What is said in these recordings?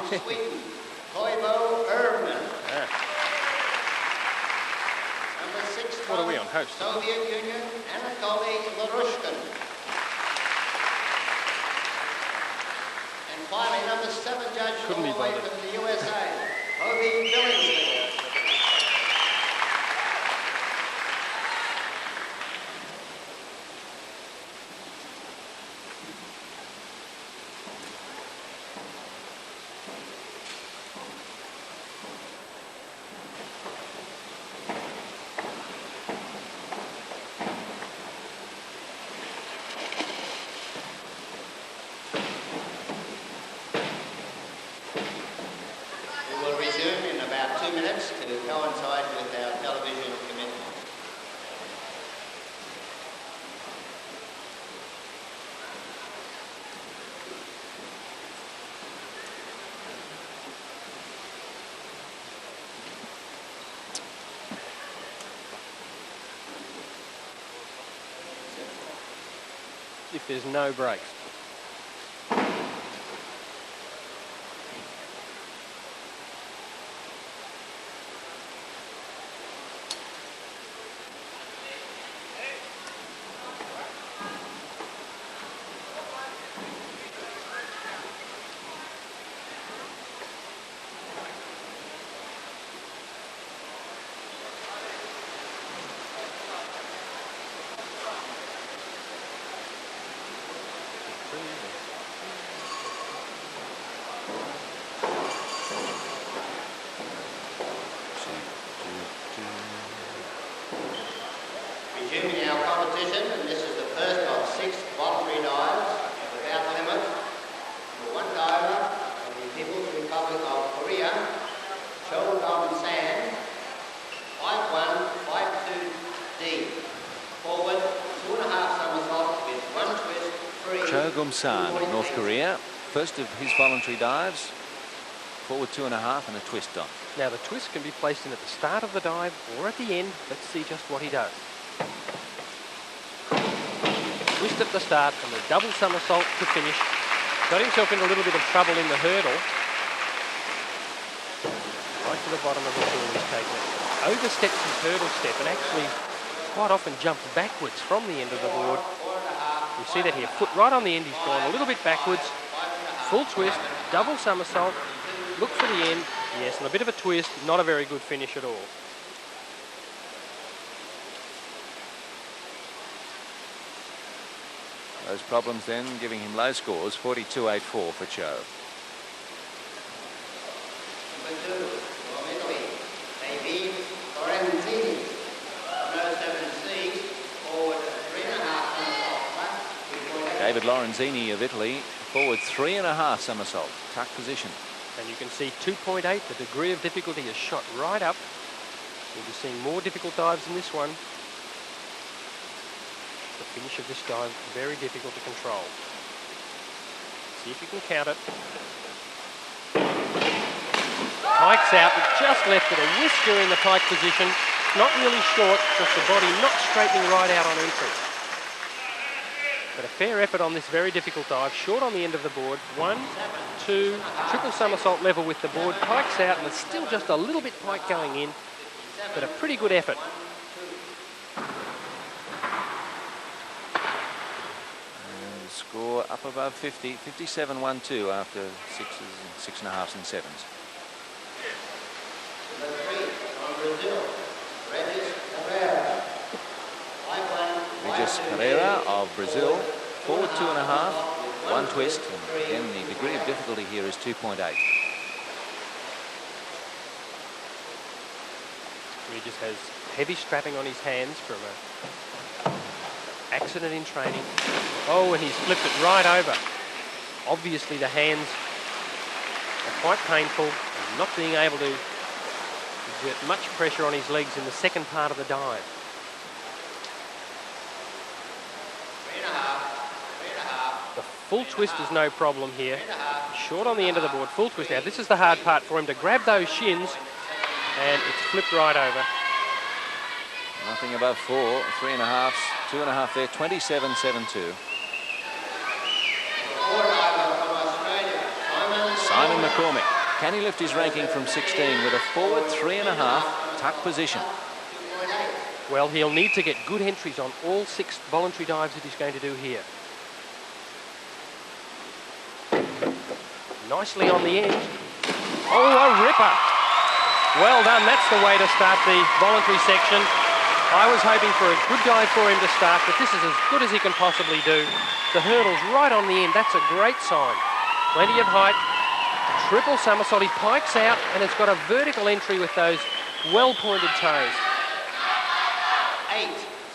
Sweden, Toivo Erman. Yeah. Number 6 What from are we on, host? Soviet Union, Anatoly Larushkin. And finally, number 7 judge Couldn't all be the way bothered. from the USA, Hobie Billingsley. We will resume in about 2 minutes to coincide with our television commitment. If there's no breaks. Resuming our competition, and this is the first of 6 voluntary dives without limit. The one diver of the People's Republic of Korea, Cho Dong-san, 5-1, 5-2D. Forward, 2.5 somersault with 1 twist, 3. Cho Gum-san of North Korea, first of his voluntary dives. Forward 2.5 and a twist on. Now the twist can be placed in at the start of the dive or at the end. Let's see just what he does. Twist at the start and the double somersault to finish. Got himself in a little bit of trouble in the hurdle. Right to the bottom of the pool he's taken it. Oversteps his hurdle step and actually quite often jumps backwards from the end of the board. You see that here, foot right on the end, he's gone a little bit backwards. Full twist, double somersault, look for the end. Yes, and a bit of a twist, not a very good finish at all. Those problems then giving him low scores, 42.84 for Cho. Number 2, from Italy, David Lorenzini. Number 7C, forward 3.5 somersault. David Lorenzini of Italy, forward 3.5 somersault, tuck position. And you can see 2.8, the degree of difficulty is shot right up. We'll be seeing more difficult dives in this one. The finish of this dive, very difficult to control. See if you can count it. Pikes out, but just left it a whisker in the pike position. Not really short, just the body not straightening right out on entry. But a fair effort on this very difficult dive. Short on the end of the board. 1, 2, triple somersault level with the board. Pikes out, and there's still just a little bit pike going in. But a pretty good effort. Score up above 50, 57.12 after 6s and 6.5s and 7s. Number 3, from Brazil, Regis Carrera. 5-1, Regis Carrera of Brazil, forward 2.5, 1 twist, and again the degree of difficulty here is 2.8. Regis has heavy strapping on his hands from a accident in training. Oh, and he's flipped it right over. Obviously the hands are quite painful, and not being able to exert much pressure on his legs in the second part of the dive. 3.5. The full twist is no problem here. Short on the end of the board, full twist. Now this is the hard part for him, to grab those shins, and it's flipped right over. Nothing above 4, 3.5s, 2.5 there, 27.72. Simon McCormick. Can he lift his ranking from 16 with a forward 3.5 tuck position? Well, he'll need to get good entries on all 6 voluntary dives that he's going to do here. Nicely on the end. Oh, a ripper. Well done. That's the way to start the voluntary section. I was hoping for a good dive for him to start, but this is as good as he can possibly do. The hurdle's right on the end. That's a great sign. Plenty of height. Triple somersault. He pikes out, and it's got a vertical entry with those well-pointed toes. 8,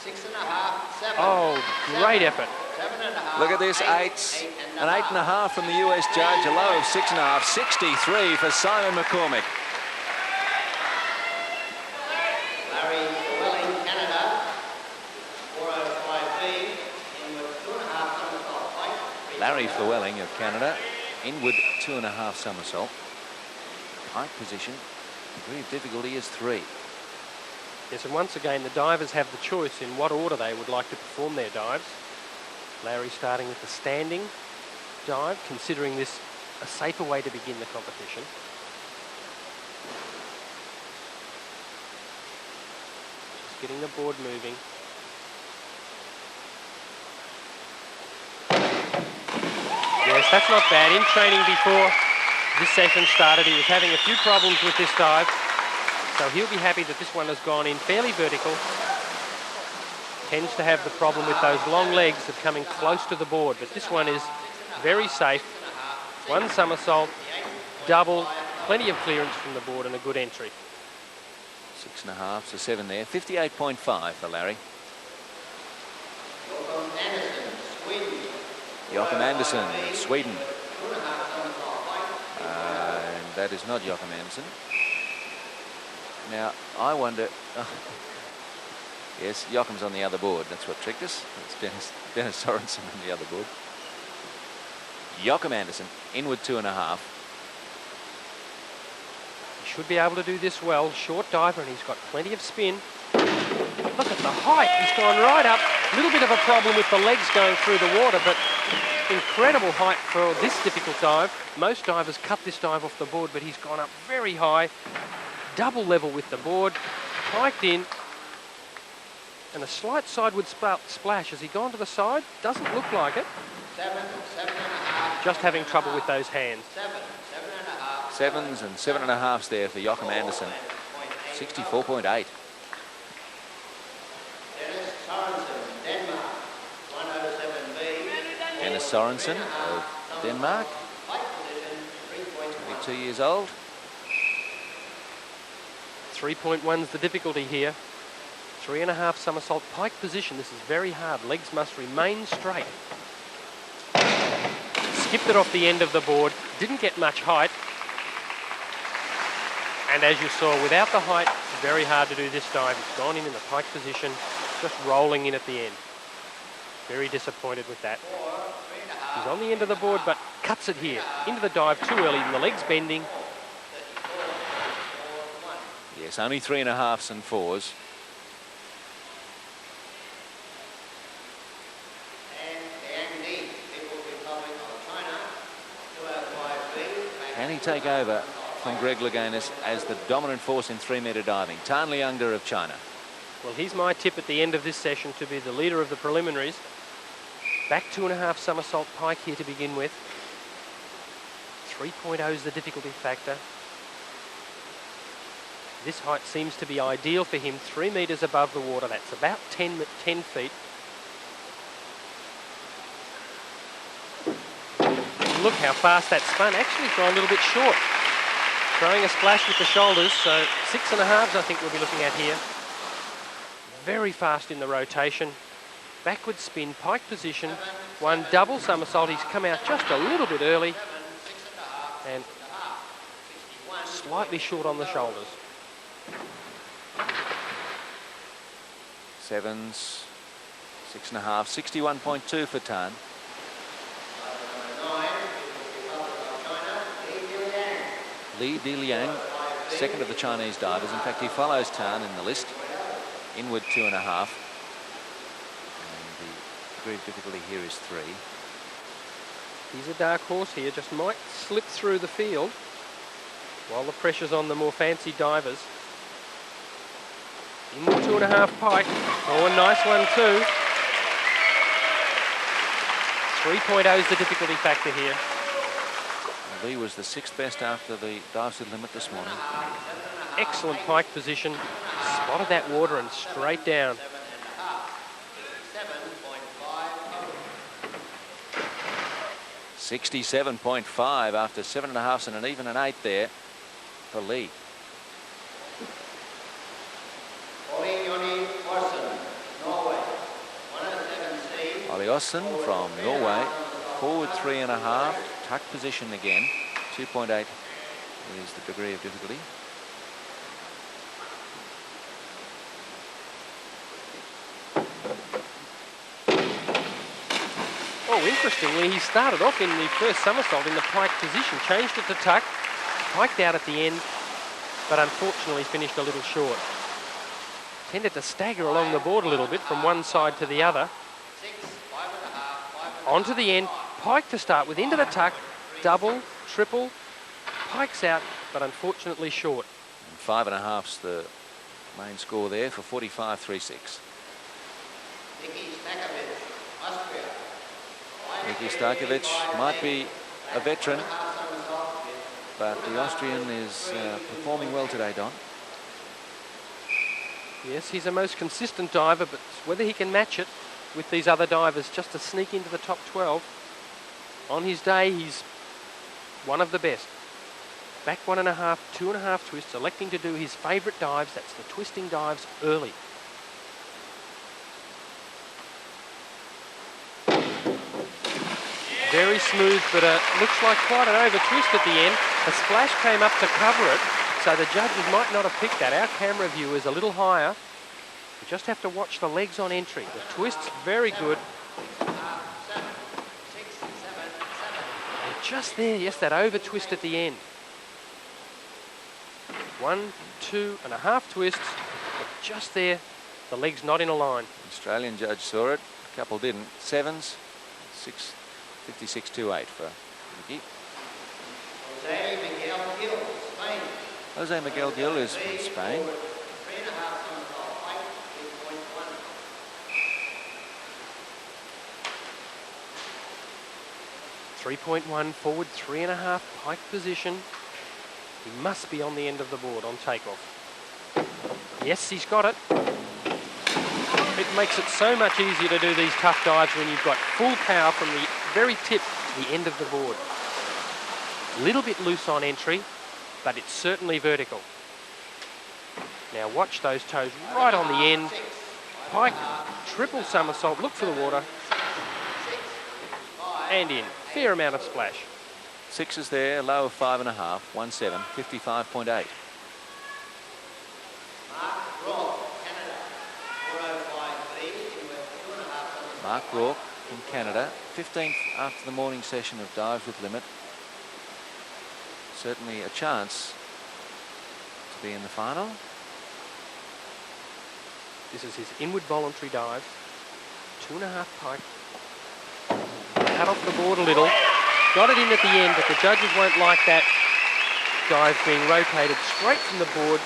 6.5, 7. Oh, great effort. 7.5. Look at this, 8, an 8.5 from the US judge, a low of 6.5, 63 for Simon McCormick. Larry Welling, Canada. 405B. Inward 2.5 somersault pike. Larry Llewellyn of Canada, inward 2.5 somersault. Pike position, degree of difficulty is 3. Yes, and once again, the divers have the choice in what order they would like to perform their dives. Larry starting with the standing dive, considering this a safer way to begin the competition. Just getting the board moving. Yes, that's not bad. In training before this session started, he was having a few problems with this dive. So he'll be happy that this one has gone in fairly vertical. Tends to have the problem with those long legs of coming close to the board, but this one is very safe. 1 somersault, double, plenty of clearance from the board and a good entry. 6.5 to 7 there, 58.5 for Larry. Joachim Andersen, Sweden. And that is not Joachim Andersen. Now, I wonder... yes, Joachim's on the other board. That's what tricked us. It's Dennis Sorensen on the other board. Joachim Andersen, inward 2.5. He should be able to do this well. Short diver, and he's got plenty of spin. Look at the height. He's gone right up. A little bit of a problem with the legs going through the water, but incredible height for this difficult dive. Most divers cut this dive off the board, but he's gone up very high. Double level with the board, piked in, and a slight sideward splash. Has he gone to the side? Doesn't look like it. 7.5. Just having trouble with those hands. 7, 7.5. 7s and 7.5s there for Joachim Andersen. 64.8. Dennis Sorensen, Denmark. 107B. Dennis Sorensen of Denmark, Pike position, 3.1. 22 years old. 3.1's the difficulty here. 3.5 somersault pike position. This is very hard. Legs must remain straight. Skipped it off the end of the board. Didn't get much height. And as you saw, without the height, very hard to do this dive. It's gone in the pike position, just rolling in at the end. Very disappointed with that. He's on the end of the board, but cuts it here. Into the dive too early, and the legs bending. Yes, only 3.5s and 4s. Can he take over from Greg Louganis as the dominant force in 3-metre diving? Tan Liangda of China. Well, here's my tip at the end of this session to be the leader of the preliminaries. Back 2.5 somersault pike here to begin with. 3.0 is the difficulty factor. This height seems to be ideal for him, 3 metres above the water. That's about 10 feet. Look how fast that spun. Actually gone a little bit short. Throwing a splash with the shoulders, so 6.5s I think we'll be looking at here. Very fast in the rotation. Backward spin, pike position. 1 double somersault. He's come out just a little bit early. And slightly short on the shoulders. 7s, 6.5, 61.2 for Tan. Li Diliang, second of the Chinese divers. In fact, he follows Tan in the list. Inward 2.5. And the degree of difficulty here is 3. He's a dark horse here, just might slip through the field. while the pressure's on the more fancy divers. In more 2.5 pike. Oh, a nice one too. 3.0 is the difficulty factor here. Lee was the 6th best after the dives to the limit this morning. Excellent pike position. Spotted that water and straight down. 67.5 after 7.5 and an even an 8 there for Lee. Ollie Osson from Norway, forward 3.5, tuck position again, 2.8 is the degree of difficulty. Oh, interestingly, he started off in the first somersault in the pike position, changed it to tuck, piked out at the end, but unfortunately finished a little short. Tended to stagger along the board a little bit from one side to the other. Onto the end, pike to start with, into the tuck, double, triple, pikes out, but unfortunately short. And 5.5's the main score there for 45.36. Niki Starkovic might be a veteran, but the Austrian is performing well today, Don. Yes, he's a most consistent diver, but whether he can match it with these other divers just to sneak into the top 12. On his day, he's one of the best. Back 1.5, 2.5 twists, electing to do his favourite dives, that's the twisting dives early. Very smooth, but looks like quite an over twist at the end. A splash came up to cover it, so the judges might not have picked that. Our camera view is a little higher. You just have to watch the legs on entry. The twist's very good. And just there, yes, that over twist at the end. 1, 2.5 twists, but just there, the legs not in a line. Australian judge saw it, a couple didn't. 7s, 56.28 for Niki. Jose Miguel Gil is from Spain. .3.1 forward, 3.5 pike position. He must be on the end of the board on takeoff. Yes, he's got it. It makes it so much easier to do these tough dives when you've got full power from the very tip to the end of the board. A little bit loose on entry, but it's certainly vertical. Now watch those toes right on the end. Pike, triple somersault, look for the water. And in. Fair amount of splash. 6s there, low of 5.5, 1.7, 55.8. Mark Rourke from Canada, 15th after the morning session of dives with limit. Certainly a chance to be in the final. This is his inward voluntary dive. 2.5 pike. Cut off the board a little. Got it in at the end, but the judges won't like that dive being rotated straight from the board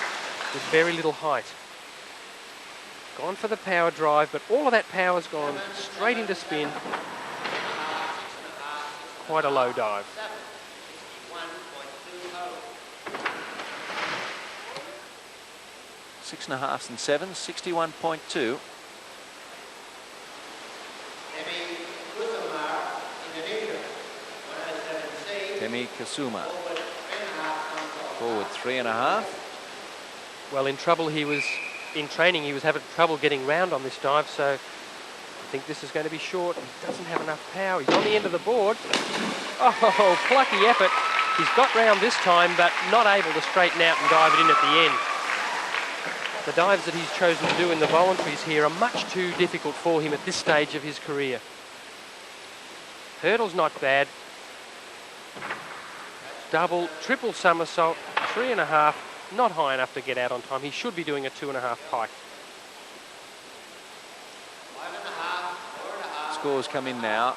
with very little height. Gone for the power drive, but all of that power's gone straight into spin. Quite a low dive. Six and a halves and 7s, 61.2. Temi Kasuma. Forward 3.5. Well, in trouble he was, in training he was having trouble getting round on this dive, so I think this is going to be short. He doesn't have enough power. He's on the end of the board. Oh, plucky effort. He's got round this time, but not able to straighten out and dive it in at the end. The dives that he's chosen to do in the voluntaries here are much too difficult for him at this stage of his career. Hurdle's not bad. Double, triple somersault, 3.5, not high enough to get out on time. He should be doing a 2.5 pike. Scores come in now.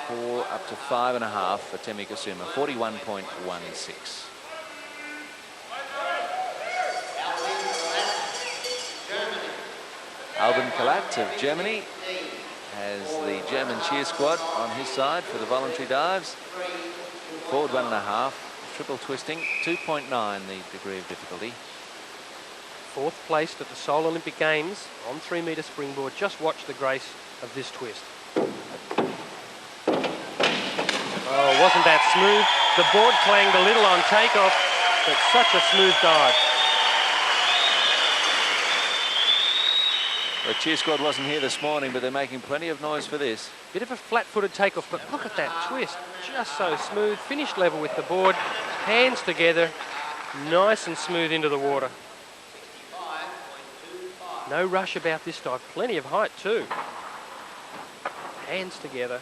4 up to 5.5 for Temi Kasuma, 41.16. Albin Kalat of Germany has the German cheer squad on his side for the voluntary dives. Forward 1.5, triple twisting, 2.9 the degree of difficulty. Fourth placed at the Seoul Olympic Games on 3 metre springboard. Just watch the grace of this twist. Oh, wasn't that smooth? The board clanged a little on takeoff, but such a smooth dive. The cheer squad wasn't here this morning, but they're making plenty of noise for this. Bit of a flat-footed takeoff, but look at that twist. Just so smooth, finished level with the board, hands together, nice and smooth into the water. No rush about this dive, plenty of height too. Hands together.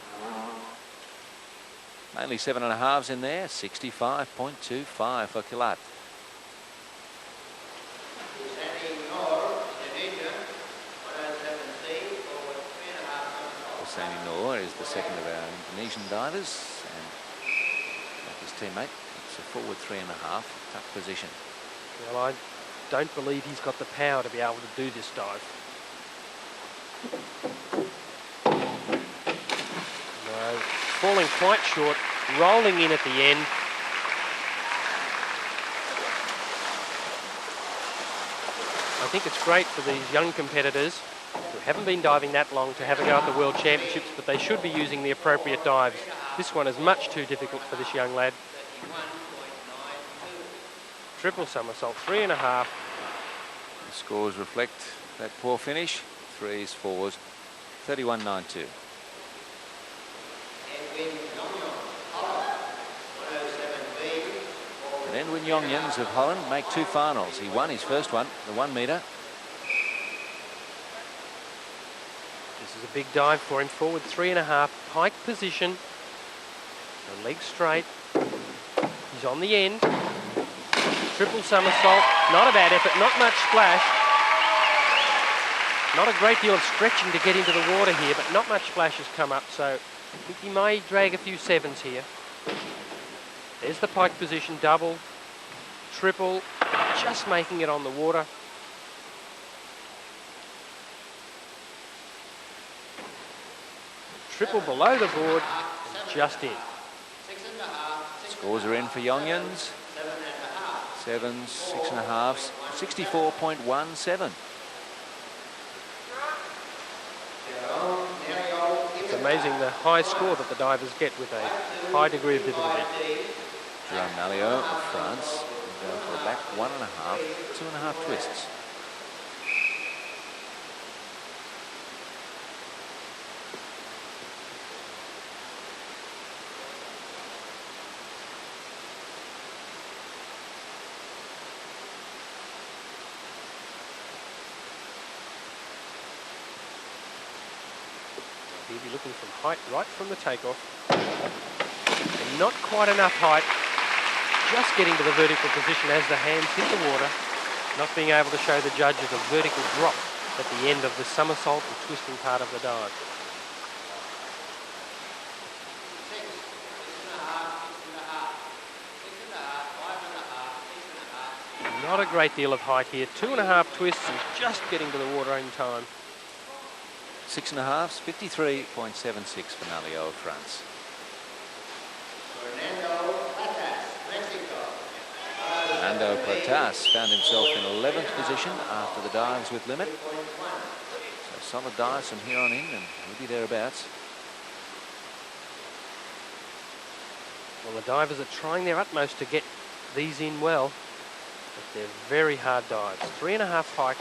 Mainly 7.5s in there, 65.25 for Kalat. Sani Noor is the second of our Indonesian divers, and like his teammate, it's a forward 3.5, tuck position. Well, I don't believe he's got the power to be able to do this dive. No, falling quite short, rolling in at the end. I think it's great for these young competitors who haven't been diving that long to have a go at the World Championships, but they should be using the appropriate dives. This one is much too difficult for this young lad. Triple somersault, 3.5. The scores reflect that poor finish. 3s, 4s, 31.92. And Edwin Jongjens of Holland make 2 finals. He won his first one, the 1 metre. This is a big dive for him, forward 3.5, pike position. The leg straight. He's on the end. Triple somersault, not a bad effort, not much splash. Not a great deal of stretching to get into the water here, but not much splash has come up, so I think he may drag a few 7s here. There's the pike position, double, triple, just making it on the water. Triple below the board, and just in. Scores are in for Jongjens. 7s, 6.5s, 64.17. It's amazing the high score that the divers get with a high degree of difficulty. Jerome Malliot of France will go for a back 1.5, 2.5 twists. He'll be looking from height right from the takeoff. And not quite enough height. Just getting to the vertical position as the hands hit the water. Not being able to show the judges a vertical drop at the end of the somersault and twisting part of the dive. Not a great deal of height here. 2.5 twists and just getting to the water in time. 6.5s, 53.76 for Malliot of France. Fernando Platas found himself in 11th position after the dives with limit. So solid dives from here on in, and he'll be thereabouts. Well, the divers are trying their utmost to get these in well, but they're very hard dives. 3.5 pike.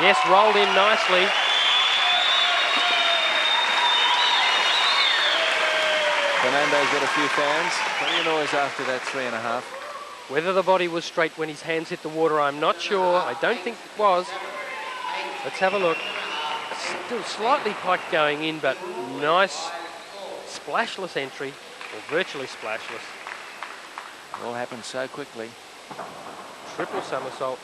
Yes, rolled in nicely. Fernando's got a few fans. Plenty of noise after that 3.5. Whether the body was straight when his hands hit the water, I'm not sure. I don't think it was. Let's have a look. Still slightly pike going in, but nice splashless entry, or virtually splashless. It all happened so quickly. Triple somersault.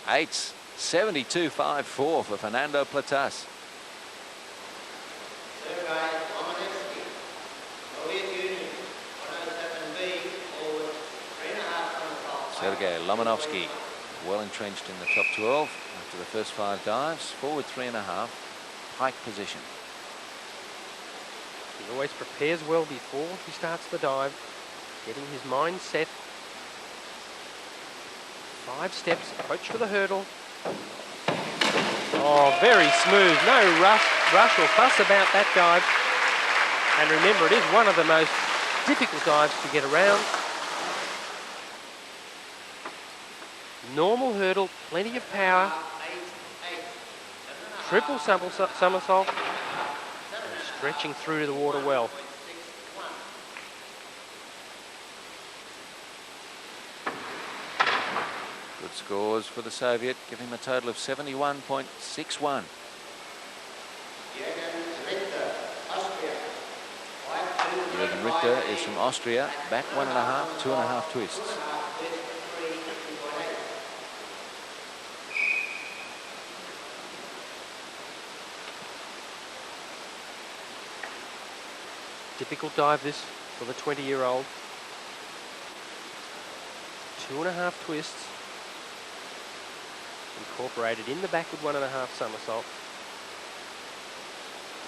8s, 72.54 for Fernando Platas. Sergei Lomonovsky well entrenched in the top 12 after the first 5 dives. Forward 3.5, pike position. He always prepares well before he starts the dive, getting his mind set. 5 steps, approach to the hurdle. Oh, very smooth, no rush or fuss about that dive. And remember, it is one of the most difficult dives to get around. Normal hurdle, plenty of power. Triple somersault. And stretching through to the water well. Good scores for the Soviet, give him a total of 71.61. Jürgen Richter is from Austria, back 1.5, 2.5 twists. Difficult dive this for the 20-year-old. 2.5 twists. Incorporated in the backward 1.5 somersault.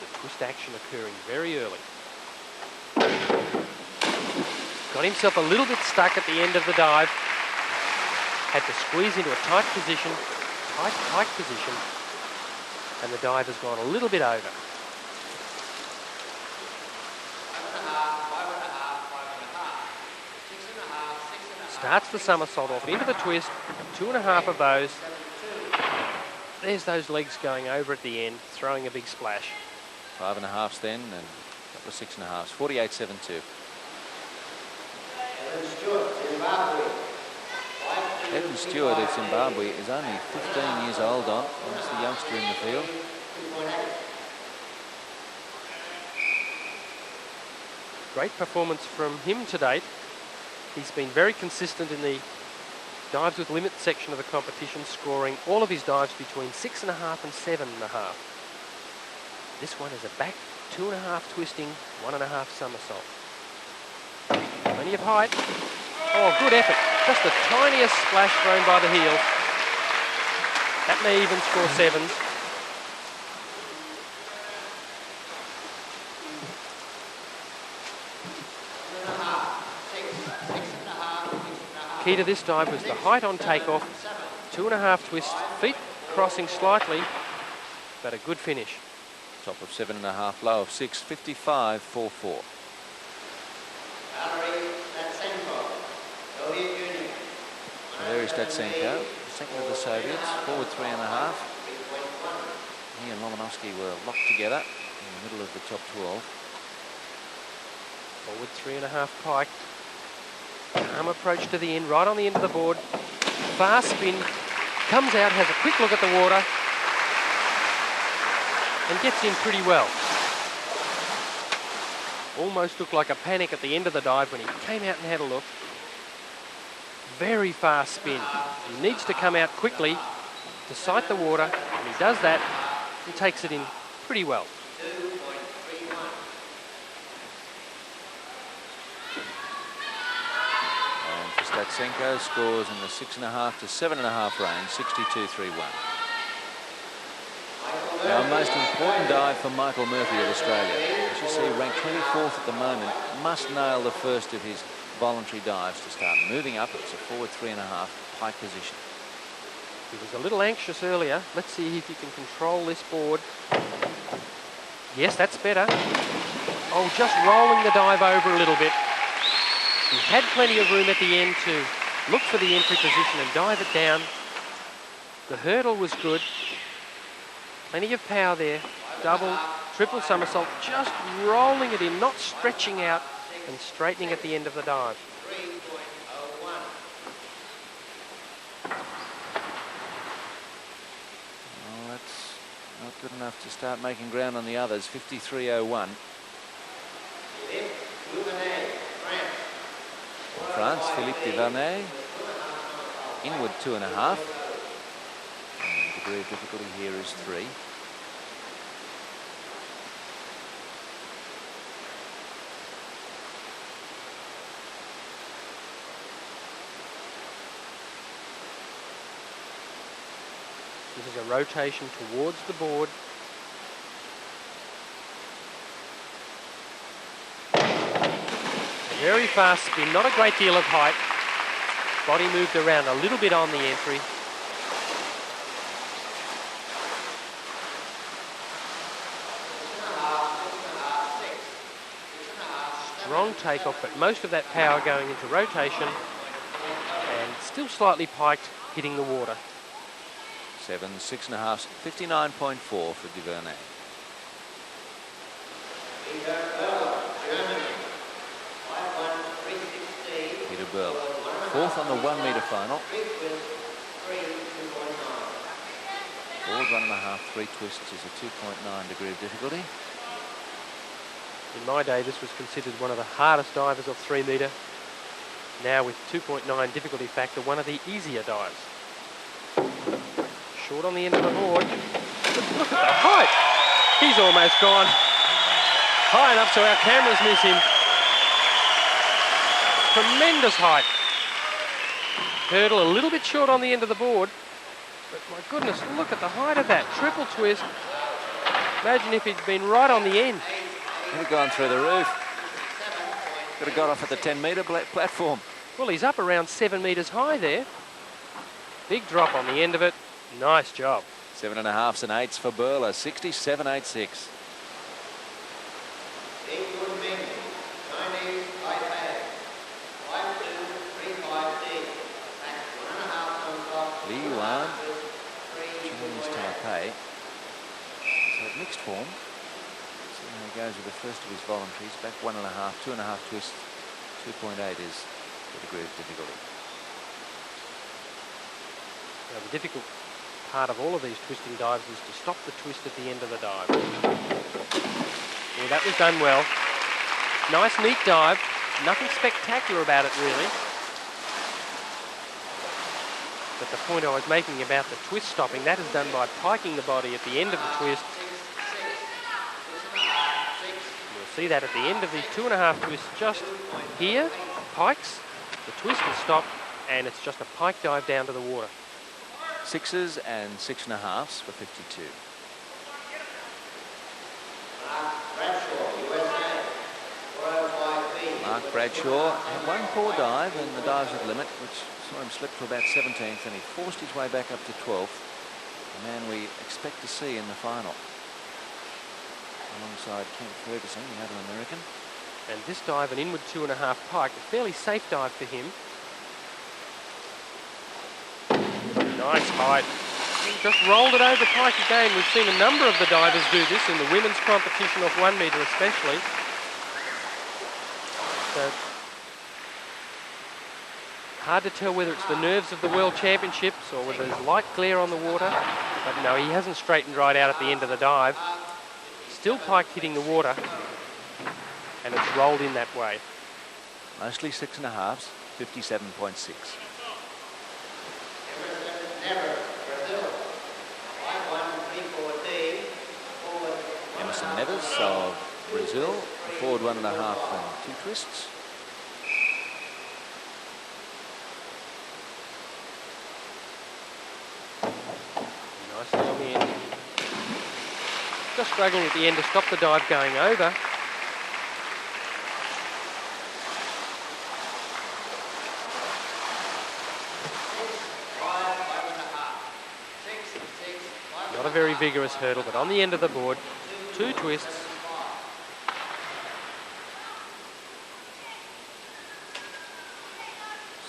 The twist action occurring very early. Got himself a little bit stuck at the end of the dive. Had to squeeze into a tight position, tight position, and the dive has gone a little bit over. Starts the somersault off into the twist, 2.5 of those. There's those legs going over at the end, throwing a big splash. 5.5s then, and a couple of 6.5s, 48.72. Evan Stewart of Zimbabwe is only 15 years old on. He's the youngster in the field. Great performance from him to date. He's been very consistent in the dives with limit section of the competition, scoring all of his dives between 6.5 and 7.5. This one is a back 2.5 twisting, 1.5 somersault. Plenty of height. Oh, good effort. Just the tiniest splash thrown by the heel. That may even score 7s. Key to this dive was the height on takeoff, 2.5 twists, feet crossing slightly, but a good finish. Top of 7.5, low of 6, 55.44. There is Statsenko, second of the Soviets, forward 3.5. He and Lomonosky were locked together in the middle of the top 12. Forward 3.5 pike. Calm approach to the end, right on the end of the board. Fast spin, comes out, has a quick look at the water, and gets in pretty well. Almost looked like a panic at the end of the dive when he came out and had a look. Very fast spin. He needs to come out quickly to sight the water, and he does that and takes it in pretty well. And for Statsenko, scores in the 6.5 to 7.5 range, 62.31. Now, a most important dive for Michael Murphy of Australia. As you see, ranked 24th at the moment, must nail the first of his voluntary dives to start moving up. It's a forward 3.5 pike position. He was a little anxious earlier. Let's see if he can control this board. Yes, that's better. Oh, just rolling the dive over a little bit. He had plenty of room at the end to look for the entry position and dive it down. The hurdle was good. Plenty of power there. Double, triple somersault, just rolling it in, not stretching out and straightening at the end of the dive. Oh, that's not good enough to start making ground on the others. 53.01. France, Philippe Duvernay. Inward 2.5. And the degree of difficulty here is 3. This is a rotation towards the board. A very fast spin, not a great deal of height. Body moved around a little bit on the entry. Strong takeoff, but most of that power going into rotation and still slightly piked, hitting the water. 7, 6.5, 59.4 for Duvernay. Peter Burl, fourth on the 1 metre final. Forward 1.5, 3 twists is a 2.9 degree of difficulty. In my day, this was considered one of the hardest divers of 3 metre. Now with 2.9 difficulty factor, one of the easier dives. Short on the end of the board. Look at the height. He's almost gone. High enough so our cameras miss him. Tremendous height. Hurdle a little bit short on the end of the board. But my goodness, look at the height of that. Triple twist. Imagine if he'd been right on the end. Could have gone through the roof. Could have got off at the 10 metre platform. Well, he's up around 7 metres high there. Big drop on the end of it. Nice job. 7.5s and 8s for Burler, 67.86. Li Yuan, Chinese Taipei. So mixed form. See how he goes with the first of his voluntaries. Back 1.5, 2.5 twists. 2.8 is the degree of difficulty. Now, the difficult part of all of these twisting dives is to stop the twist at the end of the dive. Yeah, that was done well. Nice, neat dive. Nothing spectacular about it, really. But the point I was making about the twist stopping, that is done by piking the body at the end of the twist. You'll see that at the end of these 2.5 twists just here, pikes, the twist is stopped, and it's just a pike dive down to the water. 6s and 6.5s for 52. Mark Bradshaw had one poor dive in the dives at limit, which saw him slip to about 17th, and he forced his way back up to 12th. The man we expect to see in the final. Alongside Kent Ferguson, the other American. And this dive, an inward 2.5 pike, a fairly safe dive for him. Nice height. He just rolled it over pike again. We've seen a number of the divers do this in the women's competition off 1 metre especially. So hard to tell whether it's the nerves of the World Championships or whether there's light glare on the water. But no, he hasn't straightened right out at the end of the dive. Still pike hitting the water, and it's rolled in that way. Mostly 6.5s, 57.6. Emerson Neves of Brazil, forward 1.5 and 2 twists. Nicely on the end. Just struggling at the end to stop the dive going over. Not a very vigorous hurdle, but on the end of the board, 2 twists.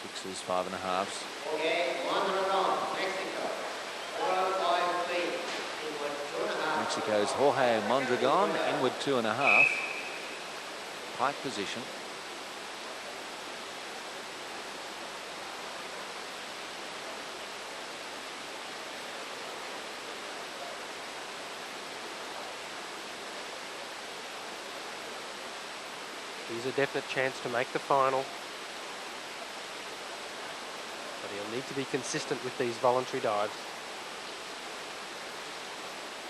Sixes, 5.5s. Mexico's Jorge Mondragon, inward 2.5. Pike position. He's a definite chance to make the final. But he'll need to be consistent with these voluntary dives.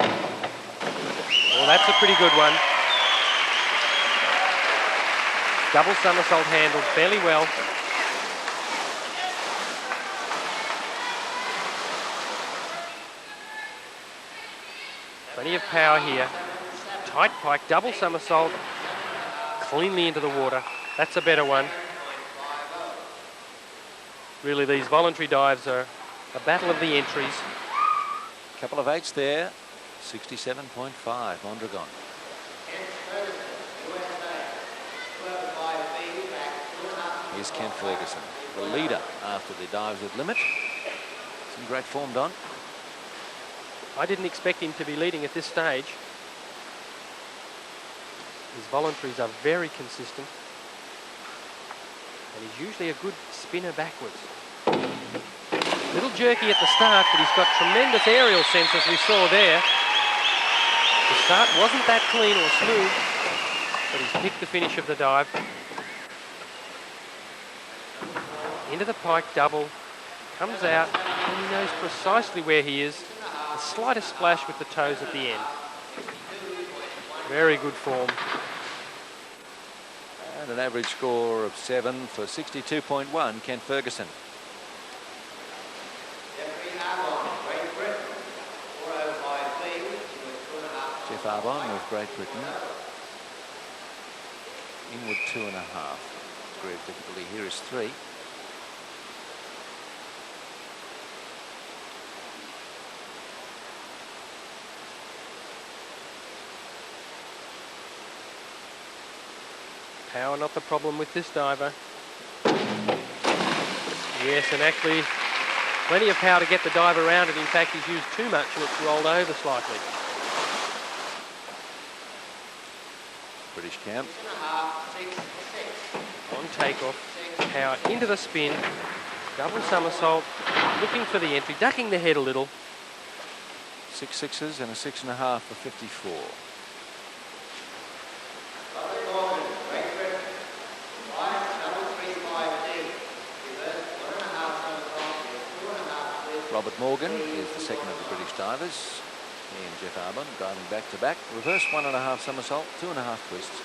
Well, that's a pretty good one. Double somersault handled fairly well. Plenty of power here. Tight pike, double somersault, cleanly into the water. That's a better one. Really, these voluntary dives are a battle of the entries. Couple of eights there. 67.5, Mondragon. Here's Kent Ferguson, the leader after the dives at limit. Some great form, Don. I didn't expect him to be leading at this stage. His voluntaries are very consistent. And he's usually a good spinner backwards. Little jerky at the start, but he's got tremendous aerial sense, as we saw there. The start wasn't that clean or smooth, but he's picked the finish of the dive. Into the pike double, comes out, and he knows precisely where he is. The slightest splash with the toes at the end. Very good form. And an average score of 7 for 62.1, Kent Ferguson. Jeff Arbon of Great Britain. Inward 2.5. Degree of difficulty here is 3. Power not the problem with this diver. Yes, and actually plenty of power to get the dive around it. In fact, he's used too much and it's rolled over slightly. British camp. On takeoff, power into the spin, double somersault, looking for the entry, ducking the head a little. 6 sixes and a 6.5 for 54. Robert Morgan is the second of the British divers. He and Jeff Arbon diving back to back. Reverse 1.5 somersault, 2.5 twists.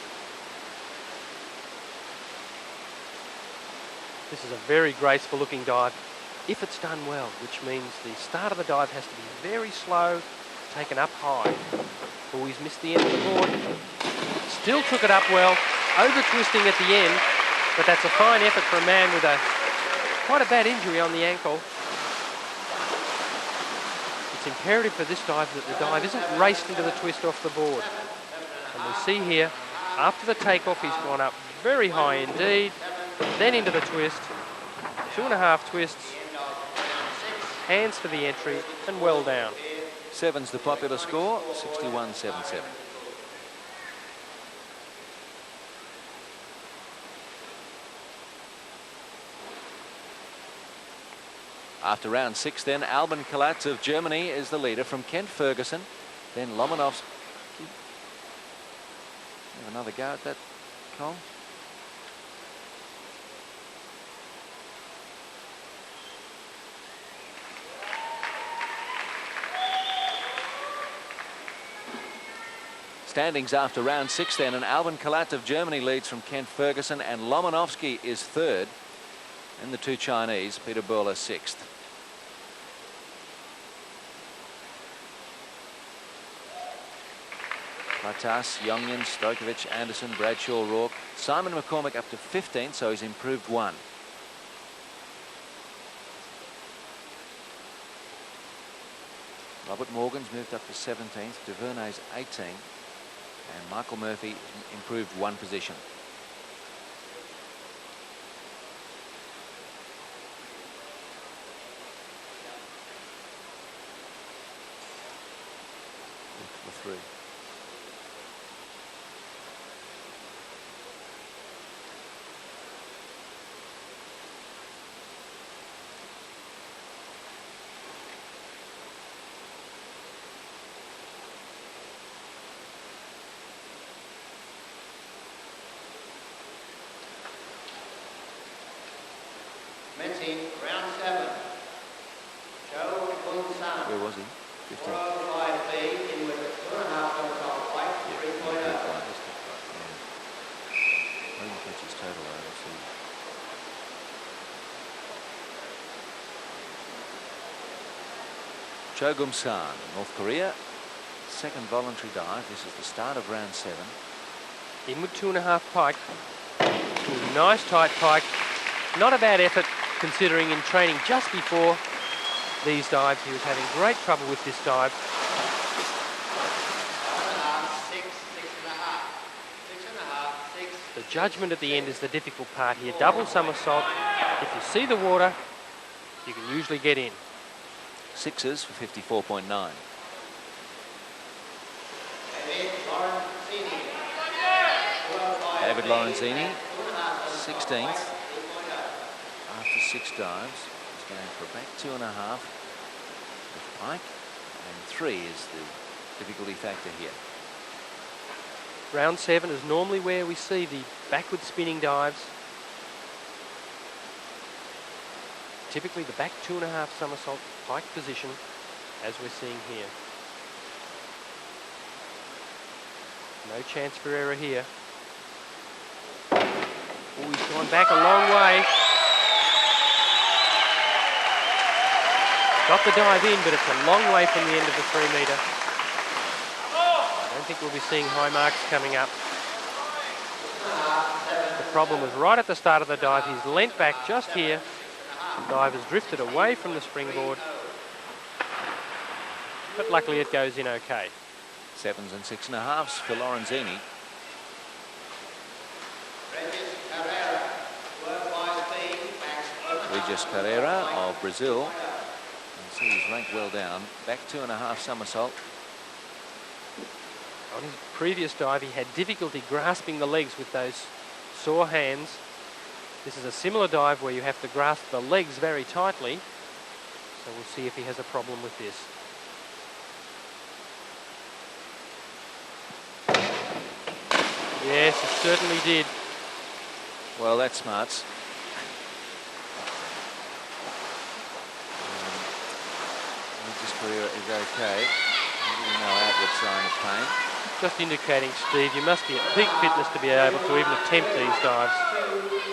This is a very graceful looking dive, if it's done well, which means the start of the dive has to be very slow, taken up high. Oh, he's missed the end of the board. Still took it up well, over twisting at the end, but that's a fine effort for a man with quite a bad injury on the ankle. It's imperative for this dive that the dive isn't raced into the twist off the board. And we see here, after the takeoff, he's gone up very high indeed, then into the twist, 2.5 twists, hands for the entry, and well down. 7's the popular score, 61.77. After round 6 then, Albin Kalatz of Germany is the leader from Kent Ferguson. Then Lomonovsky. Have another go at that, Cole. Standings after round 6 then, and Albin Kalatz of Germany leads from Kent Ferguson, and Lomonovsky is third, and the two Chinese, Peter Böhler, 6th. Klatas, Yongyan, Stojkovic, Anderson, Bradshaw, Rourke. Simon McCormick up to 15th, so he's improved 1. Robert Morgan's moved up to 17th, Duvernay's 18th, and Michael Murphy improved 1 position. The 3. Commencing round 7. Joe Gunsan. Where was he? 15th. 405B in with a 2.5 somersault white, 3.0. I didn't catch his total. I don't see. Cho Gum-san, North Korea, second voluntary dive. This is the start of round 7. In with 2.5 pike. Ooh, nice tight pike. Not a bad effort considering in training just before these dives he was having great trouble with this dive. 6, 6.5. 6.5, 6. The judgment at the end is the difficult part here. Double somersault. If you see the water, you can usually get in. Sixes for 54.9. David Lorenzini, 16th after 6 dives. He's going for back 2.5 with pike, and 3 is the difficulty factor here. Round 7 is normally where we see the backward spinning dives. Typically the back 2.5 somersault pike position, as we're seeing here. No chance for error here. Oh, he's gone back a long way. Got the dive in, but it's a long way from the end of the 3 metre. I don't think we'll be seeing high marks coming up. The problem was right at the start of the dive. He's leant back just here. The dive has drifted away from the springboard. But luckily it goes in okay. 7s and 6.5s for Lorenzini. Regis Carrera of Brazil. You see he's ranked well down. Back 2.5 somersault. On his previous dive, he had difficulty grasping the legs with those sore hands. This is a similar dive where you have to grasp the legs very tightly. So we'll see if he has a problem with this. Yes, it certainly did. Well, that's smarts. Regis Carrera is okay. Really no outward sign of pain. Just indicating, Steve, you must be at peak fitness to be able to even attempt these dives.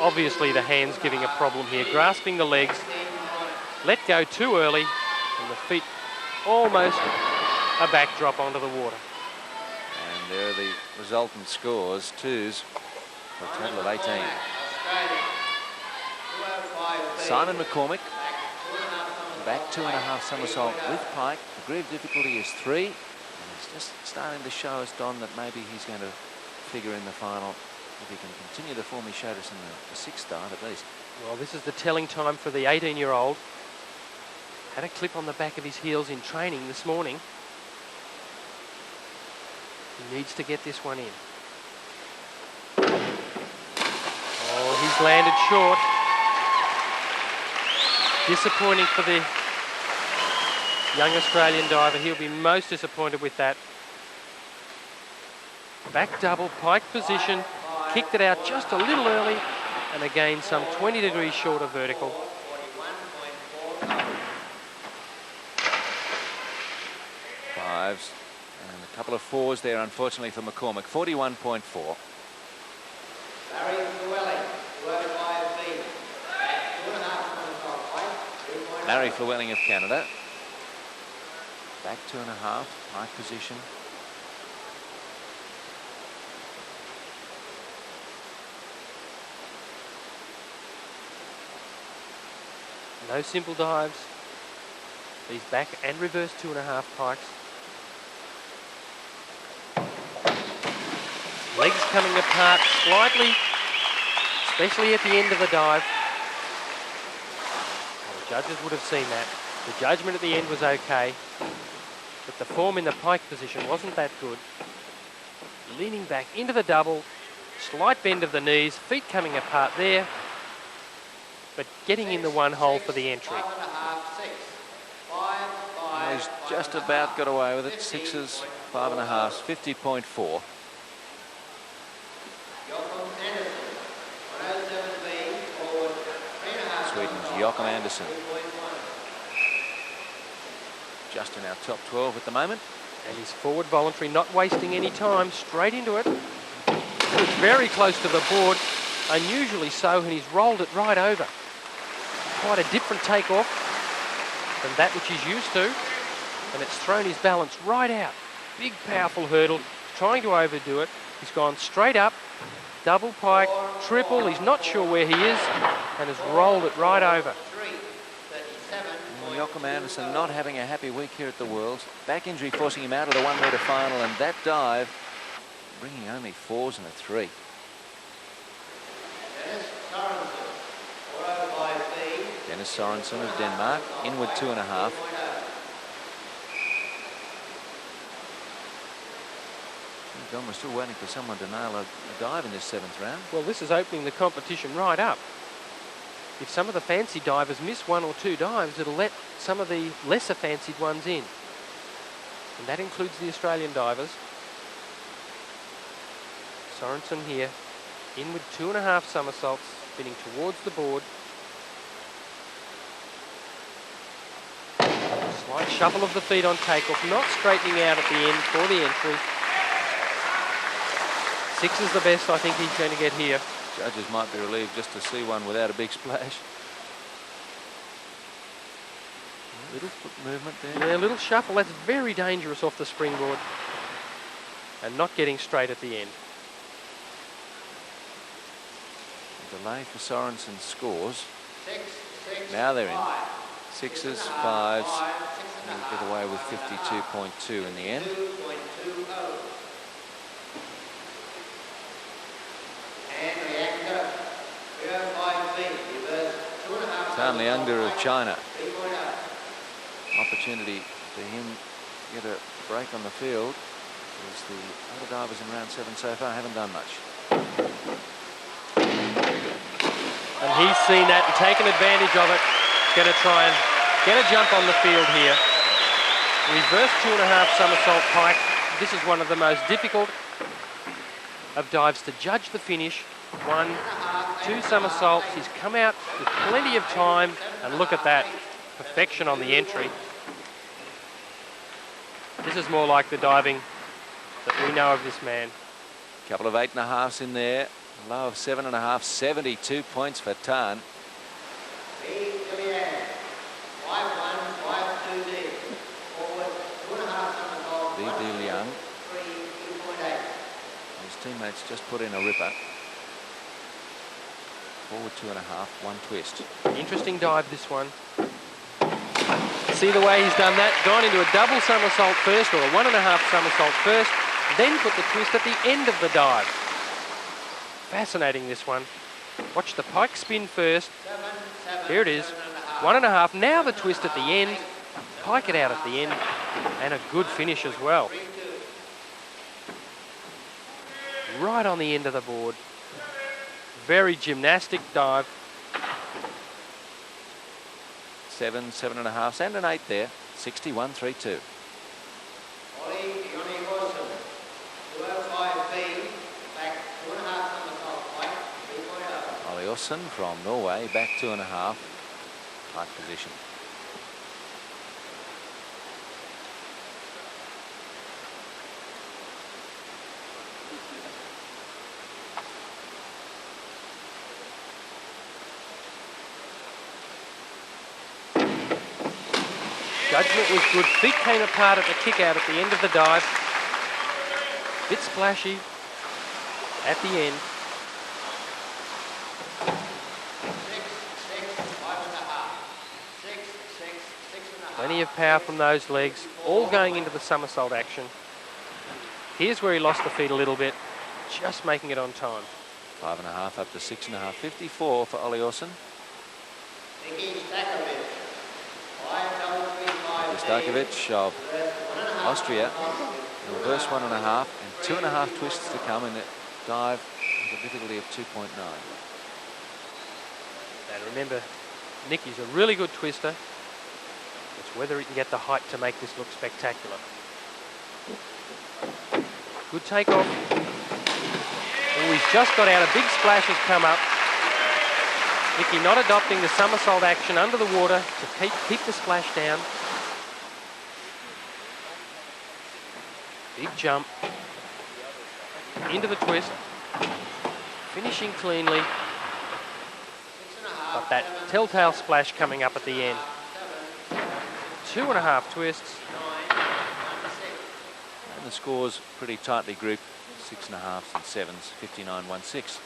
Obviously the hand's giving a problem here. Grasping the legs, let go too early, and the feet almost a backdrop onto the water. And there are the resultant scores. 2s for a total of 18. Simon McCormick, back 2.5 somersault with pike. Degree of difficulty is 3. And it's just starting to show us, Don, that maybe he's going to figure in the final if he can continue the form he showed us in the 6th dive at least. Well, this is the telling time for the 18-year-old. Had a clip on the back of his heels in training this morning. He needs to get this one in. Oh, he's landed short. Disappointing for the young Australian diver. He'll be most disappointed with that. Back double, pike position, kicked it out just a little early, and again some 20 degrees short of vertical. Fives and a couple of 4s there, unfortunately, for McCormick. 41.4. Barry Llewellyn, 205B. Larry Llewellyn of Canada. Back 2.5, pike position. No simple dives. These back and reverse 2.5 pikes. Legs coming apart slightly, especially at the end of the dive. Well, the judges would have seen that. The judgment at the end was okay, but the form in the pike position wasn't that good. Leaning back into the double, slight bend of the knees, feet coming apart there, but getting in the 1 hole for the entry. 5.5, 6. 5, 5. He's just about got away with it. 6s, 5.5s, 50.4. Joachim Andersen, 107B, forward 3.5. Sweden's Joachim Andersen. Just in our top 12 at the moment. And his forward voluntary, not wasting any time, straight into it. It's very close to the board, unusually so, and he's rolled it right over. Quite a different takeoff than that which he's used to, and it's thrown his balance right out. big, powerful hurdle, trying to overdo it. He's gone straight up, double pike, triple. He's not sure where he is and has rolled it right over. 3:37. Well, Joachim Andersen not having a happy week here at the Worlds. Back injury forcing him out of the 1 metre final, and that dive bringing only 4s and a 3. Dennis Sorensen, 405B. Dennis Sorensen of Denmark, inward 2.5. Don, we're still waiting for someone to nail a dive in this 7th round. Well, this is opening the competition right up. If some of the fancy divers miss 1 or 2 dives, it'll let some of the lesser fancied ones in. And that includes the Australian divers. Sorensen here, inward 2.5 somersaults, spinning towards the board. Slight shuffle of the feet on takeoff, not straightening out at the end for the entry. 6 is the best I think he's going to get here. Judges might be relieved just to see one without a big splash. Little foot movement there. Yeah, a little shuffle. That's very dangerous off the springboard. And not getting straight at the end. A delay for Sorensen's scores. 6, 6, Now they're in. 5. 6s, 5s. And he'll get away with 52.2 in the end. 2.20. Henry Anker, 305B, reverse 2.5. Tan Lianga of China. 3.0. Opportunity for him to get a break on the field, as the other divers in round 7 so far haven't done much. And he's seen that and taken advantage of it. Going to try and get a jump on the field here. Reverse 2.5 somersault pike. This is one of the most difficult of dives to judge the finish. 1, 2 somersaults. He's come out with plenty of time, and look at that. Perfection on the entry. This is more like the diving that we know of this man. Couple of 8.5s in there. A low of 7.5. 72 points for Tan. B. Gillian, 5-1, 5-2D. Forward 2.5 somersault. B. De Liang. 3, 2.8. His teammates just put in a ripper. Forward 2.5, 1 twist. Interesting dive, this one. See the way he's done that? Gone into a double somersault first, or a 1.5 somersault first, then put the twist at the end of the dive. Fascinating, this one. Watch the pike spin first. 7, 7. Here it is. 1.5. Now the twist at the end. Pike it out at the end. And a good finish as well. Right on the end of the board. Very gymnastic dive. 7, 7.5, and an 8 there. 61.32. Ollie Johnny Wilson, 205B, back 2.5 somersault pike, 3.0. Ollie Olsen from Norway, back 2.5. Tight position. Judgment was good. Feet came apart at the kick out at the end of the dive. Bit splashy at the end. 6, 6, 5.5. 6, 6, 6.5. Plenty of power from those legs. All going into the somersault action. Here's where he lost the feet a little bit. Just making it on time. 5.5 up to 6.5. 54 for Ollie Olsen. Nicky Stakovic, 5.335B. Stakovic of Austria. In reverse 1.5 and 2.5 twists to come in it. Dive with a difficulty of 2.9. And remember, Nicky's a really good twister. It's whether he can get the height to make this look spectacular. Good takeoff. Oh, he's just got out. A big splash has come up. Nicky not adopting the somersault action under the water to keep the splash down. Big jump. Into the twist. Finishing cleanly. But that telltale splash coming up at the end. 2.5 twists. And the the scores pretty tightly grouped. 6.5s and 7s, 59.16.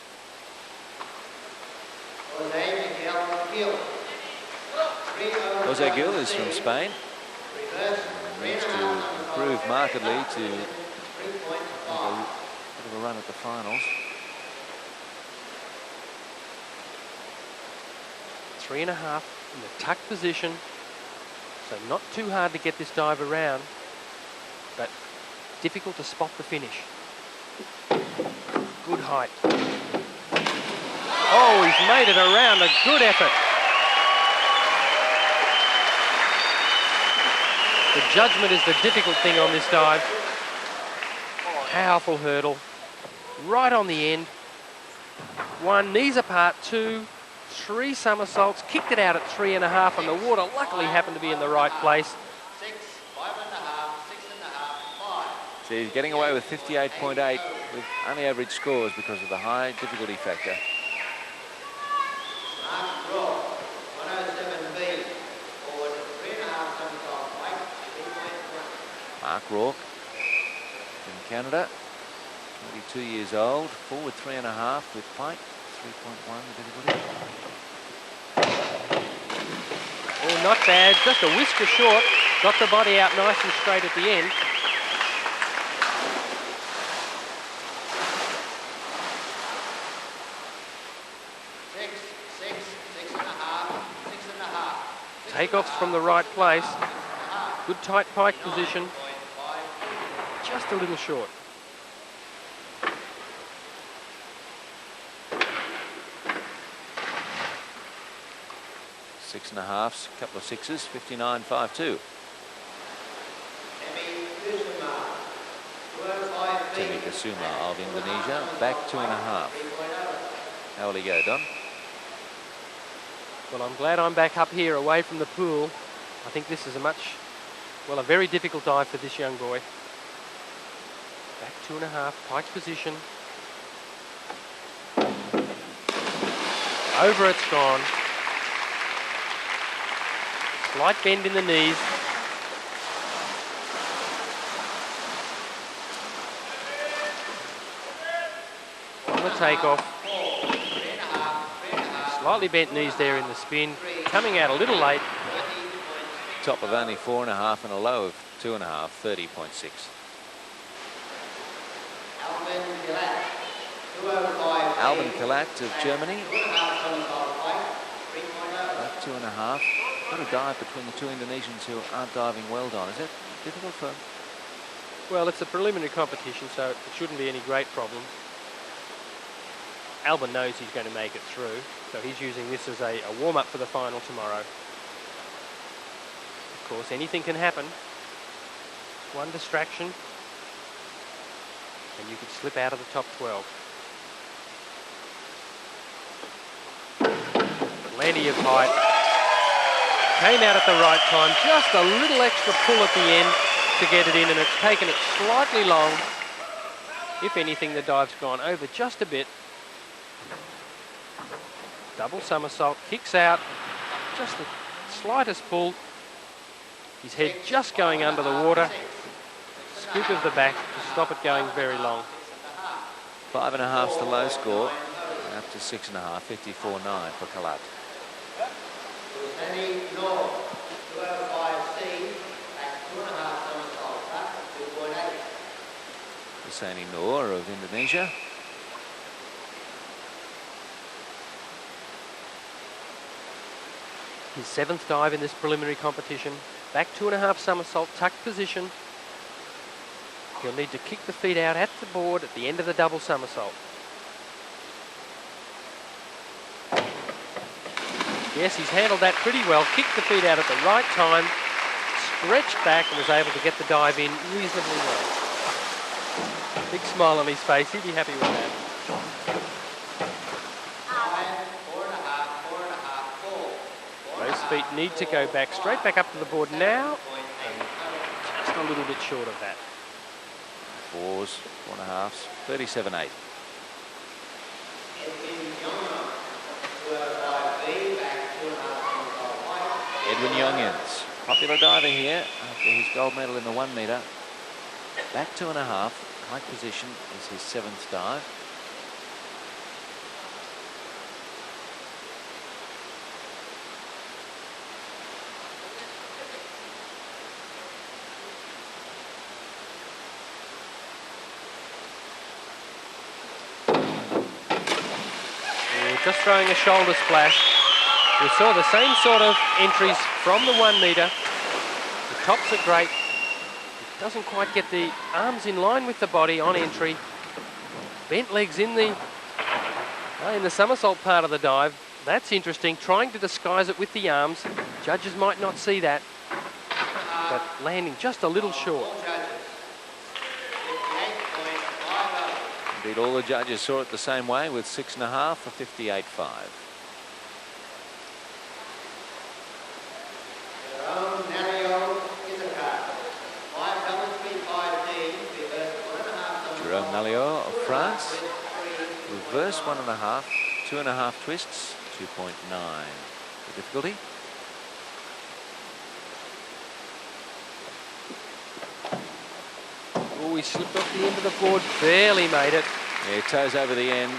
Jose Gil is from Spain. Needs to improve markedly to make a bit of a run at the finals. 3.5 in the tuck position. So not too hard to get this dive around, but difficult to spot the finish. Good height. Oh, he's made it around. A good effort. The judgment is the difficult thing on this dive. Powerful hurdle. Right on the end. 1, knees apart, 2, 3 somersaults. Kicked it out at 3.5, and the water luckily happened to be in the right place. 6, 5.5, 6.5, 5. So he's getting away with 58.8 with only average scores because of the high difficulty factor. Mark Rock, 107B, forward 3.5 somersault weight, 3.1. Mark Rourke from Canada, 22 years old, forward 3.5 with height, 3.1 difficulty. Oh, not bad. Just a whisker short. Got the body out nice and straight at the end. Takeoffs from the right place. Good tight pike position. Just a little short. Six and a halves, couple of sixes, 59.52. Temi Kusuma of Indonesia, back 2.5. How will he go, Don? Well, I'm glad I'm back up here away from the pool. I think this is a very difficult dive for this young boy. Back 2.5, pike position. Over it's gone. Slight bend in the knees. On the takeoff. Slightly bent knees there in the spin. Coming out a little late. Top of only 4.5 and a low of 2.5, 30.6. Alban Kalat of Germany. Back 2.5. Got a dive between the two Indonesians who aren't diving well, Don. Is that difficult for him? Well, it's a preliminary competition, so it shouldn't be any great problem. Alban knows he's going to make it through, so he's using this as a warm-up for the final tomorrow. Of course, anything can happen. One distraction, and you could slip out of the top 12. Plenty of height. Came out at the right time. Just a little extra pull at the end to get it in, and it's taken it slightly long. If anything, the dive's gone over just a bit. Double somersault, kicks out, just the slightest pull. His head just going under the water. Scoop of the back to stop it going very long. 5.5's the low score, up to 6.5, 54.9 for Kalat. Hussaini Noor of Indonesia. His 7th dive in this preliminary competition. Back 2.5 somersault, tucked position. He'll need to kick the feet out at the board at the end of the double somersault. Yes, he's handled that pretty well. Kicked the feet out at the right time, stretched back and was able to get the dive in reasonably well. Big smile on his face. He'd be happy with that. Those feet need to go back, straight back up to the board now. And just a little bit short of that. 4s, 4.5s, 37.8. Edwin Youngins, popular diver here after his gold medal in the 1 metre. Back 2.5. Pike position is his 7th dive. Just throwing a shoulder splash. We saw the same sort of entries from the 1 metre. The tops are great. It doesn't quite get the arms in line with the body on entry. Bent legs in the somersault part of the dive. That's interesting. Trying to disguise it with the arms. Judges might not see that, but landing just a little short. Indeed, all the judges saw it the same way with 6.5 for 58.5. Jerome Nalliot of France. Reverse 1.5, 2.5 twists, 2.9. The difficulty. Oh, he slipped off the end of the board, barely made it. Yeah, toes over the end.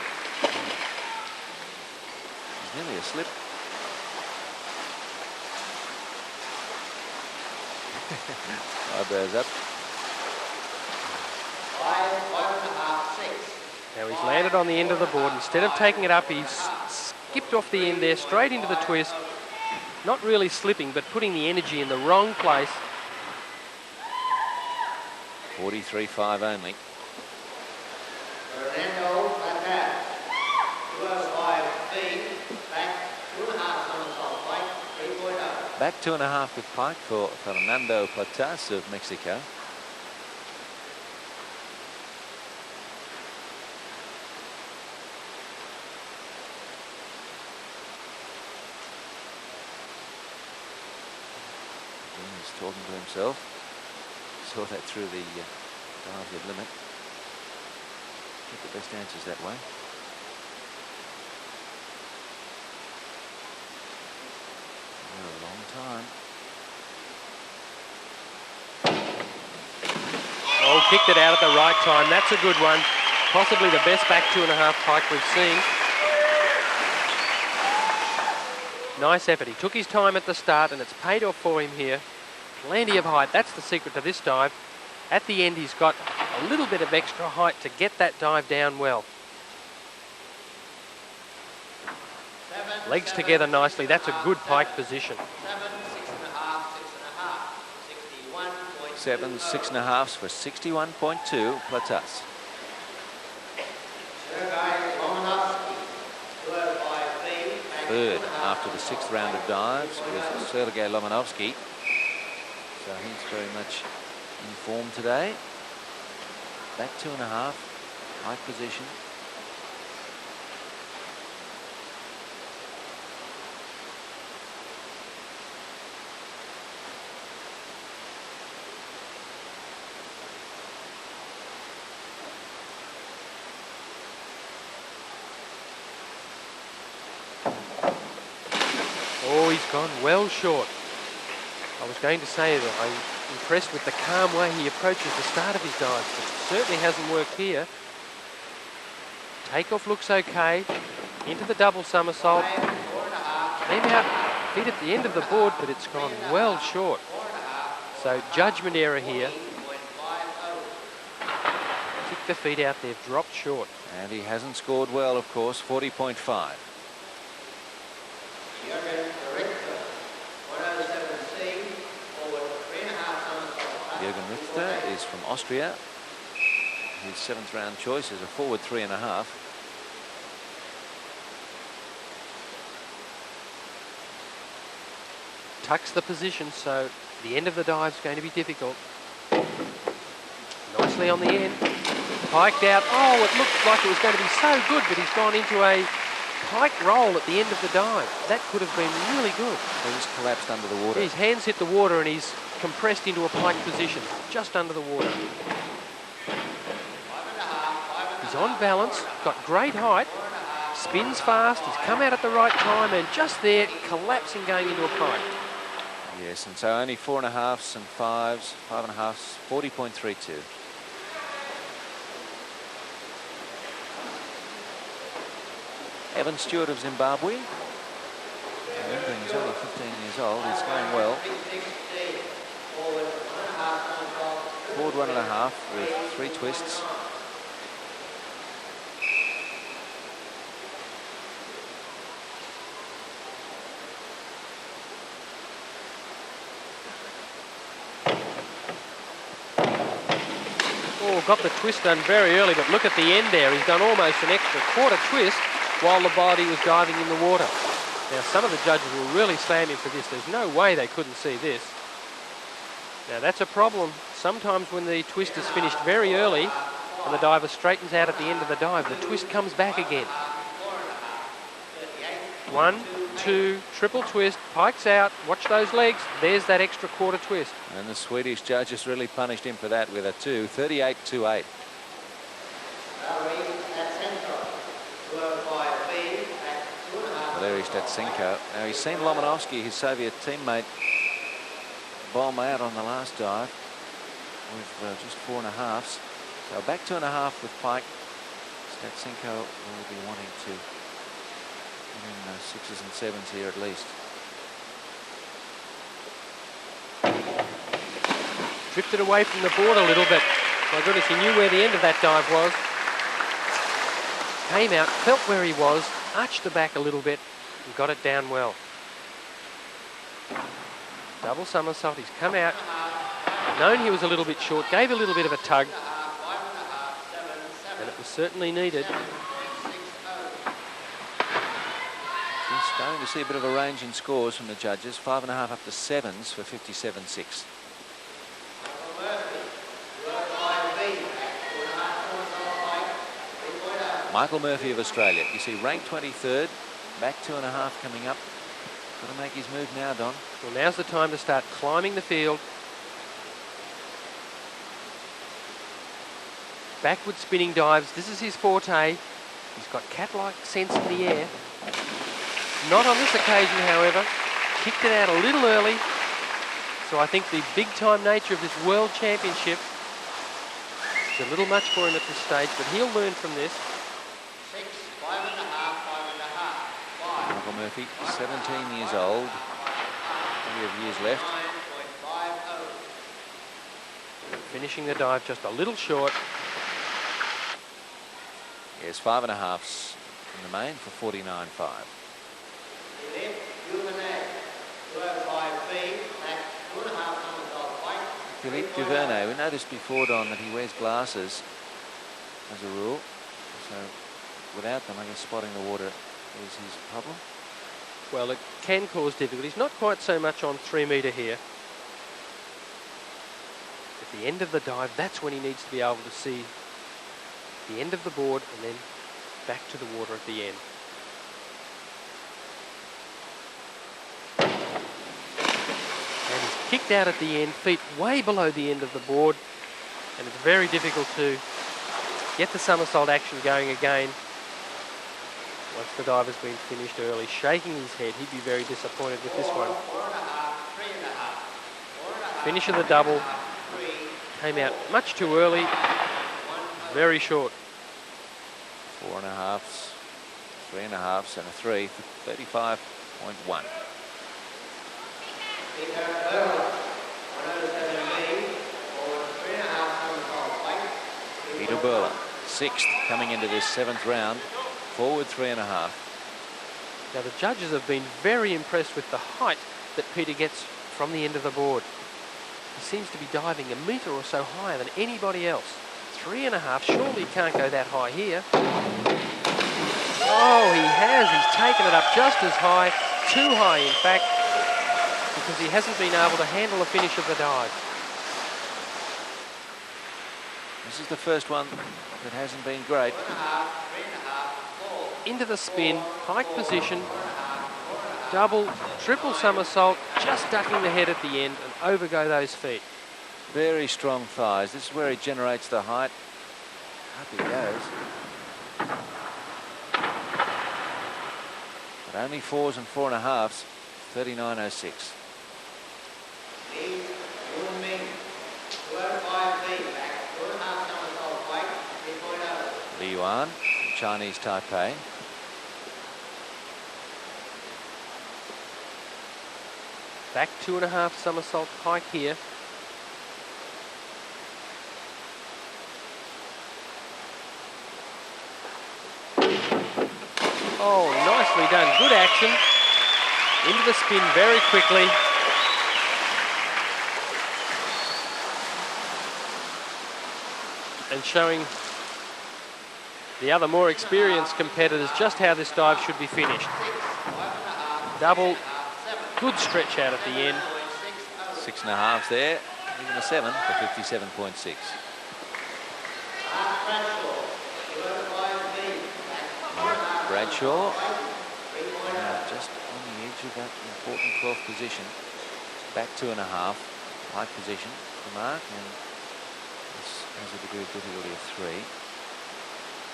There's nearly a slip. Eyebrows up. 5.5, 6. Now he's landed on the end of the board. Instead of taking it up, he's skipped off the end there, straight into the twist. Not really slipping, but putting the energy in the wrong place. 43.5 only. Fernando Platas, 205 feet, back 2.5 somersault Pike, 3.0. Back 2.5 with Pike for Fernando Platas of Mexico. He's talking to himself. Saw that through the dive head limit. Get the best answers that way. For a long time. Oh, kicked it out at the right time. That's a good one. Possibly the best back 2.5 Pike we've seen. Nice effort. He took his time at the start and it's paid off for him here. Plenty of height. That's the secret to this dive. At the end, he's got a little bit of extra height to get that dive down well. Legs together nicely. That's a good Pike position. 7, 6.5, 6.5, 61.2. 7 6.5s for 61.2 Platas. Sergei Lomonovsky, 205 feet, back Third 2.5 after the 6th round of dives was Sergei Lomonovsky. So he's very much in form today. Back 2.5, high position. Oh, he's gone well short. I was going to say that I'm impressed with the calm way he approaches the start of his dives, but it certainly hasn't worked here. Takeoff looks okay. Into the double somersault. Came out, feet at the end of the board, but it's gone well short. So judgment error here. Kicked the feet out, they've dropped short. And he hasn't scored well, of course, 40.5. Jürgen Richter, 107C, forward 3.5 somersault. Jürgen Richter is from Austria. His 7th round choice is a forward 3.5. Tucks the position, so the end of the dive is going to be difficult. Nicely on the end. Piked out. Oh, it looked like it was going to be so good, but he's gone into a pike roll at the end of the dive. That could have been really good. He just collapsed under the water. His hands hit the water and he's compressed into a pike position, just under the water. He's on balance, got great height, spins fast, he's come out at the right time and just there, collapsing going into a pike. Yes, and so only 4.5s and 5s, 5.5s, 40.32. Evan Stewart of Zimbabwe. Remembering he's only 15 years old, he's going well. Forward 1.5 with 3 twists. Oh, got the twist done very early, but look at the end there. He's done almost an extra quarter twist while the body was diving in the water. Now, some of the judges will really slam him for this. There's no way they couldn't see this. Now, that's a problem. Sometimes when the twist is finished very early and the diver straightens out at the end of the dive, the twist comes back again. 1, 2, triple twist, Pike's out. Watch those legs. There's that extra quarter twist. And the Swedish judges really punished him for that with a 2, 38-28. Valeri Statsenko. Now he's seen Lomonovsky, his Soviet teammate, bomb out on the last dive with just 4.5s. So back 2.5 with Pike. Statsenko will be wanting to get in 6s and 7s here at least. Drifted away from the board a little bit. My goodness, he knew where the end of that dive was. Came out, felt where he was, arched the back a little bit and got it down well. Double somersault, he's come out, known he was a little bit short, gave a little bit of a tug, and it was certainly needed. He's starting to see a bit of a range in scores from the judges. 5.5 up to 7s for 57.6. Michael Murphy of Australia. You see ranked 23rd, back 2.5 coming up. Got to make his move now, Don. Well, now's the time to start climbing the field. Backward spinning dives, this is his forte. He's got cat-like sense in the air. Not on this occasion, however. Kicked it out a little early. So I think the big-time nature of this World Championship is a little much for him at this stage, but he'll learn from this. 6, 5.5, 5.5, 5. Michael Murphy, 17 years old. Plenty of years left. 9.50. Finishing the dive just a little short. Yes, 5.5s in the main for 49.5. Philippe Duvernay, we noticed before, Don, that he wears glasses as a rule. So without them, I guess spotting the water is his problem. Well, it can cause difficulties, not quite so much on 3 metre here. At the end of the dive, that's when he needs to be able to see the end of the board and then back to the water at the end. And he's kicked out at the end, feet way below the end of the board, and it's very difficult to get the somersault action going again once the diver's been finished early. Shaking his head, he'd be very disappointed with this one. Finish of the double, came out much too early, very short. 4.5s, 3.5s and a 3 for 35.1. Peter Burler, 6th coming into this 7th round, forward 3.5. Now the judges have been very impressed with the height that Peter gets from the end of the board. He seems to be diving a metre or so higher than anybody else. 3.5, surely he can't go that high here. Oh, he has. He's taken it up just as high, too high in fact, because he hasn't been able to handle the finish of the dive. This is the first one that hasn't been great. Into the spin, pike position, double, triple somersault, just ducking the head at the end and over go those feet. Very strong thighs. This is where he generates the height. Up he goes. But only 4s and 4.5s, 39.06. Li Yuan, Chinese Taipei. Back 2.5 somersault pike here. Oh, nicely done. Good action. Into the spin very quickly. And showing the other more experienced competitors just how this dive should be finished. Double, good stretch out at the end. 6.5 there, even a 7 for 57.6. Bradshaw just on the edge of that important 12th position. Back 2.5, high position for Mark, and this has a degree of difficulty of 3.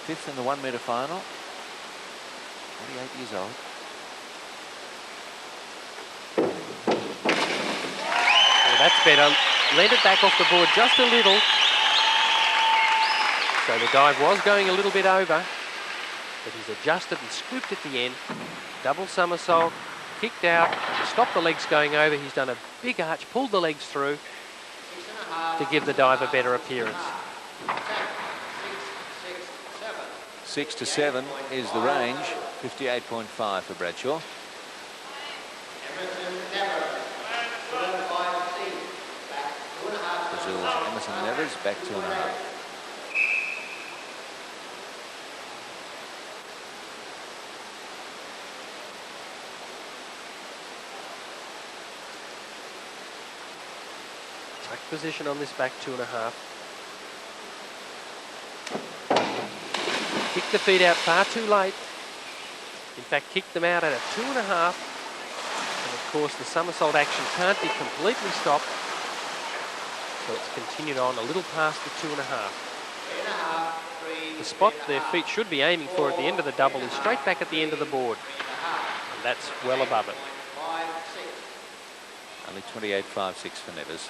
5th in the 1 metre final, 48 years old. Well, that's better. Let it back off the board just a little. So the dive was going a little bit over, but he's adjusted and scooped at the end. Double somersault, kicked out, stopped the legs going over. He's done a big arch, pulled the legs through to give the dive a better appearance. 6 to 7 is the range. 58.5 for Bradshaw. Brazil's Emerson Nevers back 2.5. Tuck position on this back 2.5. Kicked the feet out far too late. In fact, kicked them out at a 2.5. And of course, the somersault action can't be completely stopped. So it's continued on a little past the 2.5. The spot their feet should be aiming for at the end of the double is straight back at the end of the board. And that's well above it. Only 28.56 for Nevers.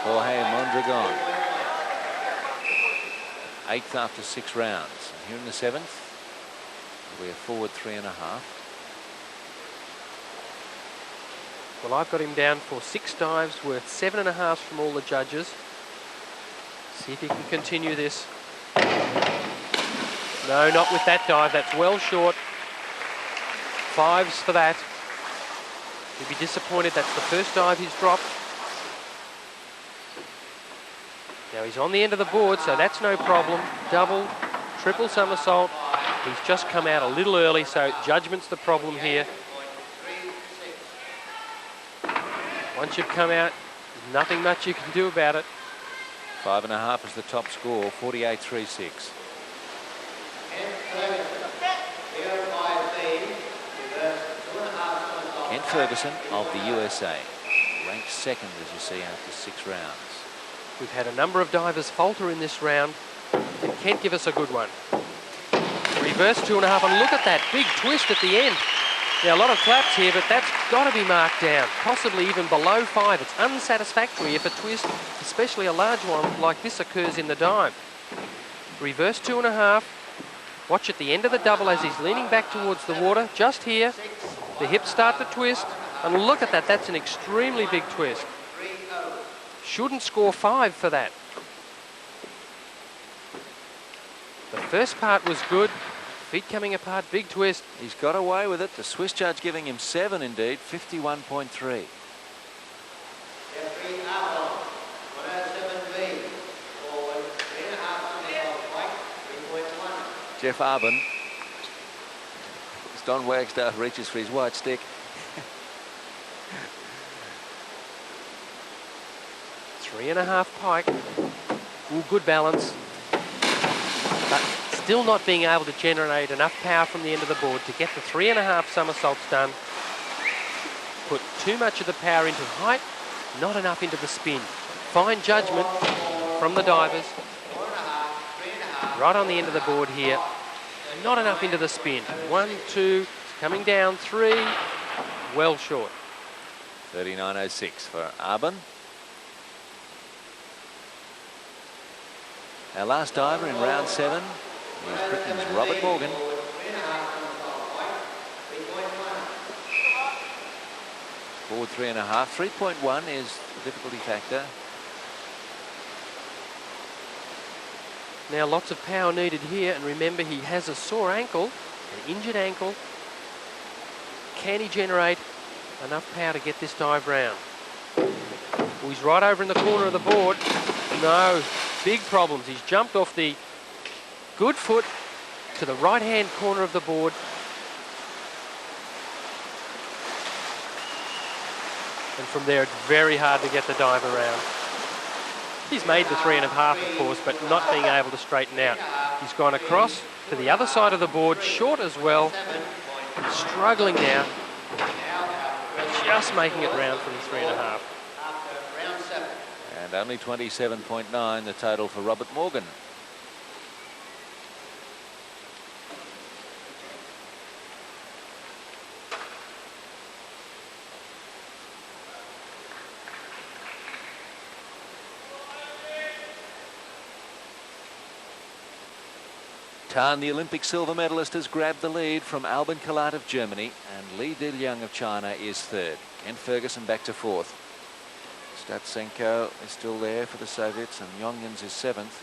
Jorge Mondragon. 8th after 6 rounds. And here in the 7th, we're forward 3.5. Well, I've got him down for 6 dives worth 7.5 from all the judges. See if he can continue this. No, not with that dive. That's well short. 5s for that. He'd be disappointed. That's the first dive he's dropped. Now he's on the end of the board, so that's no problem. Double, triple somersault. He's just come out a little early, so judgment's the problem here. Once you've come out, there's nothing much you can do about it. 5.5 is the top score, 48.36. Kent Ferguson of the USA, ranked 2nd, as you see, after 6 rounds. We've had a number of divers falter in this round. Can Kent give us a good one? Reverse 2.5, and look at that big twist at the end. Now, a lot of claps here, but that's got to be marked down, possibly even below 5. It's unsatisfactory if a twist, especially a large one like this, occurs in the dive. Reverse 2.5. Watch at the end of the double as he's leaning back towards the water, just here. The hips start to twist, and look at that. That's an extremely big twist. Shouldn't score 5 for that. The first part was good. Feet coming apart, big twist. He's got away with it. The Swiss judge giving him 7 indeed, 51.3. Jeff Arbin. As Don Wagstaff reaches for his white stick. 3.5 pike. Ooh, good balance. But still not being able to generate enough power from the end of the board to get the 3.5 somersaults done. Put too much of the power into height, not enough into the spin. Fine judgment from the divers. Right on the end of the board here. Not enough into the spin. 1, 2, coming down, 3. Well short. 39.06 for Arbin. Our last diver in round 7 Here's Britain's Robert Morgan. 3.5. 3.1 is the difficulty factor. Now lots of power needed here, and remember he has a sore ankle, an injured ankle. Can he generate enough power to get this dive round? Oh, he's right over in the corner of the board. No, big problems. He's jumped off the good foot to the right-hand corner of the board. And from there, it's very hard to get the dive around. He's made the 3.5, of course, but not being able to straighten out. He's gone across to the other side of the board, short as well. Struggling now. Just making it round from the 3.5. And only 27.9 the total for Robert Morgan. Tan, the Olympic silver medalist, has grabbed the lead from Albin Kalat of Germany, and Li Diliang of China is third. Kent Ferguson back to fourth. Statsenko is still there for the Soviets, and Yongyans is seventh.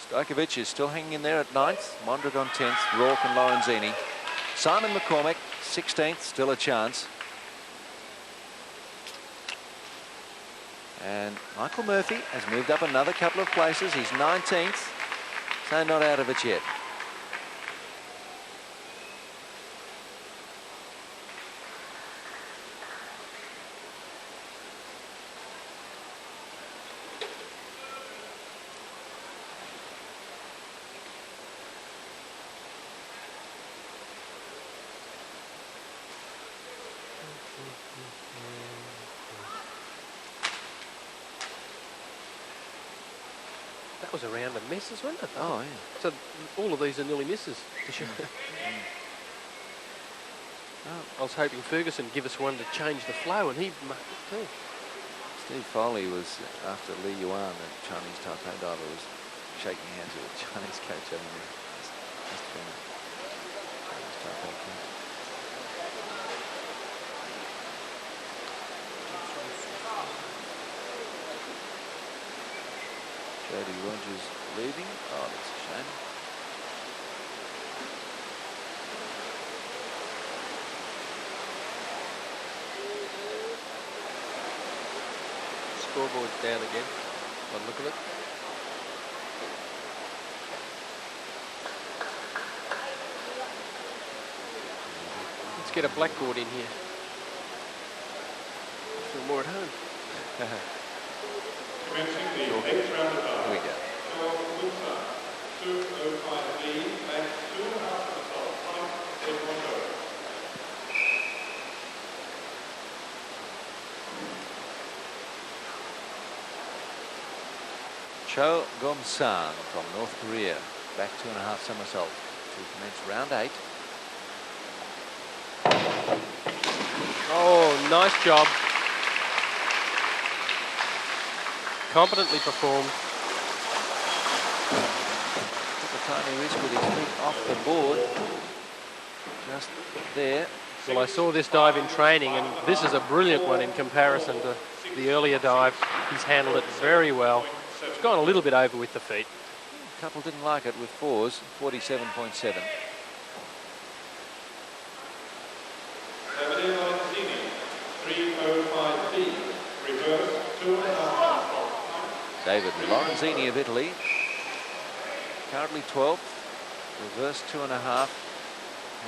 Stojkovic is still hanging in there at ninth. Mondragon 10th, Rourke and Lorenzini. Simon McCormick 16th, still a chance. And Michael Murphy has moved up another couple of places. He's 19th, so not out of it yet. That was a round of misses, wasn't it? Oh, yeah. So all of these are nearly misses. I was hoping Ferguson would give us one to change the flow, and he mucked it too. Steve Foley was, after Li Yuan, the Chinese Taipei diver, was shaking hands with the Chinese coach. I mean, must have been a Chinese Taipei coach. Jody Rogers leaving. Oh, that's a shame. Scoreboard's down again. One look at it. Let's get a blackboard in here. I feel more at home. Commencing the 8th round of Here we go. Joel Wilson, 2:05B, back 2.5 results, 5.810. Cho Gom-san from North Korea, back 2.5 somersault to commence round 8. Oh, nice job. Competently performed. Took a tiny risk with his feet off the board. Just there. Well, I saw this dive in training, and this is a brilliant one in comparison to the earlier dive. He's handled it very well. It's gone a little bit over with the feet. A couple didn't like it with fours, 47.7. Davide Lorenzini, 3:05B, reverse 2.5. David Lorenzini of Italy, currently 12th, reverse 2.5,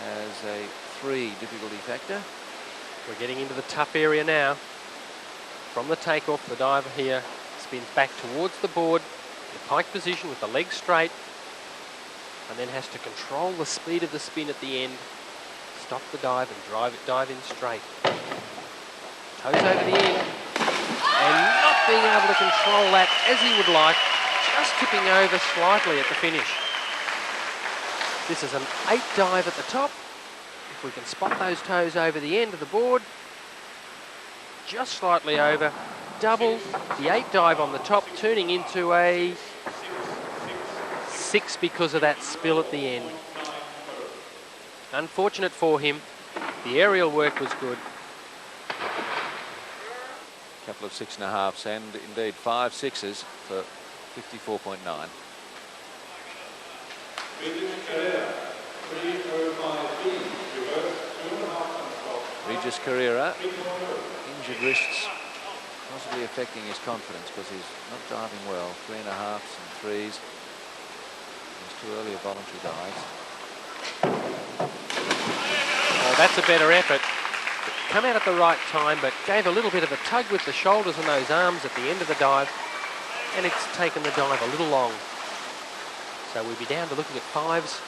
has a 3 difficulty factor. We're getting into the tough area now. From the takeoff, the diver here spins back towards the board, in a pike position with the legs straight, and then has to control the speed of the spin at the end, stop the dive and dive in straight. Toes over the end, and not being able to control that as he would like, just tipping over slightly at the finish. This is an 8 dive at the top. If we can spot those toes over the end of the board, just slightly over, double the 8 dive on the top, turning into a 6 because of that spill at the end. Unfortunate for him. The aerial work was good. Couple of 6.5s and indeed 5 6s for 54.9. Regis Carrera, injured wrists, possibly affecting his confidence because he's not diving well. 3.5s and 3s. He's too early a voluntary dives. Oh, that's a better effort. Come out at the right time, but gave a little bit of a tug with the shoulders and those arms at the end of the dive, and it's taken the dive a little long. So we'll be down to looking at 5s.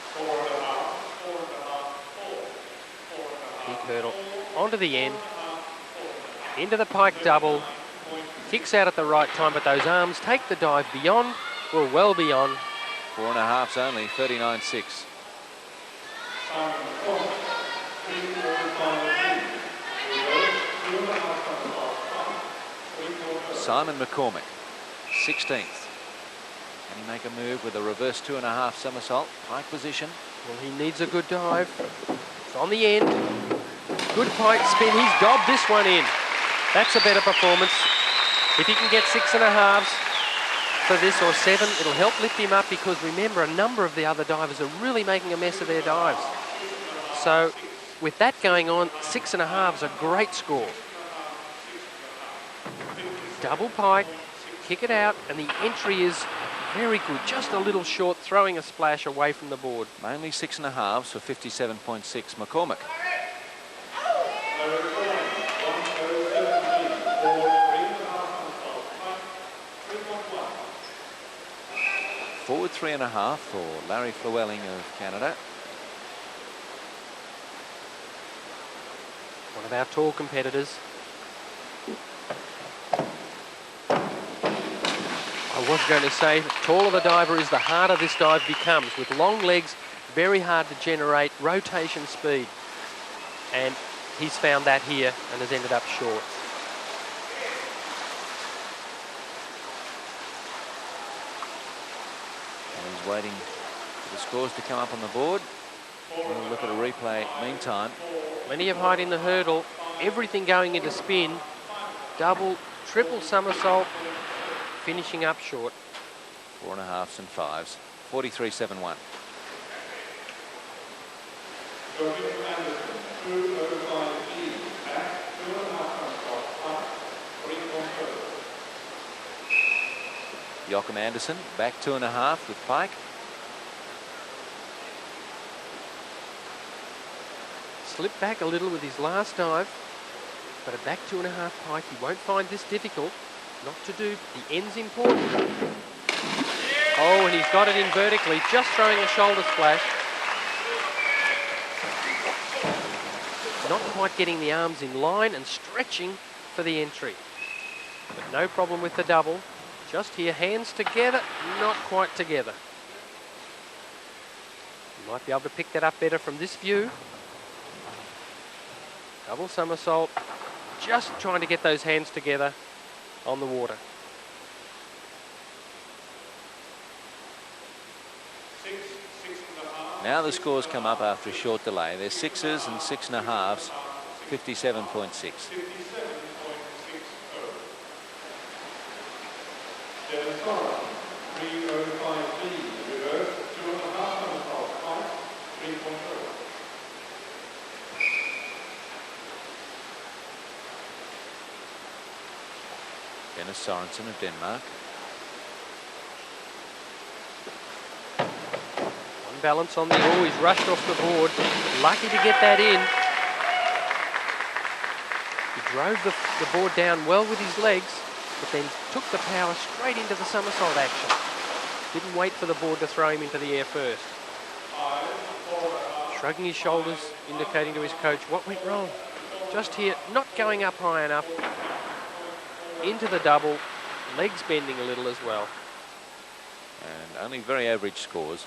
Big hurdle onto the end, into the pike double, kicks out at the right time, but those arms take the dive beyond, well beyond. 4.5s only, 39.6. Simon McCormick, 16th. Can he make a move with a reverse 2.5 somersault? Pike position. Well, he needs a good dive. It's on the end. Good pike spin. He's dobbed this one in. That's a better performance. If he can get 6.5s for this or 7, it'll help lift him up, because remember, a number of the other divers are really making a mess of their dives. So with that going on, 6.5's a great score. Double pike, kick it out, and the entry is very good. Just a little short, throwing a splash away from the board. Mainly 6.5s for 57.6. McCormick. Forward 3.5 for Larry Llewellyn of Canada. One of our tall competitors. I was going to say, the taller the diver is, the harder this dive becomes. With long legs, very hard to generate rotation speed. And he's found that here and has ended up short. And he's waiting for the scores to come up on the board. We'll look at a replay meantime. Plenty of height in the hurdle. Everything going into spin. Double, triple somersault. Finishing up short. 4.5s and 5s. 43.71. Joachim Andersen back 2.5 with pike. Slipped back a little with his last dive, but a back 2.5 pike. He won't find this difficult. Not to do. The end's important. Oh, and he's got it in vertically, just throwing a shoulder splash. Not quite getting the arms in line and stretching for the entry. But no problem with the double. Just here, hands together, not quite together. You might be able to pick that up better from this view. Double somersault, just trying to get those hands together on the water. Now the scores come up after a short delay. They're 6s and 6.5s, 57.6. Dennis Sorensen of Denmark. One balance on the oar. He's rushed off the board. Lucky to get that in. He drove the board down well with his legs, but then took the power straight into the somersault action. Didn't wait for the board to throw him into the air first. Shrugging his shoulders, indicating to his coach what went wrong. Just here, not going up high enough. Into the double, legs bending a little as well. And only very average scores.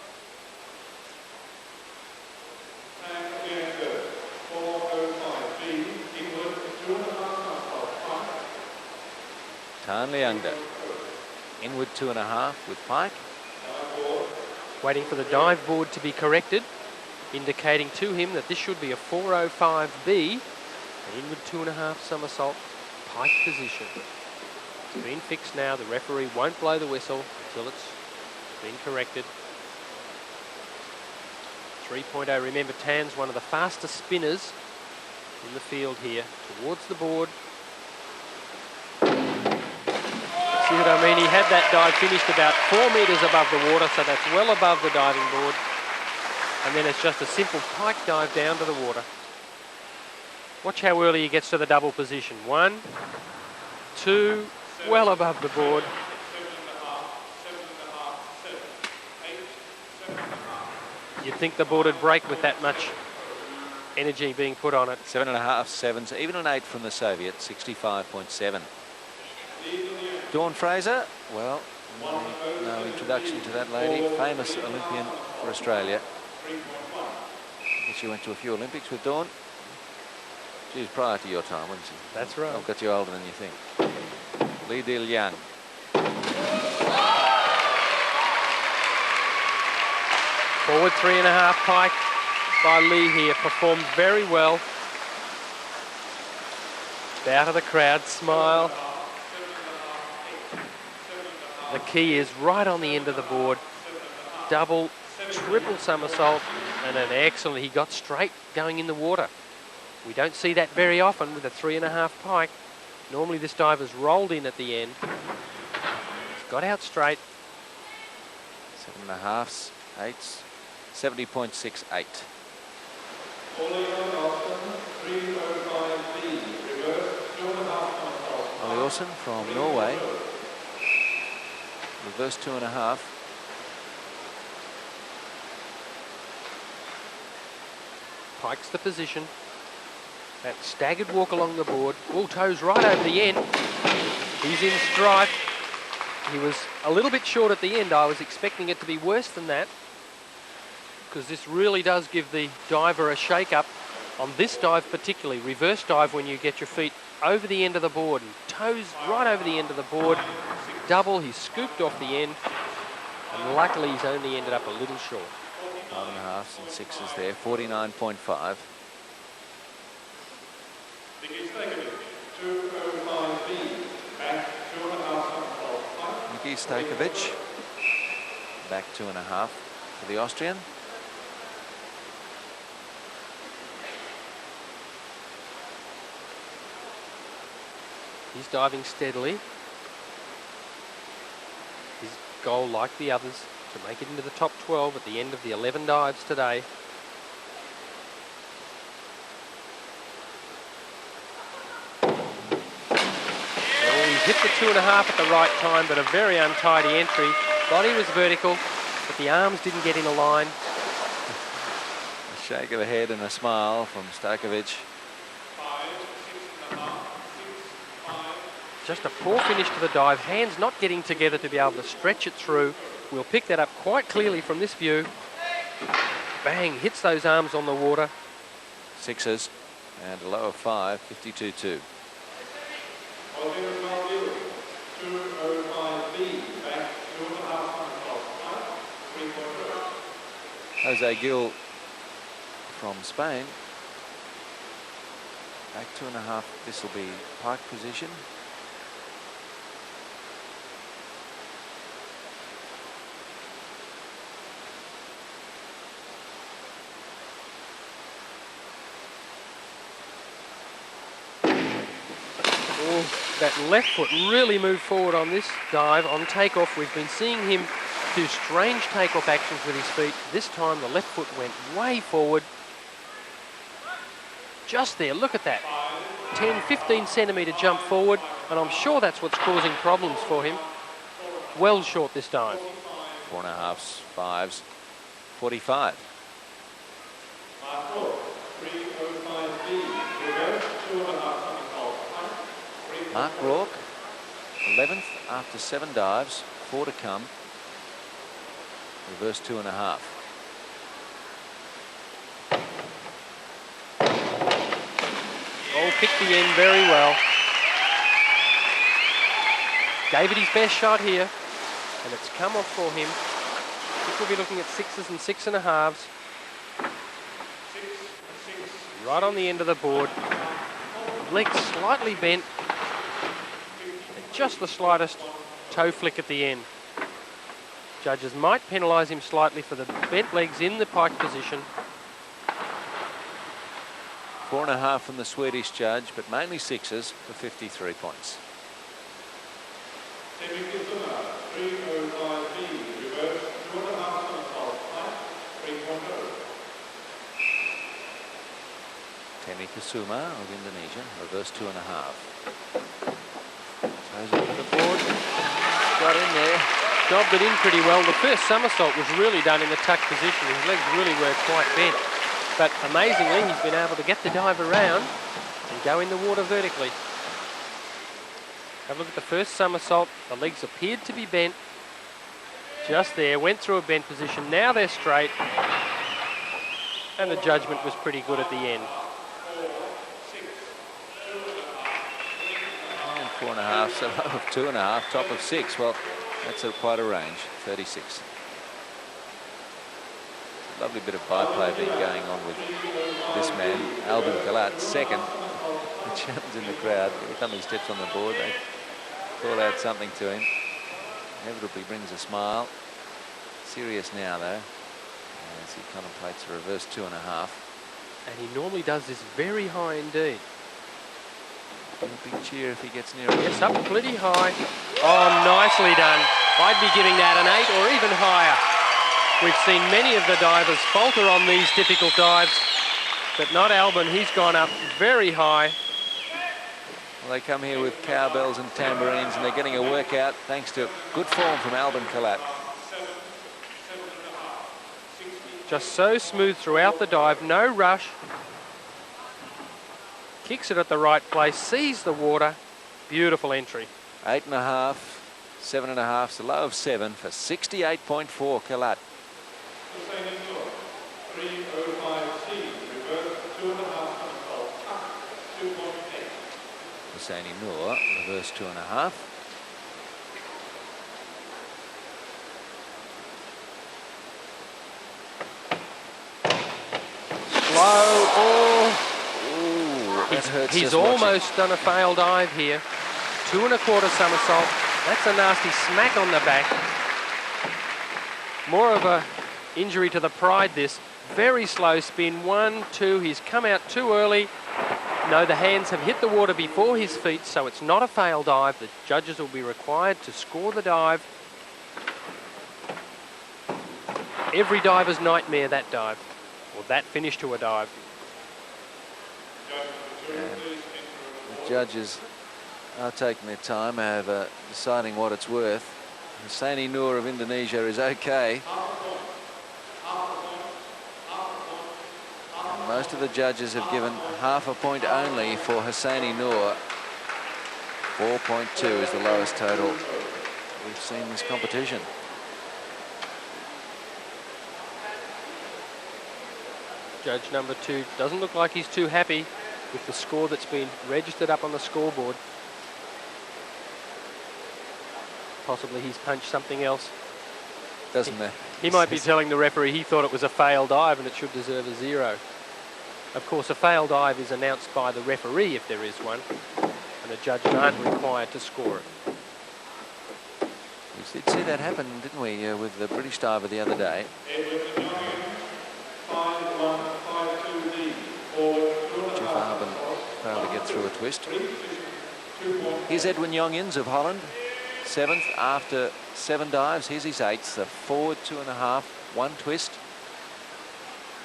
Tan Leander, inward 2.5 with pike. Waiting for the dive board to be corrected, indicating to him that this should be a 405B. An inward 2.5 somersault, pike position. It's been fixed now. The referee won't blow the whistle until it's been corrected. 3.0. Remember, Tan's one of the fastest spinners in the field here. Towards the board. See what I mean? He had that dive finished about 4 metres above the water, so that's well above the diving board. And then it's just a simple pike dive down to the water. Watch how early he gets to the double position. 1, 2, well above the board. 7.5, 7.5, 7, 8, 7.5. You'd think the board would break with that much energy being put on it. 7.5, 7, even an 8 from the Soviet, 65.7. Dawn Fraser, well, no introduction to that lady. Famous Olympian for Australia. I guess you went to a few Olympics with Dawn. She was prior to your time, wasn't she? That's right. I've got you older than you think. Lee Dil Young. Forward 3.5 pike by Lee here. Performed very well. Bow to the crowd, smile. The key is right on the end of the board. Double, triple somersault, and an excellent. He got straight going in the water. We don't see that very often with a 3.5 pike. Normally this diver's rolled in at the end. He's got out straight. 7.5s, 8s, 70.68. Ollie Olsen from Norway. Reverse 2.5. Pikes the position. That staggered walk along the board. All toes right over the end. He's in strike. He was a little bit short at the end. I was expecting it to be worse than that, because this really does give the diver a shake-up on this dive particularly. Reverse dive when you get your feet over the end of the board and toes right over the end of the board. Double, he's scooped off the end, and luckily he's only ended up a little short. 5.5s and 6s there, 49.5. Niki Stojkovic, back 2.5 for the Austrian. He's diving steadily. His goal, like the others, to make it into the top 12 at the end of the 11 dives today. Well, he hit the 2.5 at the right time, but a very untidy entry. Body was vertical, but the arms didn't get in a line. A shake of the head and a smile from Stojkovic. Just a poor finish to the dive. Hands not getting together to be able to stretch it through. We'll pick that up quite clearly from this view. Bang, hits those arms on the water. 6s and a low of 5, 52.2. Jose Gil from Spain. Back 2.5, this will be pike position. That left foot really moved forward on this dive. On takeoff, we've been seeing him do strange takeoff actions with his feet. This time the left foot went way forward. Just there, look at that. 10, 15 centimetre jump forward, and I'm sure that's what's causing problems for him. Well short this dive. 4.5s, 5s, 45. Mark Rourke, 11th after 7 dives, 4 to come. Reverse 2.5. Oh, picked the end very well. Gave it his best shot here, and it's come off for him. think we'll be looking at 6s and 6.5s. Right on the end of the board. Leg slightly bent. And just the slightest toe flick at the end. Judges might penalise him slightly for the bent legs in the pike position. 4.5 from the Swedish judge, but mainly 6s for 53 points. Temi Kusuma, 305B, reverse 2.5 somersault, height 3.0. Temi Kusuma of Indonesia, reverse 2.5. Goes over the board, got in there. Jobbed it in pretty well. The first somersault was really done in the tuck position. His legs really were quite bent. But amazingly, he's been able to get the dive around and go in the water vertically. Have a look at the first somersault. The legs appeared to be bent. Just there, went through a bent position. Now they're straight. And the judgment was pretty good at the end. And 4.5, so low of 2.5, top of 6. Well, that's quite a range, 36. Lovely bit of byplay been going on with this man, Albin Kalat, second. The Germans in the crowd, every time he steps on the board, they call out something to him. Inevitably brings a smile. Serious now, though, as he contemplates a reverse 2.5. And he normally does this very high indeed. A big cheer if he gets near it. Yes, up pretty high. Oh, nicely done. I'd be giving that an 8 or even higher. We've seen many of the divers falter on these difficult dives, but not Albin. He's gone up very high. Well, they come here with cowbells and tambourines, and they're getting a workout thanks to good form from Albin Kalat. Just so smooth throughout the dive, no rush. Kicks it at the right place, sees the water. Beautiful entry. 8.5, 7.5, so low of 7 for 68.4 Kalat. Hussein Noor, 305C, reverse 2.5 somersault, tuck 2.8. Husseini Noor, reverse 2.5. Slow. Oh, That hurts he's just watching. almost done a fail dive here. 2.25 somersault. That's a nasty smack on the back. More of a injury to the pride, this. Very slow spin. 1, 2. He's come out too early. No, the hands have hit the water before his feet, so it's not a fail dive. The judges will be required to score the dive. Every diver's nightmare, that dive. Or that finish to a dive. The judges are taking their time over deciding what it's worth. Husseini Noor of Indonesia is okay. And most of the judges have given half a point only for Husseini Noor. 4.2 is the lowest total we've seen in this competition. Judge number 2 doesn't look like he's too happy with the score that's been registered up on the scoreboard. Possibly he's punched something else. Doesn't matter. He might be telling the referee he thought it was a fail dive and it should deserve a 0. Of course, a fail dive is announced by the referee if there is one, and the judges aren't required to score it. We did see that happen, didn't we, with the British diver the other day. Jeff Arbin failed to get through a twist. Here's Edwin Jongens of Holland, 7th after 7 dives. Here's his 8th, a forward 2.5, 1 twist.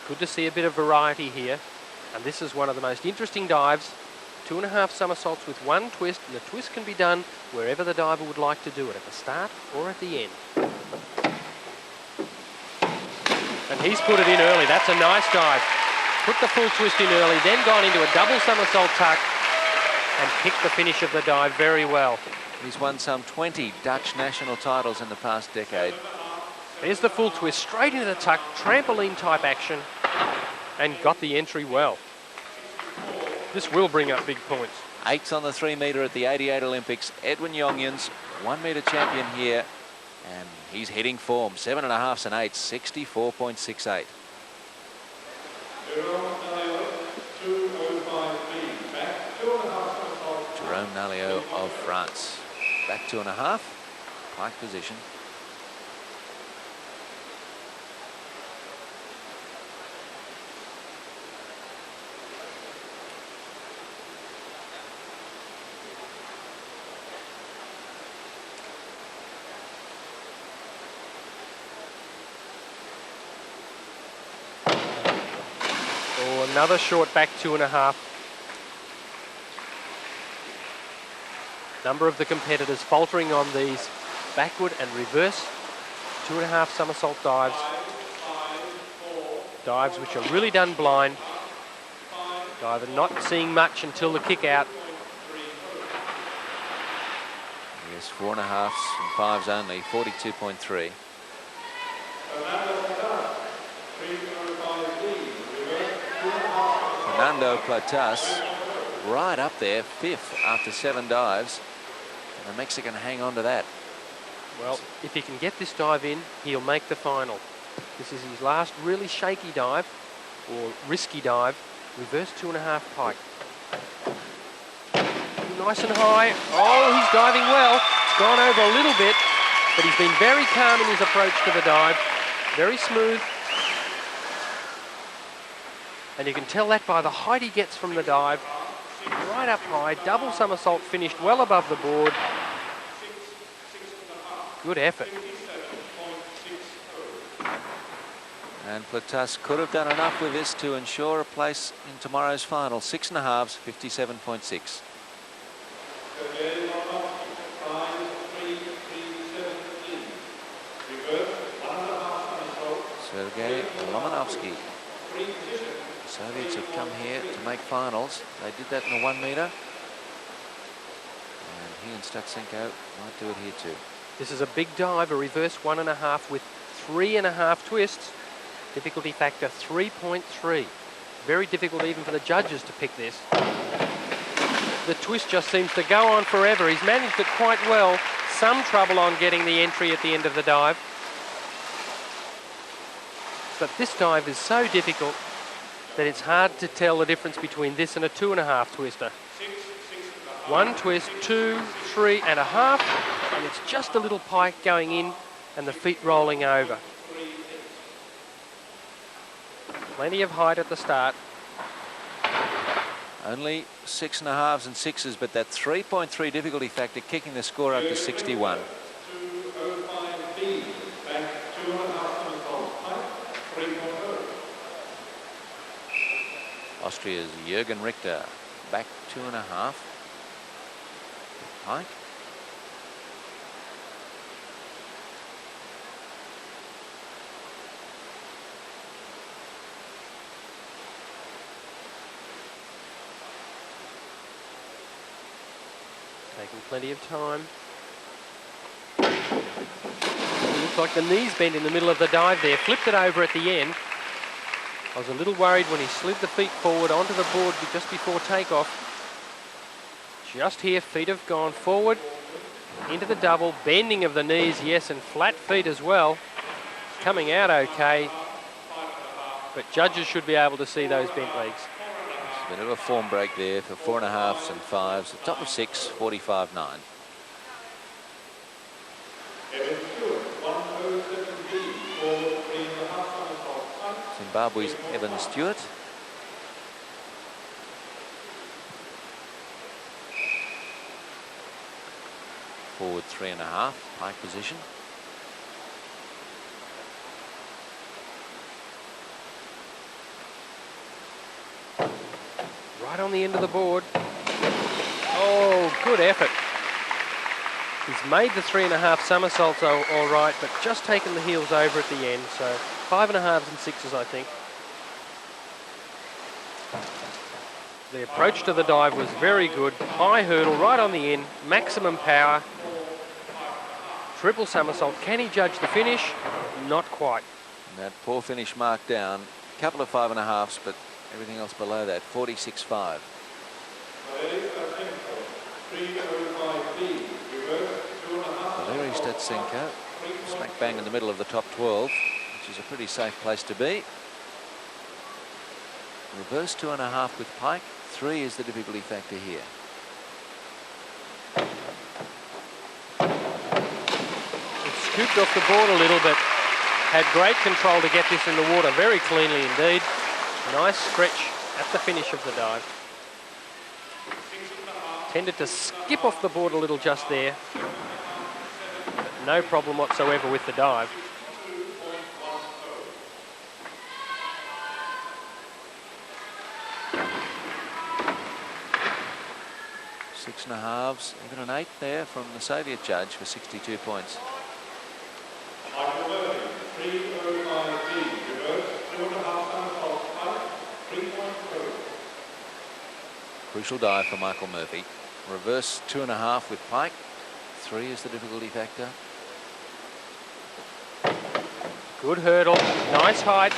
Good to see a bit of variety here, and this is one of the most interesting dives. 2.5 somersaults with 1 twist, and the twist can be done wherever the diver would like to do it, at the start or at the end. And he's put it in early. That's a nice dive. Put the full twist in early, then gone into a double somersault tuck and picked the finish of the dive very well. He's won some 20 Dutch national titles in the past decade. There's the full twist, straight into the tuck, trampoline type action, and got the entry well. This will bring up big points. 8th on the 3 metre at the '88 Olympics. Edwin Jongens, 1 metre champion here. And he's hitting form. 7.5s and 8s, 64.68. Jerome Nalio of France. Back 2.5. Pike position. Oh, another short back 2.5. Number of the competitors faltering on these backward and reverse 2.5 somersault dives. Dives which are really done blind. Diver not seeing much until the kick out. Yes, 4.5s and 5s only, 42.3. Fernando Platas right up there, 5th after 7 dives. And the Mexican hang on to that. Well, if he can get this dive in, he'll make the final. This is his last really shaky dive, or risky dive. Reverse 2.5 pike. Nice and high. Oh, he's diving well. It's gone over a little bit, but he's been very calm in his approach to the dive. Very smooth. And you can tell that by the height he gets from the dive. Right up high, double somersault finished well above the board. Good effort. And Platas could have done enough with this to ensure a place in tomorrow's final. 6.5s, 57.6. Sergei Lomonovsky. The Soviets have come here to make finals. They did that in the 1 metre. And he and Statsenko might do it here too. This is a big dive, a reverse 1.5 with 3.5 twists. Difficulty factor 3.3. Very difficult even for the judges to pick this. The twist just seems to go on forever. He's managed it quite well. Some trouble on getting the entry at the end of the dive. But this dive is so difficult that it's hard to tell the difference between this and a 2.5 twister. 1 twist, 2, 3.5, and it's just a little pike going in and the feet rolling over. Plenty of height at the start. Only 6.5s and 6s, but that 3.3 difficulty factor kicking the score up to 61. Austria's Jürgen Richter, back 2.5. Pike. Taking plenty of time. It looks like the knees bent in the middle of the dive there. Flipped it over at the end. I was a little worried when he slid the feet forward onto the board just before takeoff. Just here, feet have gone forward into the double. Bending of the knees, yes, and flat feet as well. Coming out okay. But judges should be able to see those bent legs. A bit of a form break there for 4.5s and 5s. The top of 6, 45.9. Zimbabwe's Evan Stewart. Forward 3.5, pike position. Right on the end of the board. Oh, good effort. He's made the 3.5 somersaults all right, but just taken the heels over at the end. So 5.5s and 6s, I think. The approach to the dive was very good. High hurdle right on the end, maximum power. Triple somersault. Can he judge the finish? Not quite. And that poor finish marked down. A couple of 5.5s, but everything else below that, 46.5. Valeri Statsenko Smack bang in the middle of the top 12, which is a pretty safe place to be. Reverse 2.5 with Pike. 3 is the difficulty factor here. It scooped off the board a little, but had great control to get this in the water very cleanly indeed. Nice stretch at the finish of the dive. Tended to skip off the board a little just there. But no problem whatsoever with the dive. Six and a halves, even an 8 there from the Soviet judge for 62 points. Michael Murphy, 305B, reverse, 2.5 somersault, 3.0. Crucial dive for Michael Murphy. Reverse 2.5 with Pike. 3 is the difficulty factor. Good hurdle, nice height.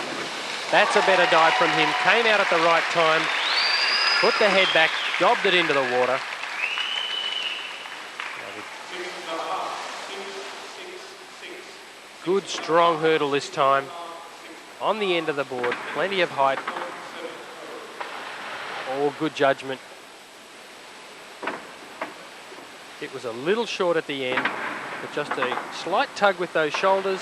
That's a better dive from him. Came out at the right time, put the head back, jobbed it into the water. Good strong hurdle this time. On the end of the board, plenty of height. All good judgment. It was a little short at the end, but just a slight tug with those shoulders,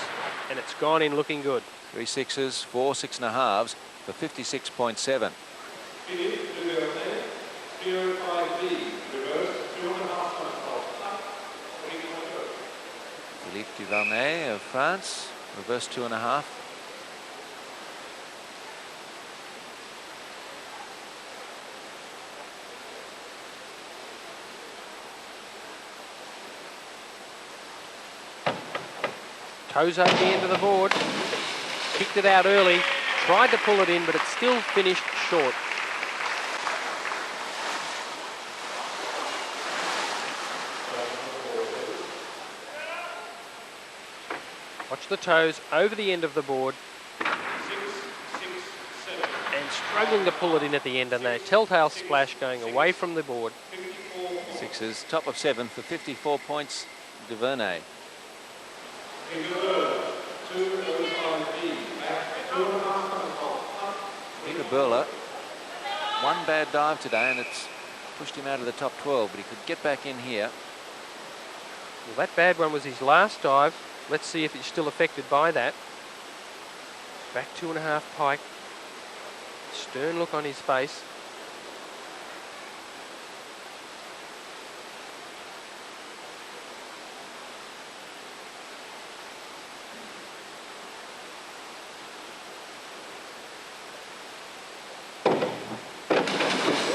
and it's gone in looking good. 3 6s, 4 6.5s for 56.7. Philippe Duvernay of France, reverse 2.5. Toes over the end of the board. Kicked it out early. Tried to pull it in, but it still finished short. Watch the toes over the end of the board. And struggling to pull it in at the end, and a telltale splash going away from the board. 6s, top of 7 for 54 points, Duvernay. Peter Burler, one bad dive today and it's pushed him out of the top 12, but he could get back in here. Well, that bad one was his last dive. Let's see if he's still affected by that. Back 2.5 Pike. Stern look on his face.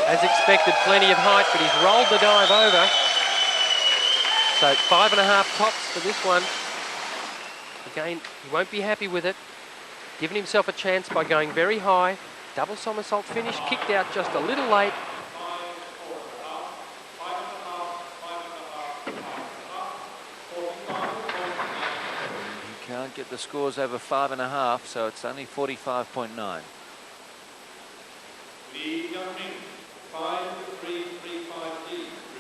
As expected, plenty of height, but he's rolled the dive over. So 5.5 tops for this one. Again, he won't be happy with it. Giving himself a chance by going very high. Double somersault finish, kicked out just a little late. He can't get the scores over 5.5, so it's only 45.9. Lee Young-min, 5335D,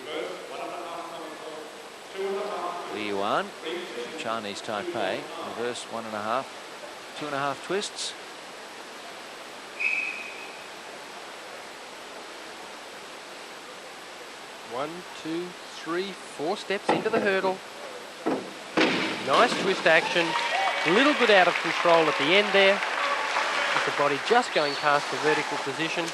reverse, 1.5 somersault, 2.5. Li Yuan, Chinese Taipei, reverse 1.5, 2.5 twists. One, two, three, 4 steps into the hurdle. Nice twist action. A little bit out of control at the end there, with the body just going past the vertical position.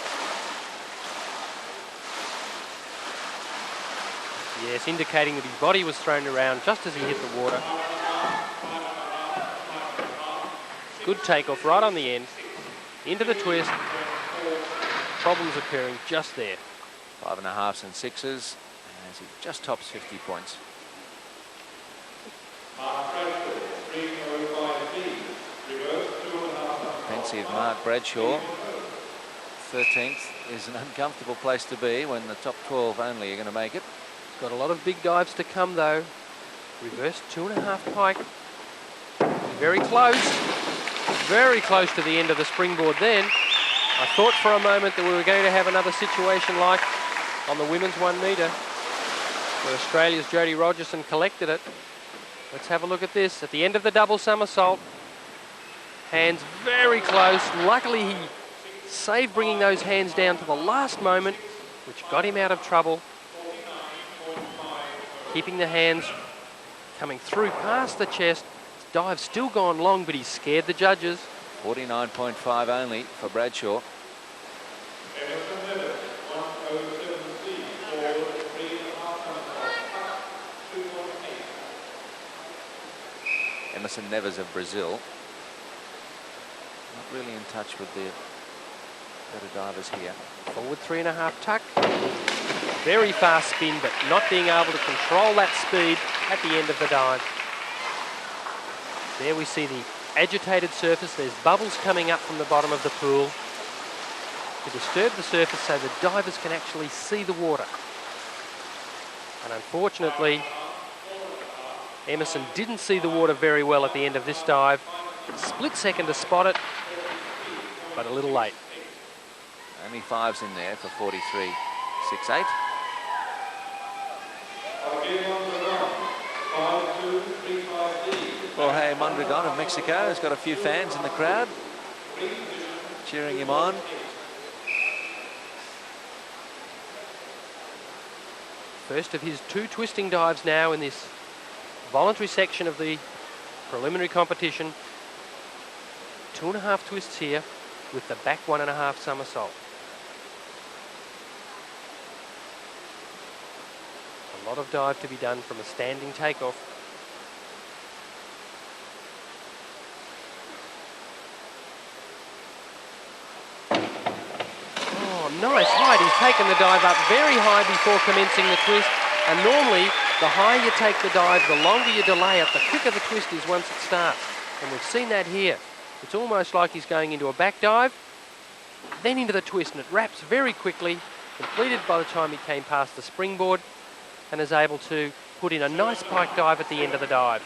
Yes, indicating that his body was thrown around just as he hit the water. Good takeoff right on the end. Into the twist. Problems occurring just there. 5.5s and 6s, as he just tops 50 points. Pensive Mark Bradshaw. 13th is an uncomfortable place to be when the top 12 only are going to make it. Got a lot of big dives to come though. Reverse 2.5 Pike. Very close to the end of the springboard then. I thought for a moment that we were going to have another situation like on the women's 1 metre, where Australia's Jodie Rogerson collected it. Let's have a look at this. At the end of the double somersault, hands very close. Luckily, he saved bringing those hands down to the last moment, which got him out of trouble. Keeping the hands coming through past the chest. His dive's still gone long, but he's scared the judges. 49.5 only for Bradshaw. Emerson Nevers, 107C, forward 3.5 somersaults, 2.8. Emerson Nevers of Brazil. Not really in touch with the better divers here. Forward 3.5 tuck. Very fast spin, but not being able to control that speed at the end of the dive. There we see the agitated surface. There's bubbles coming up from the bottom of the pool to disturb the surface so the divers can actually see the water. And unfortunately, Emerson didn't see the water very well at the end of this dive. Split second to spot it, but a little late. Only fives in there for 43.68. Jorge Mondragon of Mexico has got a few fans in the crowd cheering him on. First of his 2 twisting dives now in this voluntary section of the preliminary competition. 2.5 twists here with the back 1.5 somersault. A lot of dive to be done from a standing takeoff. Oh, nice height. He's taken the dive up very high before commencing the twist. And normally, the higher you take the dive, the longer you delay it, the quicker the twist is once it starts. And we've seen that here. It's almost like he's going into a back dive, then into the twist, and it wraps very quickly, completed by the time he came past the springboard, and is able to put in a nice pike dive at the end of the dive.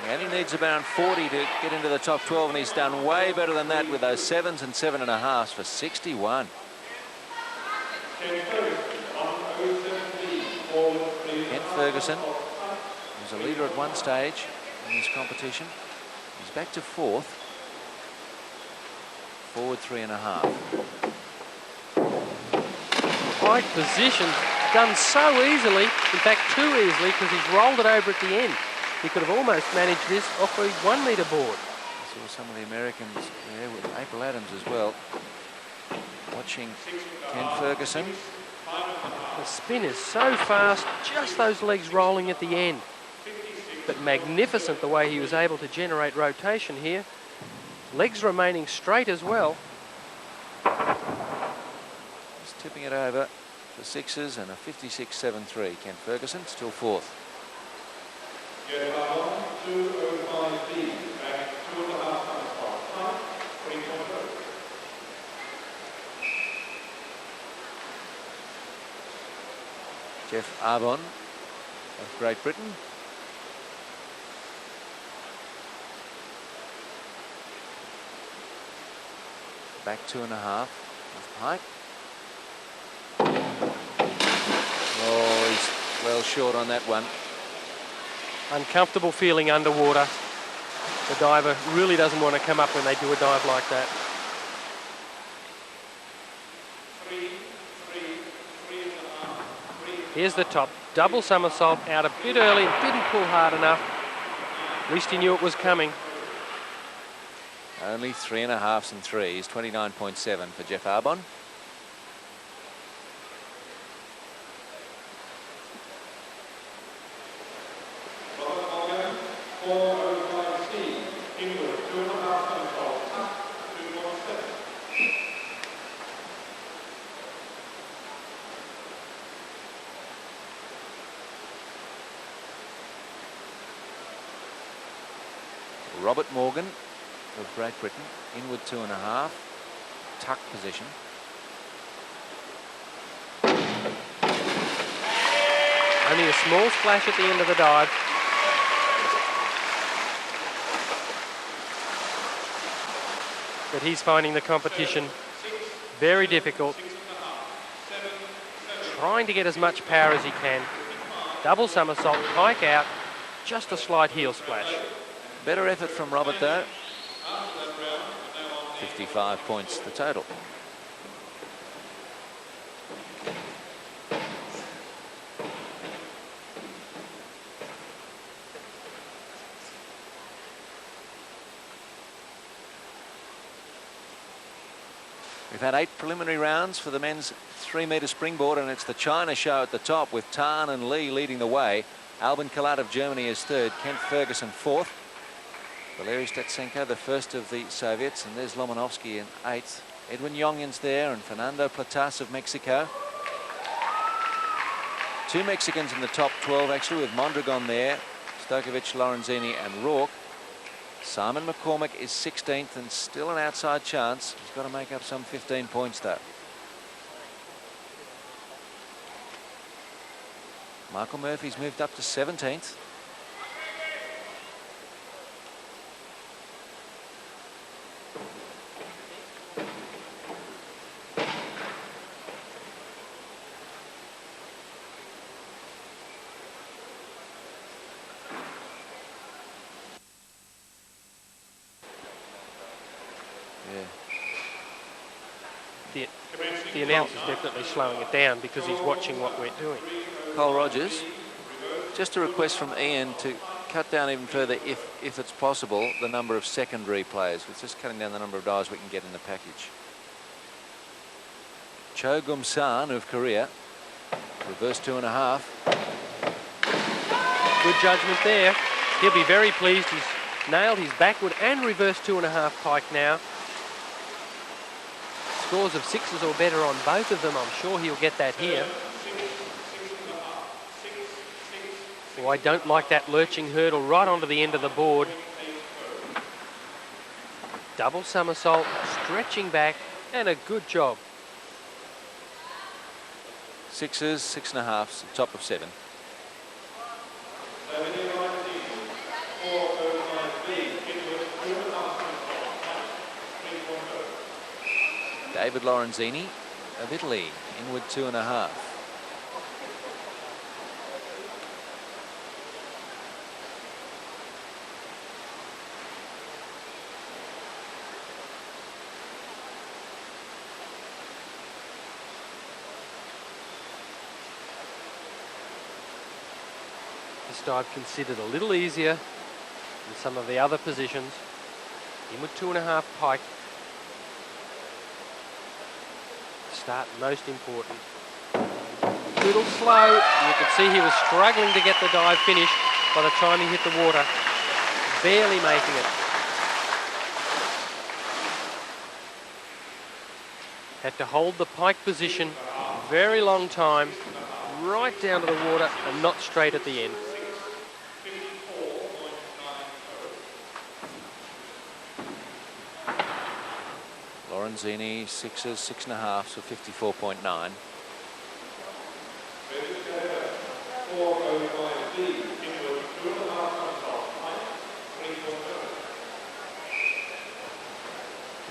And he needs around 40 to get into the top 12, and he's done way better than that with those 7s and 7.5s for 61. Kent Ferguson was a leader at one stage in this competition. He's back to 4th. Forward 3.5. Pike position done so easily, in fact too easily, because he's rolled it over at the end. He could have almost managed this off a 1 metre board. I saw some of the Americans there with April Adams as well, watching Ken Ferguson. The spin is so fast, just those legs rolling at the end. But magnificent the way he was able to generate rotation here. Legs remaining straight as well. Just tipping it over for 6s and a 56.73. Ken Ferguson still 4th. Get on 205B, back 2.5 somersaults, 3.0. Jeff Arbon of Great Britain. Back 2.5 with Pike. Oh, he's well short on that one. Uncomfortable feeling underwater. The diver really doesn't want to come up when they do a dive like that. 3.5. Here's the top. Double somersault out a bit early and didn't pull hard enough. At least he knew it was coming. Only 3.5s and 3s, 29.7 for Jeff Arbon. Robert Morgan, 405C, inward 2.5 somersaults, 2.7. Robert Morgan of Great Britain, inward 2.5, tuck position. Only a small splash at the end of the dive. But he's finding the competition very difficult. Trying to get as much power as he can. Double somersault, pike out, just a slight heel splash. Better effort from Robert though. 55 points the total. We've had 8 preliminary rounds for the men's 3-metre springboard, and it's the China show at the top with Tan and Lee leading the way. Albin Kalat of Germany is third, Kent Ferguson fourth. Valery Stetsenko, the first of the Soviets, and there's Lomonovsky in 8th. Edwin Yongin's there, and Fernando Platas of Mexico. 2 Mexicans in the top 12 actually, with Mondragon there, Stojkovic, Lorenzini and Rourke. Simon McCormick is 16th and still an outside chance. He's got to make up some 15 points though. Michael Murphy's moved up to 17th. The announcer's definitely slowing it down because he's watching what we're doing. Cole Rogers, just a request from Ian to cut down even further, if it's possible, the number of secondary players. It's just cutting down the number of dives we can get in the package. Cho Gum-san of Korea, reverse 2.5. Good judgment there. He'll be very pleased. He's nailed his backward and reverse 2.5 pike now. Scores of 6s or better on both of them. I'm sure he'll get that here. Oh, I don't like that lurching hurdle right onto the end of the board. Double somersault, stretching back, and a good job. 6s, 6.5s, top of 7. David Lorenzini of Italy, inward 2.5. This dive considered a little easier than some of the other positions. Inward 2.5 pike. Start most important. Little slow. You could see he was struggling to get the dive finished by the time he hit the water. Barely making it. Had to hold the pike position a very long time, right down to the water and not straight at the end. Lorenzini, 6s, 6.5, so 54.9.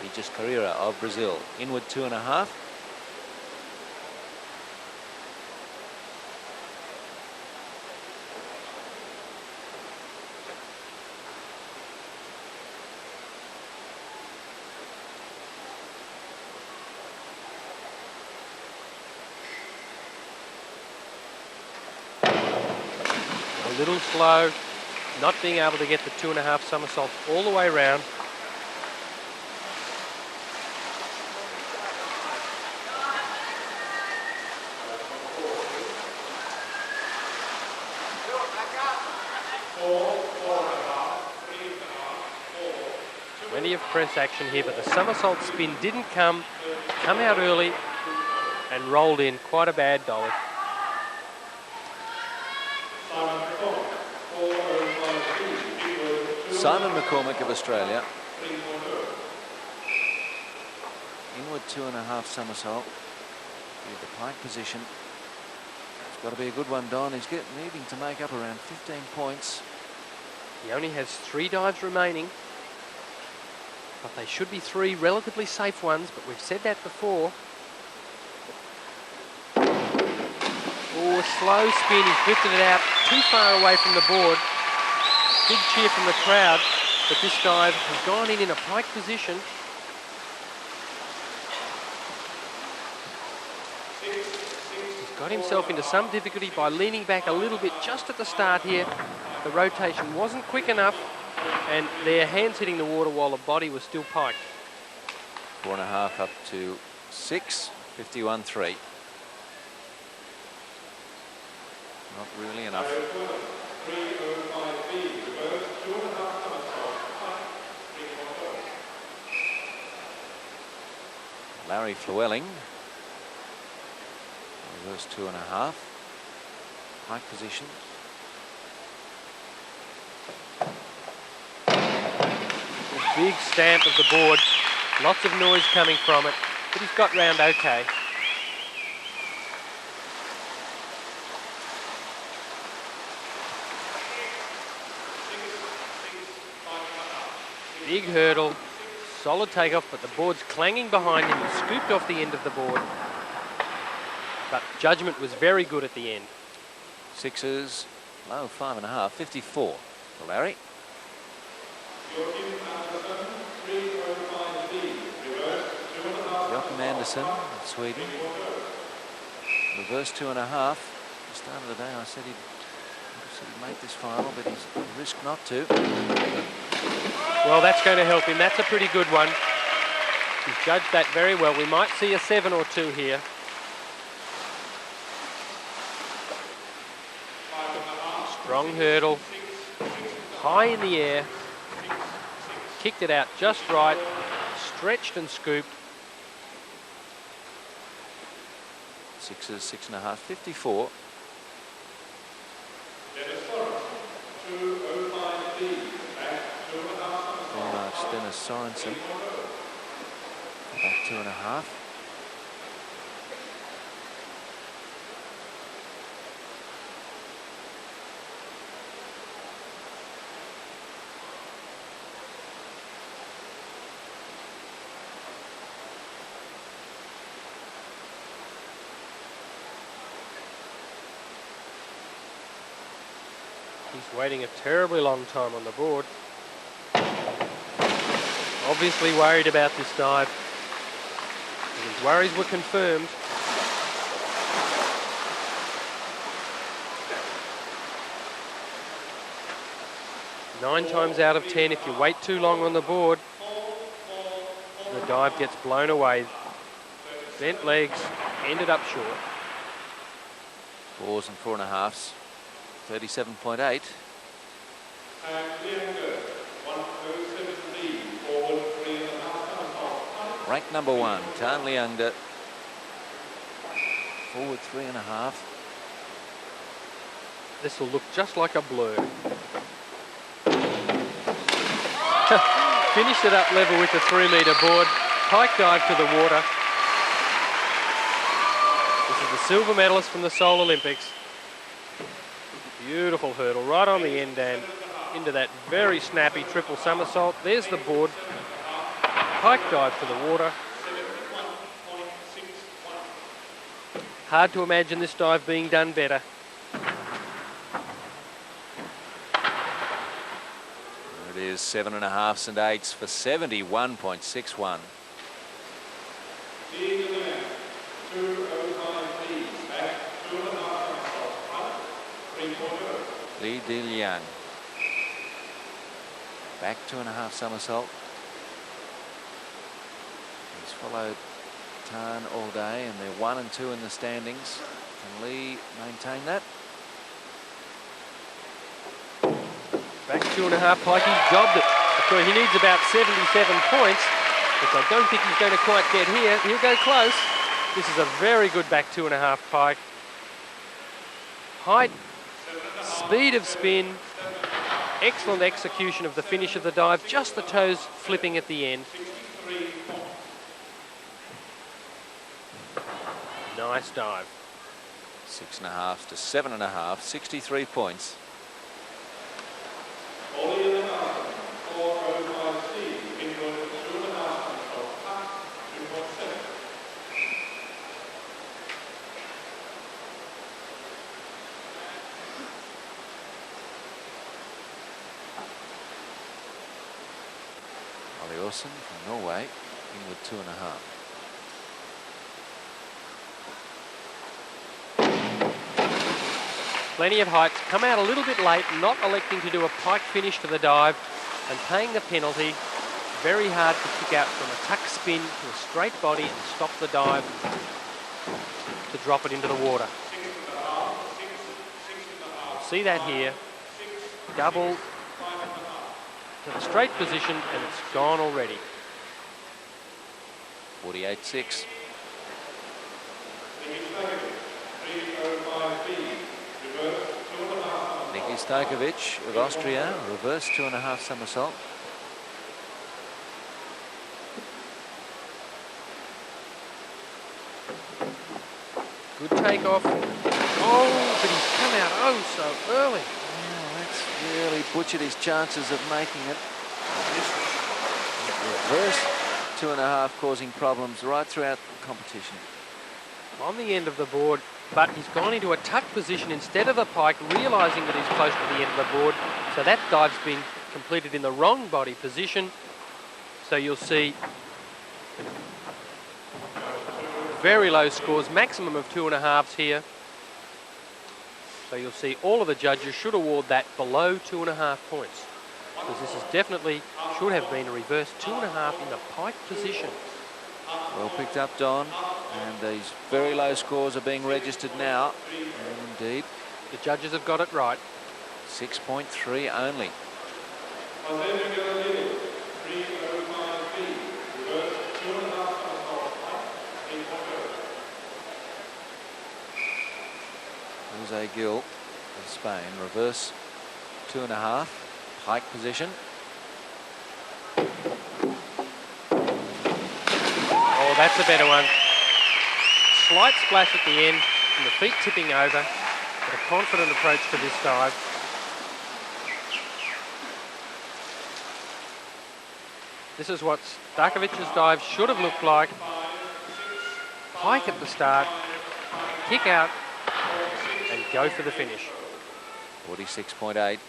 Regis Carreira of Brazil, inward 2.5. A little slow, not being able to get the 2.5 somersaults all the way around. Plenty of press action here, but the somersault spin didn't come out early and rolled in. Quite a bad dolly. Simon McCormick of Australia, inward 2.5 somersault, with the pike position. It's got to be a good one, Don. He's needing to make up around 15 points. He only has 3 dives remaining, but they should be 3 relatively safe ones, but we've said that before. Oh, slow spin. He's drifted it out too far away from the board. Big cheer from the crowd, but this dive has gone in a pike position. He's got himself into some difficulty by leaning back a little bit just at the start here. The rotation wasn't quick enough, and their hands hitting the water while the body was still piked. 4.5 up to 6, 51-3. Not really enough. Larry Llewellyn, reverse 2.5, pike position. A big stamp of the board, lots of noise coming from it, but he's got round okay. Big hurdle, solid takeoff, but the board's clanging behind him. He scooped off the end of the board. But judgment was very good at the end. Sixes, low 5.5, 54 for Larry. Joachim Andersson of Sweden. Reverse 2.5. At the start of the day I said he'd make this final, but he's risked not to. Well, that's going to help him. That's a pretty good one. He's judged that very well. We might see a 7 or 2 here. Strong hurdle. High in the air. Kicked it out just right. Stretched and scooped. Sixes, 6.5, 54. Denmark's Dennis Sorensen. Back 2.5. He's waiting a terribly long time on the board. Obviously worried about this dive. And his worries were confirmed. Nine times out of 10, if you wait too long on the board, the dive gets blown away. Bent legs, ended up short. 4s and 4.5s. 37.8. Ranked number 1, Tan Leungde. Forward 3.5. This will look just like a blur. Finished it up level with the 3-metre board. Pike dive to the water. This is the silver medalist from the Seoul Olympics. Beautiful hurdle right on the end and into that very snappy triple somersault. There's the board. Pike dive to the water. Hard to imagine this dive being done better. There it is, 7.5s and 8s for 71.61. Lee Dilian. Back 2.5 somersault. He's followed Tan all day, and they're 1 and 2 in the standings. Can Lee maintain that? Back 2.5 pike. He's jobbed it. So he needs about 77 points, which I don't think he's going to quite get here. He'll go close. This is a very good back 2.5 pike. Height, speed of spin, excellent execution of the finish of the dive, just the toes flipping at the end. Nice dive. 6.5 to 7.5, 63 points. Ollie Olsen from Norway, inward 2.5. Plenty of heights. Come out a little bit late, not electing to do a pike finish to the dive and paying the penalty. Very hard to kick out from a tuck spin to a straight body and stop the dive to drop it into the water. You'll see that here. Double to the straight position and it's gone already. 48.6. Niki Stojkovic of Austria, reverse 2.5 somersault. Good takeoff. Oh, but he's come out oh so early. Yeah, that's really butchered his chances of making it. Reverse 2.5 causing problems right throughout the competition. On the end of the board, but he's gone into a tuck position instead of the pike, realising that he's close to the end of the board. So that dive's been completed in the wrong body position. So you'll see very low scores, maximum of 2.5s here. So you'll see all of the judges should award that below 2.5 points. Because this is definitely, should have been a reverse 2.5 in the pike position. Well picked up, Don. And these very low scores are being registered now. And indeed, The judges have got it right. 6.3 only. Jose Gil of Spain, reverse 2.5, pike position. Oh, that's a better one. Slight splash at the end and the feet tipping over, but a confident approach to this dive. This is what Stojkovic's dive should have looked like. Pike at the start, kick out, and go for the finish. 46.8.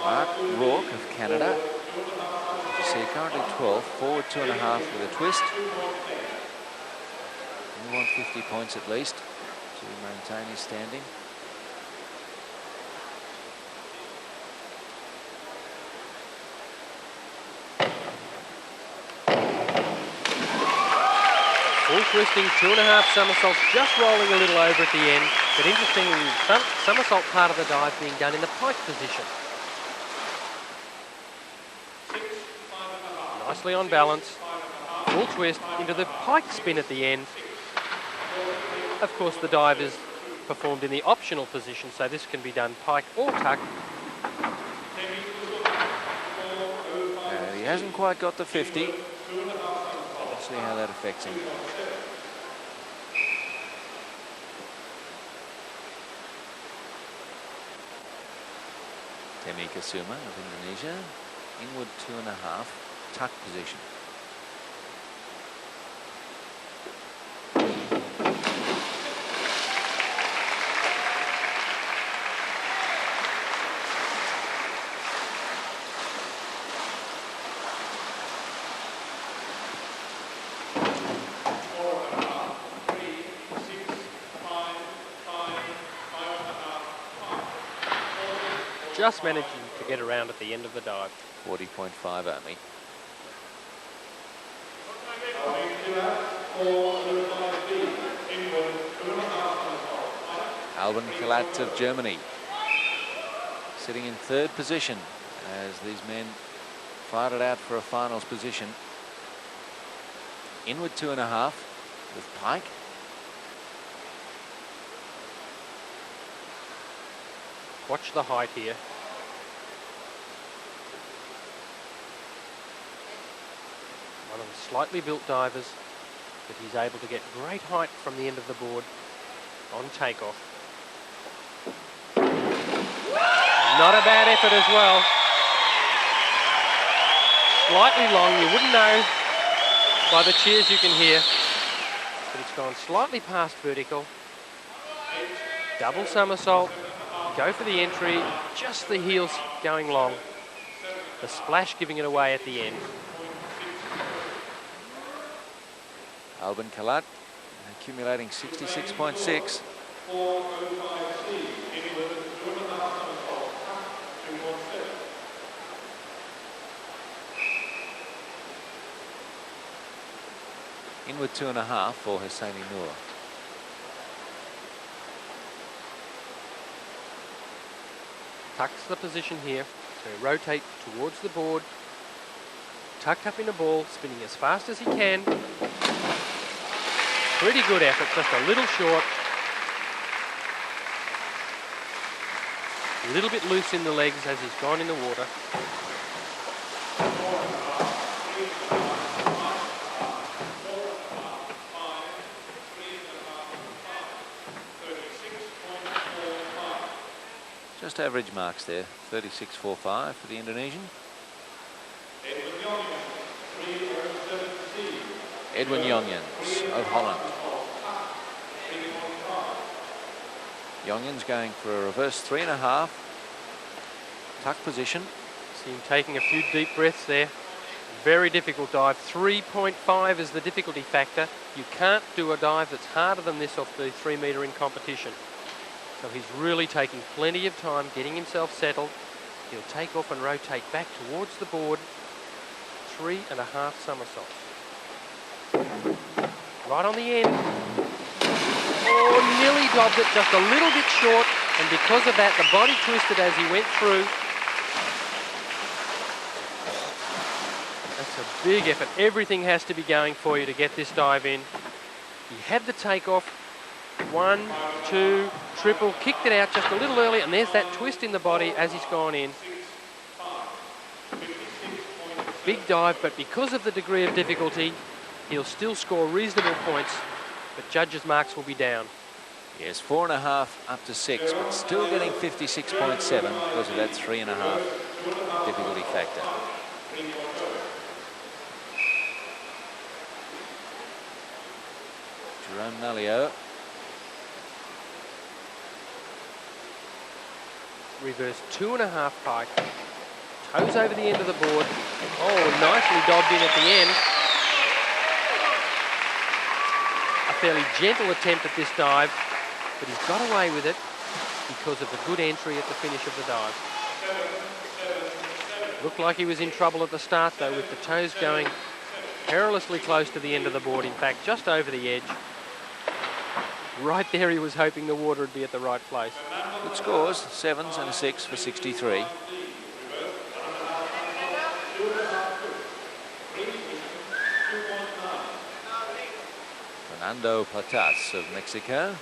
Mark Rourke of Canada. You see currently 12, forward 2.5 with a twist. We want 50 points at least to maintain his standing. Full twisting, 2.5 somersaults, just rolling a little over at the end. But interestingly, the somersault part of the dive being done in the pike position. Nicely on balance. Full twist into the pike spin at the end. Of course, the dive is performed in the optional position, so this can be done pike or tuck. He hasn't quite got the 50. Let's see how that affects him. Temi Kasuma of Indonesia, inward 2.5, tuck position. Just managing to get around at the end of the dive. 40.5 only. Alban Kalat of Germany, sitting in third position as these men fight it out for a finals position. Inward 2.5 with pike. Watch the height here. One of the slightly built divers, but he's able to get great height from the end of the board on takeoff. Not a bad effort as well. Slightly long, you wouldn't know by the cheers you can hear, but it's gone slightly past vertical. Double somersault, Go for the entry, just the heels going long. The splash giving it away at the end. Albin Kalat accumulating 66.6. 405C, inward 2.5 somersaults, tuck, 2.7. Inward 2.5 for Hosseini Noor. Tucks the position here, so rotate towards the board. Tucked up in a ball, spinning as fast as he can. Pretty good effort, just a little short. A little bit loose in the legs as he's gone in the water. Just average marks there, 36.45 for the Indonesian. Edwin Jongens of Holland. Jongens going for a reverse 3.5. Tuck position. See him taking a few deep breaths there. Very difficult dive. 3.5 is the difficulty factor. You can't do a dive that's harder than this off the 3 metre in competition. So he's really taking plenty of time getting himself settled. He'll take off and rotate back towards the board. 3.5 somersaults. Right on the end. Oh, nearly dobbed it, just a little bit short, and because of that, the body twisted as he went through. That's a big effort. Everything has to be going for you to get this dive in. He had the takeoff. 1, 2, triple, kicked it out just a little early, and there's that twist in the body as he's gone in. Big dive, but because of the degree of difficulty, he'll still score reasonable points, but judges' marks will be down. Yes, 4.5 up to 6, but still getting 56.7 because of that 3.5 difficulty factor. Jerome Nalio. Reverse 2.5 pike. Toes over the end of the board. Oh, nicely dobbed in at the end. A fairly gentle attempt at this dive, but he's got away with it because of the good entry at the finish of the dive. Looked like he was in trouble at the start though, with the toes going perilously close to the end of the board. In fact, just over the edge. Right there he was hoping the water would be at the right place. Good scores, 7s and a 6 for 63. Fernando Patas of Mexico.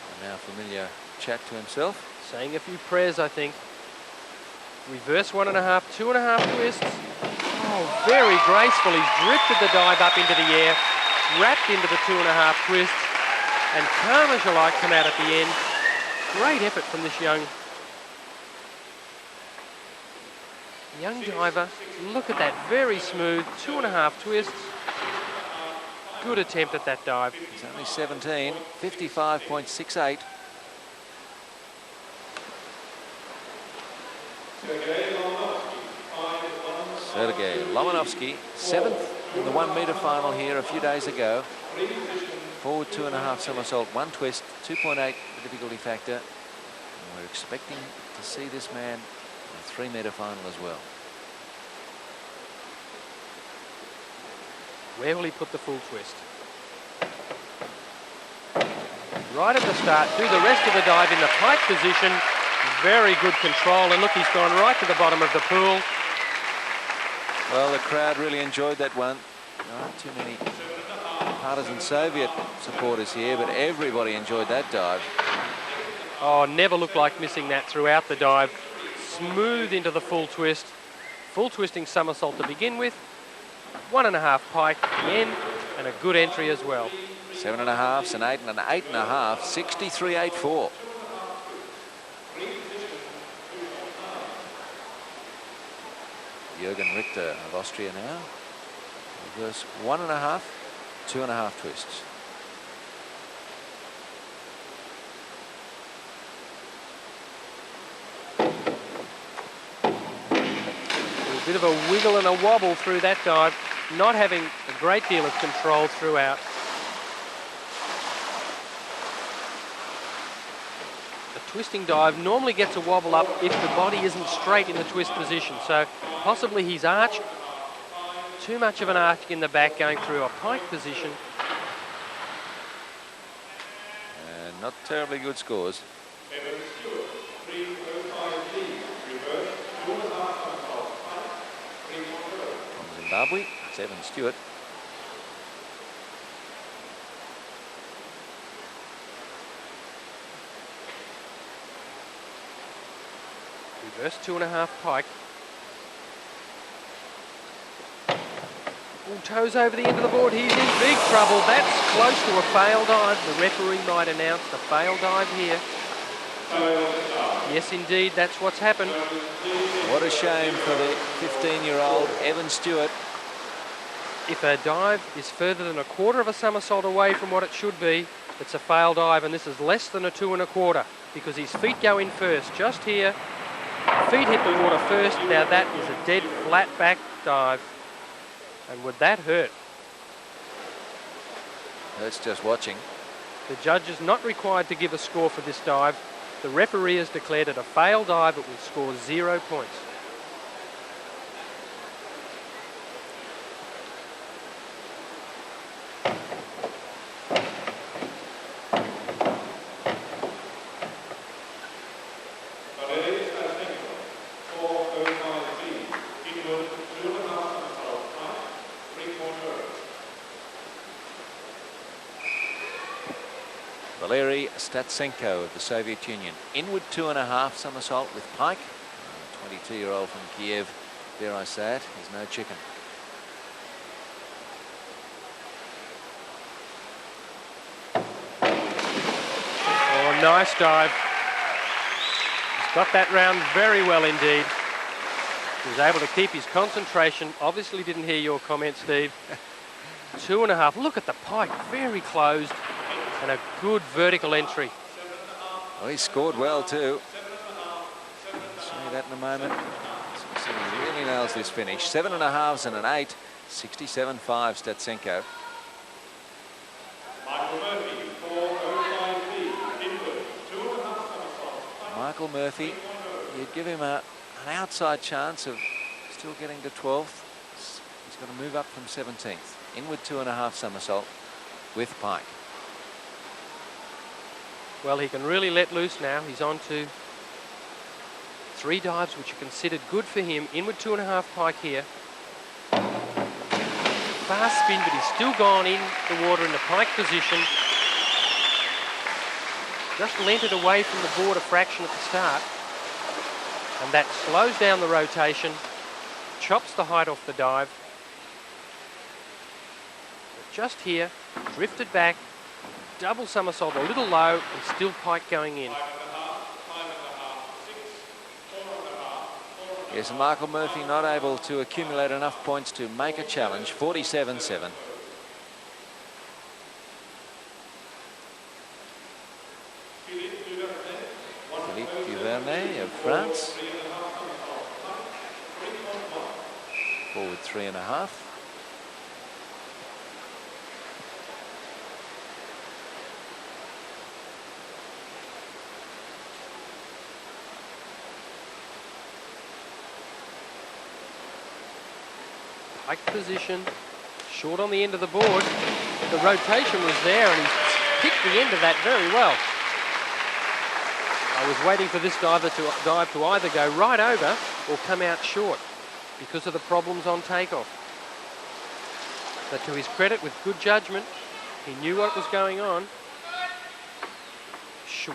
A now familiar chat to himself. Saying a few prayers, I think. Reverse 1.5, 2.5 twists. Oh, very graceful. He's drifted the dive up into the air, wrapped into the 2.5 twists, and calm as you like come out at the end. Great effort from this young diver. Look at that, very smooth, 2.5 twists. Good attempt at that dive. He's only 17, 55.68. Sergei Lomonovsky, 7th in the 1 metre final here a few days ago. Forward 2.5 somersault, 1 twist, 2.8 the difficulty factor. And we're expecting to see this man in a 3 metre final as well. Where will he put the full twist? Right at the start, do the rest of the dive in the pike position. Very good control, and look, he's gone right to the bottom of the pool. Well, the crowd really enjoyed that one. There aren't too many partisan Soviet supporters here, but everybody enjoyed that dive. Oh, never looked like missing that throughout the dive. Smooth into the full twist. Full twisting somersault to begin with. 1.5 pike at the end, and a good entry as well. 7.5s, an 8 and an 8.5, 63.84. Jürgen Richter of Austria now. Reverse 1.5, 2.5 twists. A bit of a wiggle and a wobble through that dive, not having a great deal of control throughout. The twisting dive normally gets a wobble up if the body isn't straight in the twist position. So possibly he's arched, too much of an arc in the back going through a pike position. And not terribly good scores. Evan Stewart, 305 lead, reverse, 2.5 somersault, pike, 3.0. From Zimbabwe, it's Evan Stewart. Reverse 2.5 pike. All toes over the end of the board. He's in big trouble. That's close to a fail dive. The referee might announce a fail dive here. Yes, indeed, that's what's happened. What a shame for the 15-year-old Evan Stewart. If a dive is further than a quarter of a somersault away from what it should be, it's a fail dive, and this is less than a 2.25 because his feet go in first. Just here, feet hit the water first. Now that is a dead flat back dive. And would that hurt? Hurts just watching. The judge is not required to give a score for this dive. The referee has declared it a fail dive. It will score 0 points. Valery Stasenko, 405 lead, inward, 2.5 somersault, pike, 3.0. Valery Statsenko of the Soviet Union. Inward 2.5 somersault with pike. 22-year-old from Kiev. Dare I say it, he's no chicken. Oh, nice dive. He's got that round very well indeed. He was able to keep his concentration. Obviously didn't hear your comment, Steve. 2.5. Look at the pike, very closed. And a good vertical entry. Oh, he scored well too. See that in a moment. So he really nails this finish. 7.5s and an 8. 67.5 Statsenko. Michael Murphy, 405 lead, inward, 2.5 somersault, pike, Michael Murphy, you'd give him an outside chance of still getting to 12th. He's got to move up from 17th. Inward 2.5 somersault with pike. Well, he can really let loose now. He's on to 3 dives, which are considered good for him. Inward 2.5 pike here. Fast spin, but he's still gone in the water in the pike position. Just lent it away from the board a fraction at the start. And that slows down the rotation, chops the height off the dive. But just here, drifted back, double somersault a little low and still pike going in. Yes, and Michael Murphy not able to accumulate enough points to make a challenge. 47.7. Philippe Duvernay of France. Forward 3.5. Pike position, short on the end of the board. The rotation was there and he's picked the end of that very well. I was waiting for this dive to either go right over or come out short because of the problems on takeoff. But to his credit, with good judgment, he knew what was going on.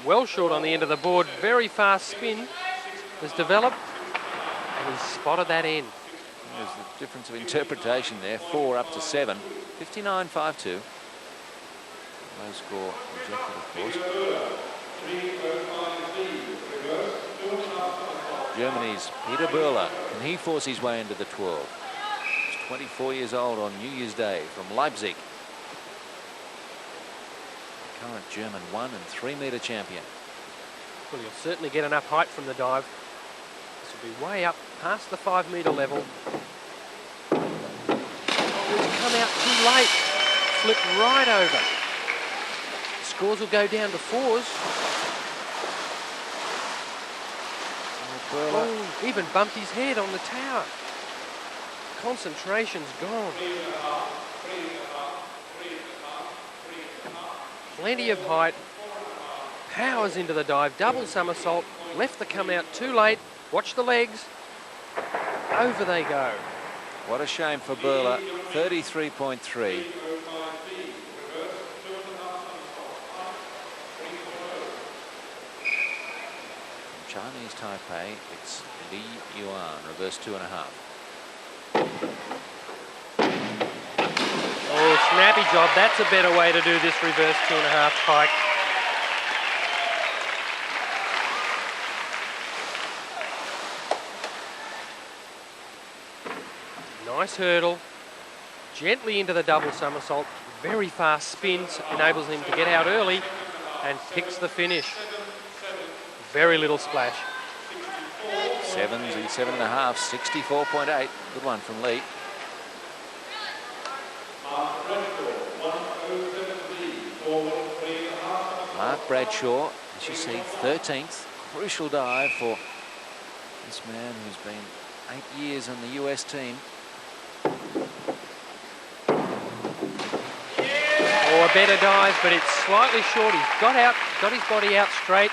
Well short on the end of the board, very fast spin was developed and he spotted that end. There's the difference of interpretation there. 4 up to 7. 59.52. Low score rejected, of course. Germany's Peter Böhler. Can he force his way into the 12? He's 24 years old on New Year's Day from Leipzig. The current German 1 and 3 metre champion. Well, you'll certainly get enough height from the dive. This will be way up past the 5 metre level. Oh, it's come out too late. Flipped right over. Scores will go down to 4s. Oh, even bumped his head on the tower. Concentration's gone. Plenty of height. Powers into the dive. Double somersault. Left the come out too late. Watch the legs. Over they go. What a shame for Burla. 33.3. Chinese Taipei, it's Li Yuan, reverse 2.5. Oh, snappy job. That's a better way to do this reverse 2.5 pike. Nice hurdle. Gently into the double somersault. Very fast spins. Enables him to get out early and picks the finish. Very little splash. 7s and 7.5, 64.8. Good one from Lee. Mark Bradshaw, as you see, 13th. Crucial dive for this man who's been 8 years on the US team. Oh, a better dive, but it's slightly short. He's got his body out straight.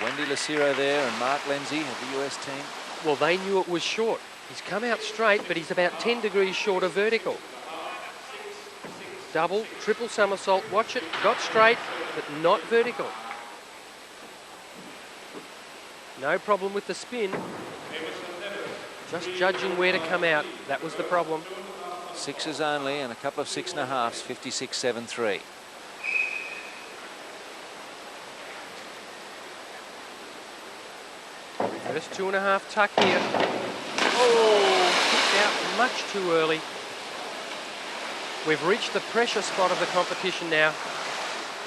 Wendy Lucero there and Mark Lindsay of the US team. Well, they knew it was short. He's come out straight, but he's about 10 degrees short of vertical. Double, triple somersault, watch it, got straight, but not vertical. No problem with the spin. Just judging where to come out, that was the problem. 6s only and a couple of 6.5s, 56.73. First 2.5 tuck here. Oh, kicked out much too early. We've reached the pressure spot of the competition now.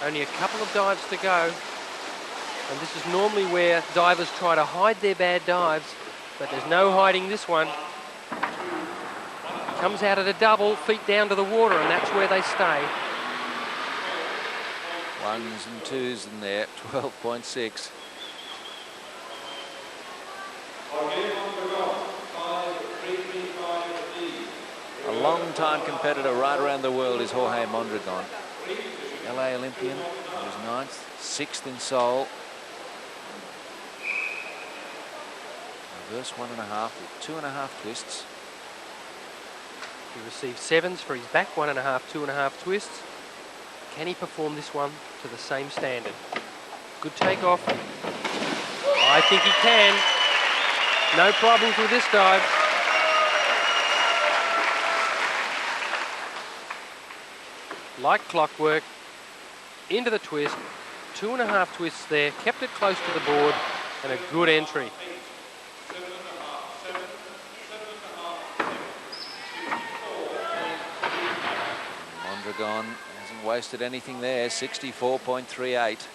Only a couple of dives to go. And this is normally where divers try to hide their bad dives, but there's no hiding this one. Comes out at a double, feet down to the water, and that's where they stay. 1s and 2s in there, 12.6. A long-time competitor right around the world is Jorge Mondragon. LA Olympian, he was 9th, 6th in Seoul. Reverse 1.5 with 2.5 twists. He received 7s for his back 1.5, 2.5 twists. Can he perform this one to the same standard? Good takeoff. I think he can. No problems with this dive. Like clockwork, into the twist, 2.5 twists there, kept it close to the board, and a good entry. Mondragon hasn't wasted anything there, 64.38.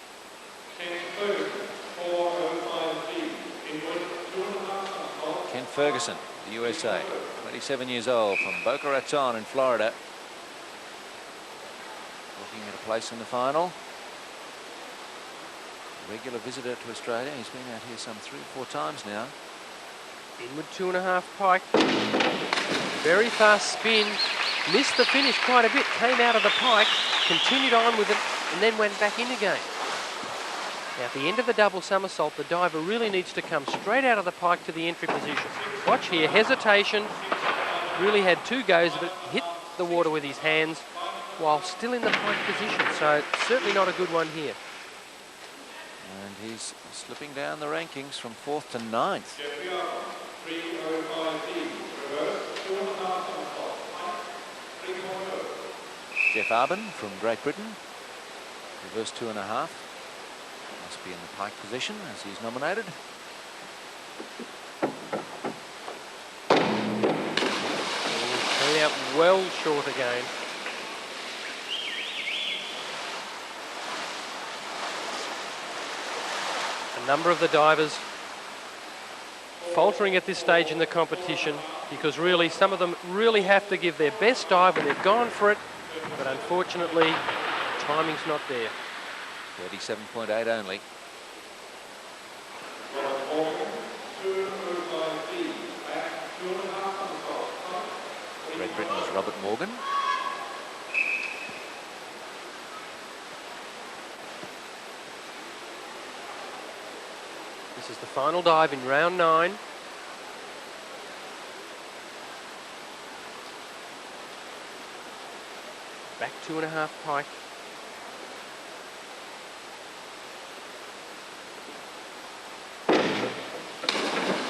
Ken Ferguson, the USA, 27 years old, from Boca Raton in Florida. Looking at a place in the final. Regular visitor to Australia. He's been out here some 3 or 4 times now. Inward 2.5 pike. Very fast spin. Missed the finish quite a bit. Came out of the pike, continued on with it, and then went back in again. Now, at the end of the double somersault, the diver really needs to come straight out of the pike to the entry position. Watch here, hesitation. Really had 2 goes of it. Hit the water with his hands while still in the pike position. So certainly not a good one here. And he's slipping down the rankings from 4th to 9th. Jeff Arbin from Great Britain, reverse 2.5. Must be in the pike position as he's nominated. Coming out well short again. A number of the divers faltering at this stage in the competition because really some of them really have to give their best dive and they've gone for it, but unfortunately timing's not there. 37.8 only. Great Britain's Robert Morgan. This is the final dive in round 9. Back 2.5 pike.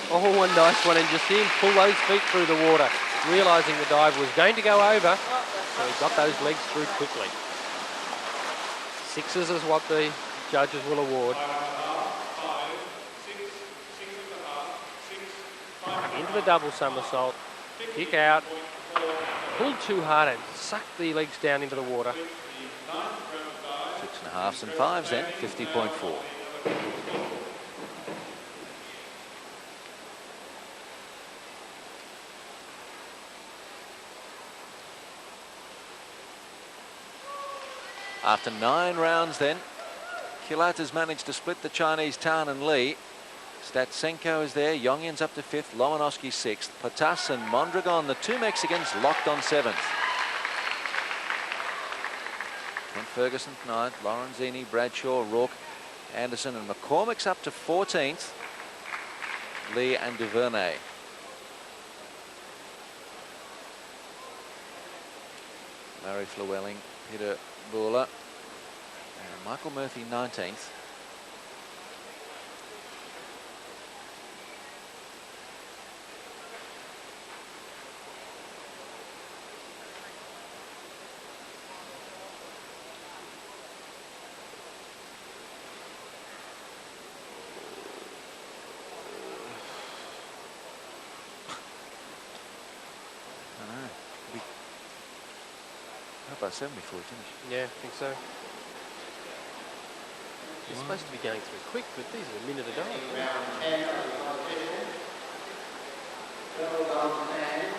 Oh, one nice one, and just see him pull those feet through the water, realising the dive was going to go over, so he got those legs through quickly. 6s is what the judges will award. Into the double somersault, kick out, pulled too hard and sucked the legs down into the water. 6.5s and 5s then, 50.4. After 9 rounds then, Kilat has managed to split the Chinese Tan and Lee. Statsenko is there, Yongyin's up to 5th, Lomonosky 6th. Patas and Mondragon, the 2 Mexicans, locked on 7th. Kent Ferguson 9th, Lorenzini, Bradshaw, Rourke, Anderson and McCormick's up to 14th. Lee and Duvernay. Larry Llewellyn, Peter Buller, and Michael Murphy 19th. About 7 before we finish. Yeah, I think so. It's supposed to be going through quick, but these are a minute a dive. Round 10 of the competition. Double golden hand.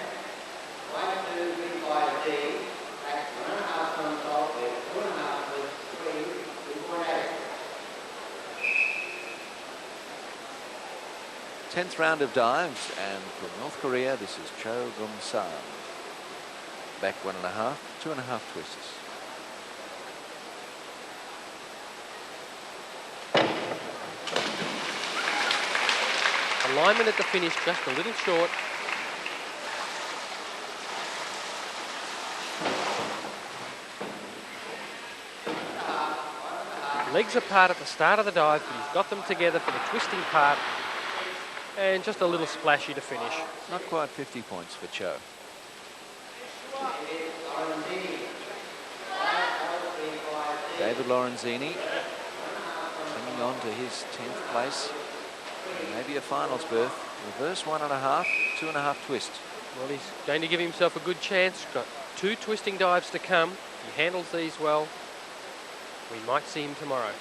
1, 2, 3, 5, D. Back 1.5 somersault with 2.5 with 3, 2.8. 10th round of dives, and from North Korea, this is Cho Gum-san. Back 1.5, 2.5 twists. Alignment at the finish just a little short. Legs apart at the start of the dive, but he's got them together for the twisting part. And just a little splashy to finish. Not quite 50 points for Cho. David Lorenzini coming on to his 10th place. And maybe a finals berth. Reverse 1.5, 2.5 twist. Well, he's going to give himself a good chance. Got 2 twisting dives to come. He handles these well. We might see him tomorrow.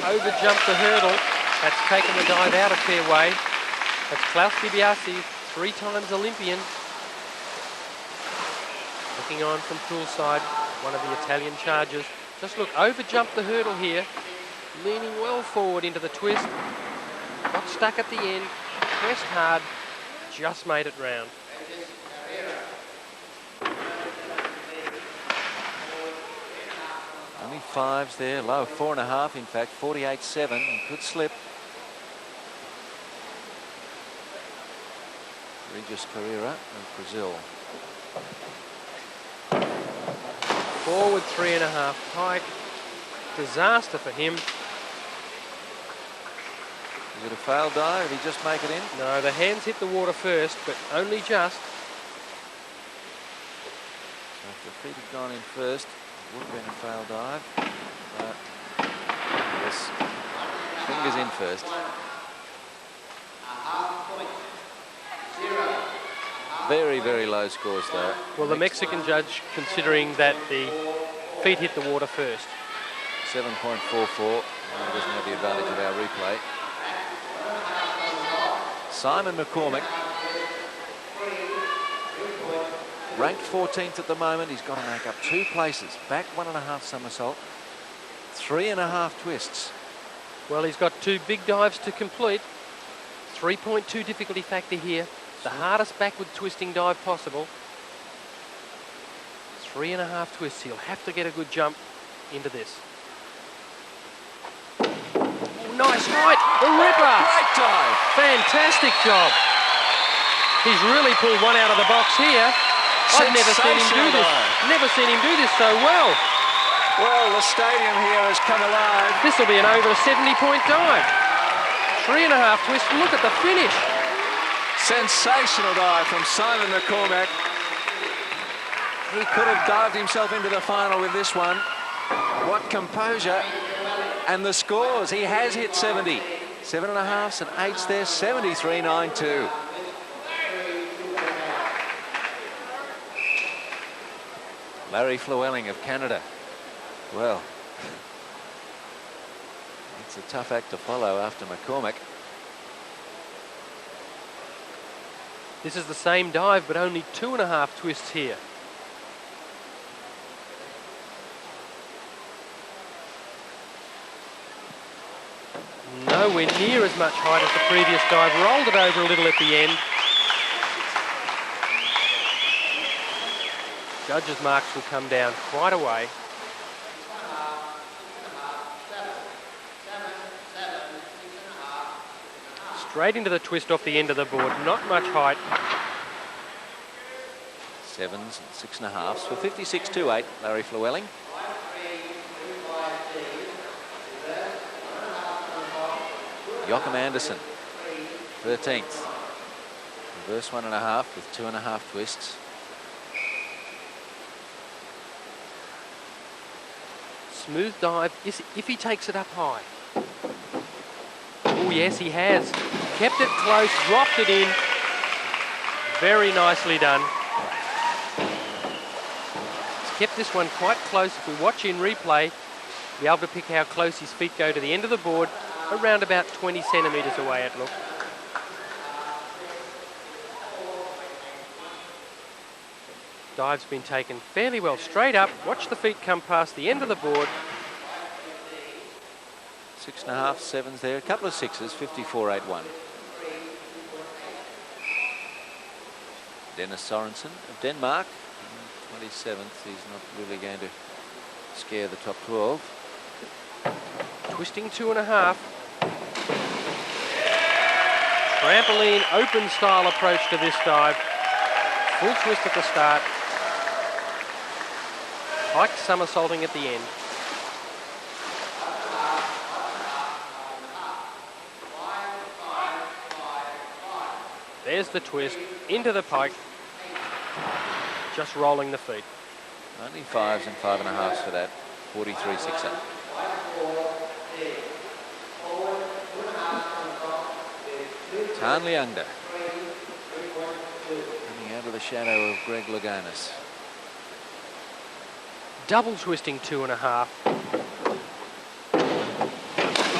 Over jumped the hurdle. That's taken the dive out a fair way. That's Klaus DiBiase, 3 times Olympian. Looking on from poolside, one of the Italian chargers. Just look, over jumped the hurdle here. Leaning well forward into the twist. Got stuck at the end, pressed hard, just made it round. Only 5s there, low 4.5 in fact, 48.7, could slip. Regis Carrera of Brazil. Forward 3.5 pike. Disaster for him. Is it a failed dive? Did he just make it in? No, the hands hit the water first, but only just. So if the feet had gone in first, it would have been a failed dive. Yes, fingers in first. A half point. Very, very low scores though. Well, the Mexican judge considering that the feet hit the water first. 7.44. He doesn't have the advantage of our replay. Simon McCormick, ranked 14th at the moment. He's got to make up 2 places. Back 1.5 somersault, 3.5 twists. Well, he's got 2 big dives to complete. 3.2 difficulty factor here. The hardest backward twisting dive possible. 3.5 twists. He'll have to get a good jump into this. Oh, nice height. The ripper. Great dive. Fantastic job. He's really pulled one out of the box here. I've never seen him do Sensational this. dive. Never seen him do this so well. Well, the stadium here has come alive. This will be an over 70-point dive. 3.5 twists. Look at the finish. Sensational dive from Simon McCormack. He could have dived himself into the final with this one. What composure. And the scores. He has hit 70. 7.5s and 8s there. 73.92. Larry Llewellyn of Canada. Well, it's a tough act to follow after McCormack. This is the same dive, but only 2.5 twists here. Nowhere near as much height as the previous dive. Rolled it over a little at the end. Judges' marks will come down quite a way. Straight into the twist off the end of the board. Not much height. 7s and 6.5s for 56.28, Larry Llewellyn. Joachim Anderson, 13th. Reverse 1.5 with 2.5 twists. Smooth dive if he takes it up high. Oh yes, he has. Kept it close, dropped it in. Very nicely done. He's kept this one quite close. If we watch in replay, we'll be able to pick how close his feet go to the end of the board. Around about 20 centimetres away it looked. Dive's been taken fairly well straight up. Watch the feet come past the end of the board. 6.5, 7s there, a couple of 6s, 54.81. Dennis Sorensen of Denmark, 27th. He's not really going to scare the top 12. Twisting 2.5. Trampoline open style approach to this dive. Full twist at the start. Pike somersaulting at the end. There's the twist into the pike. Just rolling the feet. Only 5s and 5.5s for that. 43.60. Tan Leander coming out of the shadow of Greg Louganis. Double twisting 2.5.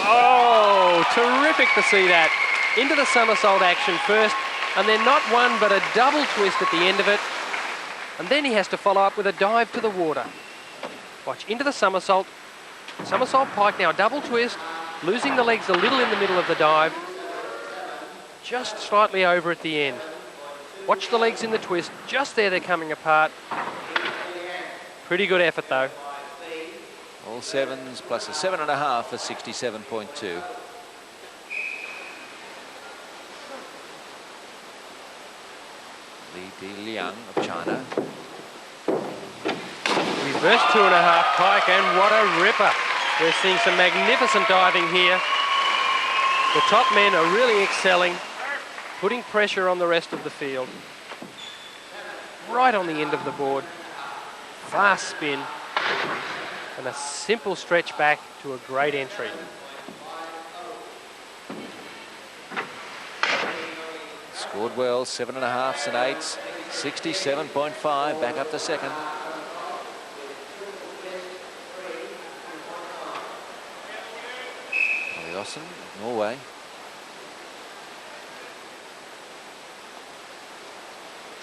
Oh, terrific to see that. Into the somersault action first, and then not one but a double twist at the end of it. And then he has to follow up with a dive to the water. Watch, into the somersault. Somersault pike now, double twist, losing the legs a little in the middle of the dive. Just slightly over at the end. Watch the legs in the twist, just there they're coming apart. Pretty good effort though. All 7s plus a 7.5 for 67.2. Li Diliang of China. Reverse 2.5 pike, and what a ripper. We're seeing some magnificent diving here. The top men are really excelling, putting pressure on the rest of the field. Right on the end of the board. Fast spin, and a simple stretch back to a great entry. Scored well, 7.5s and 8s. 67.5, back up to second. Ollie Austin, Norway.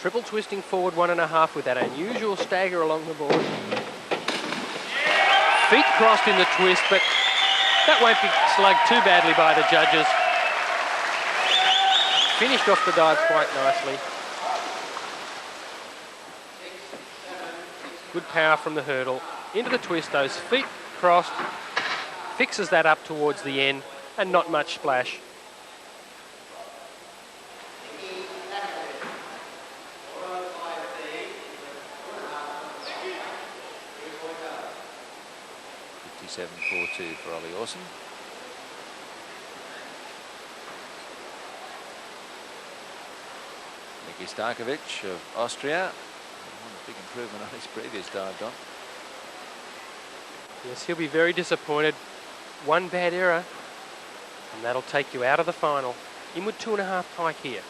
Triple twisting forward 1.5 with that unusual stagger along the board. Feet crossed in the twist, but that won't be slugged too badly by the judges. Finished off the dive quite nicely. Good power from the hurdle. Into the twist, those feet crossed. Fixes that up towards the end, and not much splash. .57.42 for Ollie Austin. Miki Starkovic of Austria. A big improvement on his previous dive, Don. Yes, he'll be very disappointed. One bad error, and that'll take you out of the final. Inward 2.5 pike here.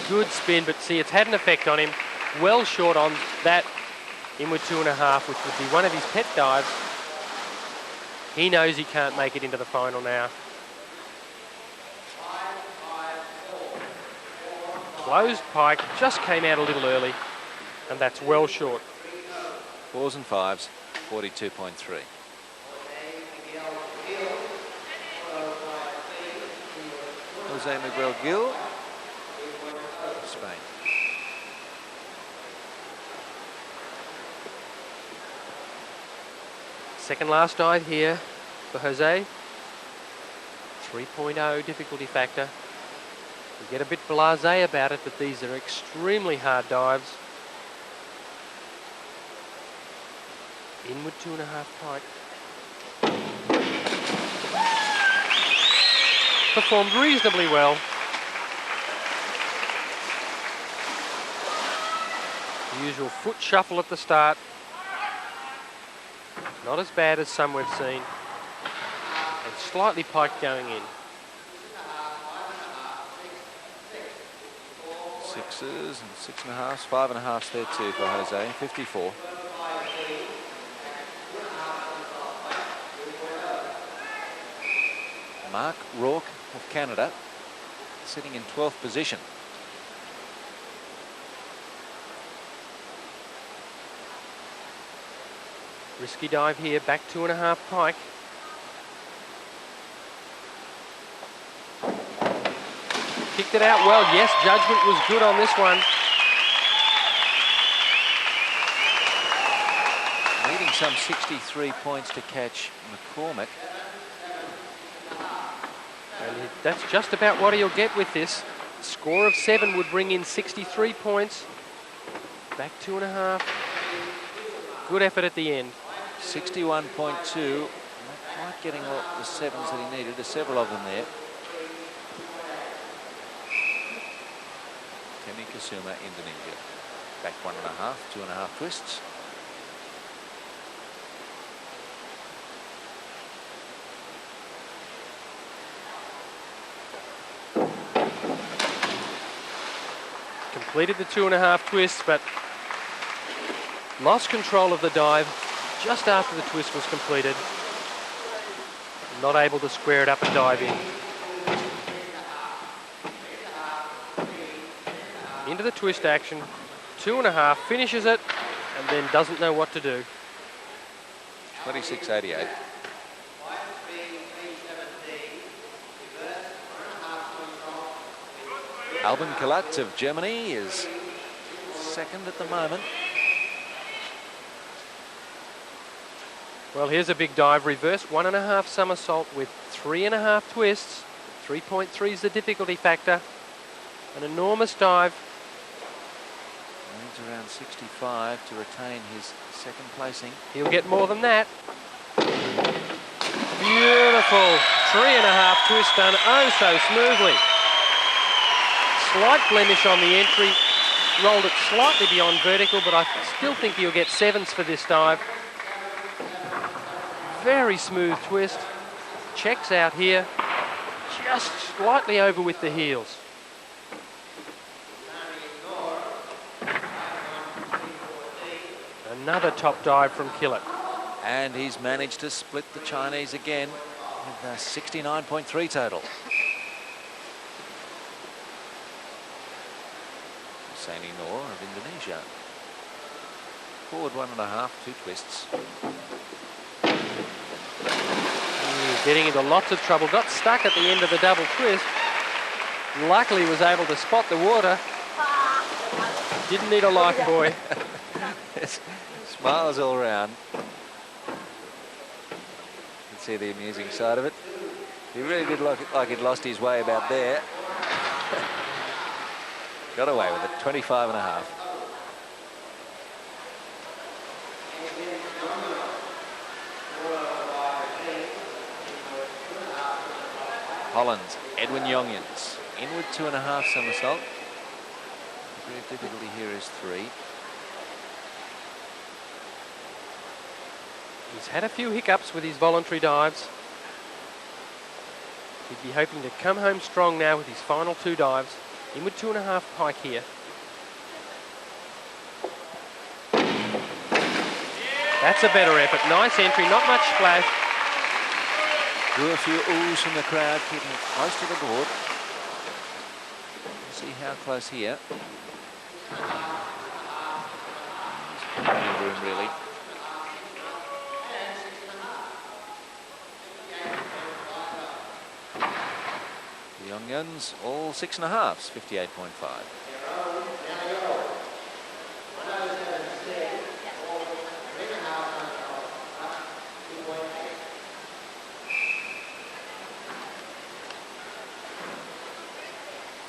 Good spin, but see, it's had an effect on him. Well short on that inward 2.5, which would be one of his pet dives. He knows he can't make it into the final now. Closed pike, just came out a little early, and that's well short. 4s and 5s, 42.3. Jose Miguel Gil, Spain. Second last dive here for Jose. 3.0 difficulty factor. We get a bit blasé about it, but these are extremely hard dives. Inward 2.5 pike. Performed reasonably well. The usual foot shuffle at the start. Not as bad as some we've seen. And slightly piked going in. 6s and 6.5s, 5.5s there too for Jose, 54. Mark Rourke of Canada sitting in 12th position. Risky dive here, back 2.5 pike. Kicked it out well. Yes, judgment was good on this one. Needing some 63 points to catch McCormick. And that's just about what he'll get with this. Score of 7 would bring in 63 points. Back 2.5. Good effort at the end. 61.2. Not quite getting all the 7s that he needed. There's several of them there. Kemi Kasuma, Indonesia. Back 1.5, 2.5 twists. Completed the 2.5 twists, but lost control of the dive just after the twist was completed. Not able to square it up and dive in. Into the twist action, 2.5, finishes it, and then doesn't know what to do. 26.88. Albin Kalat of Germany is second at the moment. Well, here's a big dive. Reverse 1.5 somersault with 3.5 twists. 3.3 is the difficulty factor. An enormous dive. Needs around 65 to retain his second placing. He'll get more than that. Beautiful. 3.5 twist done oh so smoothly. Slight blemish on the entry. Rolled it slightly beyond vertical, but I still think he'll get 7s for this dive. Very smooth twist. Checks out here. Just slightly over with the heels. Another top dive from Killett. And he's managed to split the Chinese again with a 69.3 total. Saini Noor of Indonesia. Forward 1.5, 2 twists. Getting into lots of trouble. Got stuck at the end of the double twist. Luckily was able to spot the water. Didn't need a life buoy. Smiles all round. You can see the amusing side of it. He really did look like he'd lost his way about there. Got away with it, 25.5. Holland's Edwin Jongjens. Inward 2.5 somersault. Degree of difficulty here is 3. He's had a few hiccups with his voluntary dives. He'd be hoping to come home strong now with his final 2 dives. Inward 2.5 pike here. That's a better effort. Nice entry, not much splash. Drew a few oohs from the crowd, keeping it close to the board. We'll see how close here. Plenty of room, really. The Jongjens, all 6.5s, 58.5.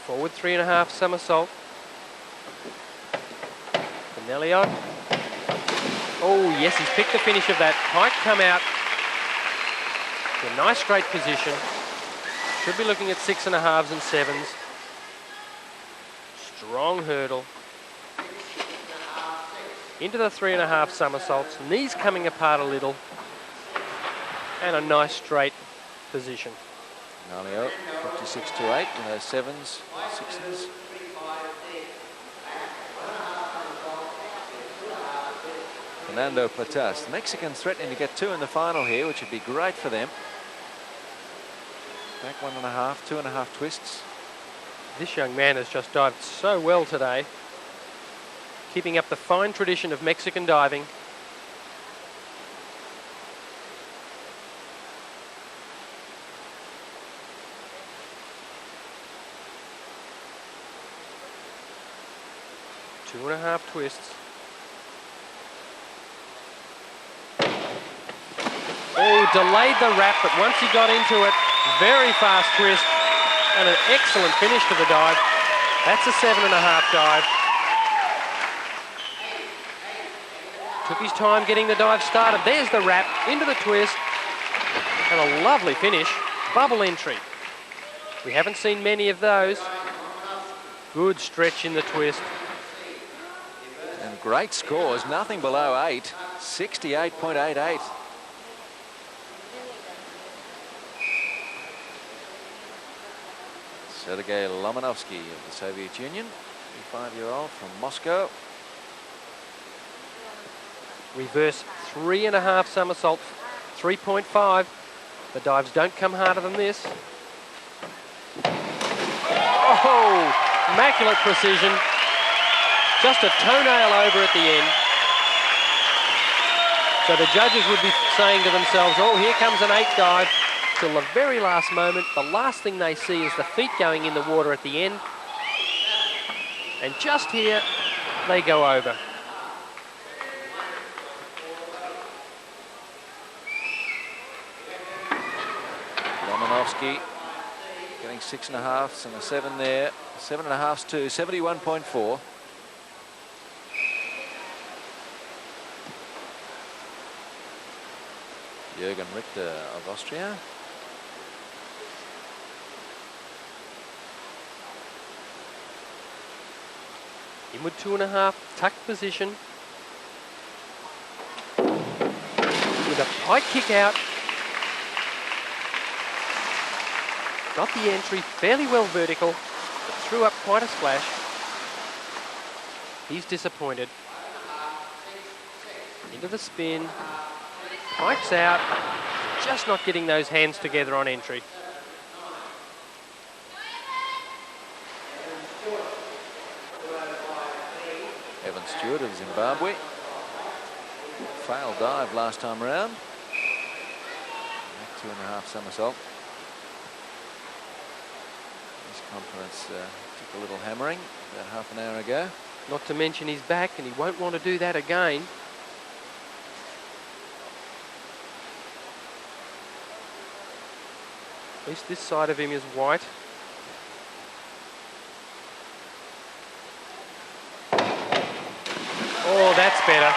Forward 3.5 somersault. Benelliot. Oh yes, he's picked the finish of that. Pike come out. A nice straight position. Should be looking at 6.5s and 7s. Strong hurdle. Into the 3.5 somersaults. Knees coming apart a little. And a nice straight position. Nalio, 56.8 with those 7s, 6s. Fernando Platas. The Mexicans threatening to get 2 in the final here, which would be great for them. Back 1.5, 2.5 twists. This young man has just dived so well today. Keeping up the fine tradition of Mexican diving. Two and a half twists. Oh, delayed the wrap, but once he got into it, very fast twist and an excellent finish to the dive. That's a 7.5 dive. Took his time getting the dive started. There's the wrap into the twist and a lovely finish. Bubble entry. We haven't seen many of those. Good stretch in the twist. And great scores, nothing below 8, 68.88. Sergei Lomonovsky of the Soviet Union, 35-year-old from Moscow. Reverse 3.5 somersaults, 3.5. The dives don't come harder than this. Oh, immaculate precision. Just a toenail over at the end. So the judges would be saying to themselves, oh, here comes an 8 dive. Till the very last moment, the last thing they see is the feet going in the water at the end. And just here, they go over. Lomonovsky getting 6.5s and a 7 there. 7.5s too, 71.4. Jürgen Richter of Austria. Inward 2.5, tucked position. With a pike kick out. Got the entry fairly well vertical, but threw up quite a splash. He's disappointed. Into the spin. Pikes out. Just not getting those hands together on entry. Evan Stewart of Zimbabwe. Failed dive last time around. 2.5 somersault. His confidence took a little hammering about half an hour ago. Not to mention he's back and he won't want to do that again. At least this side of him is white. Oh, that's better.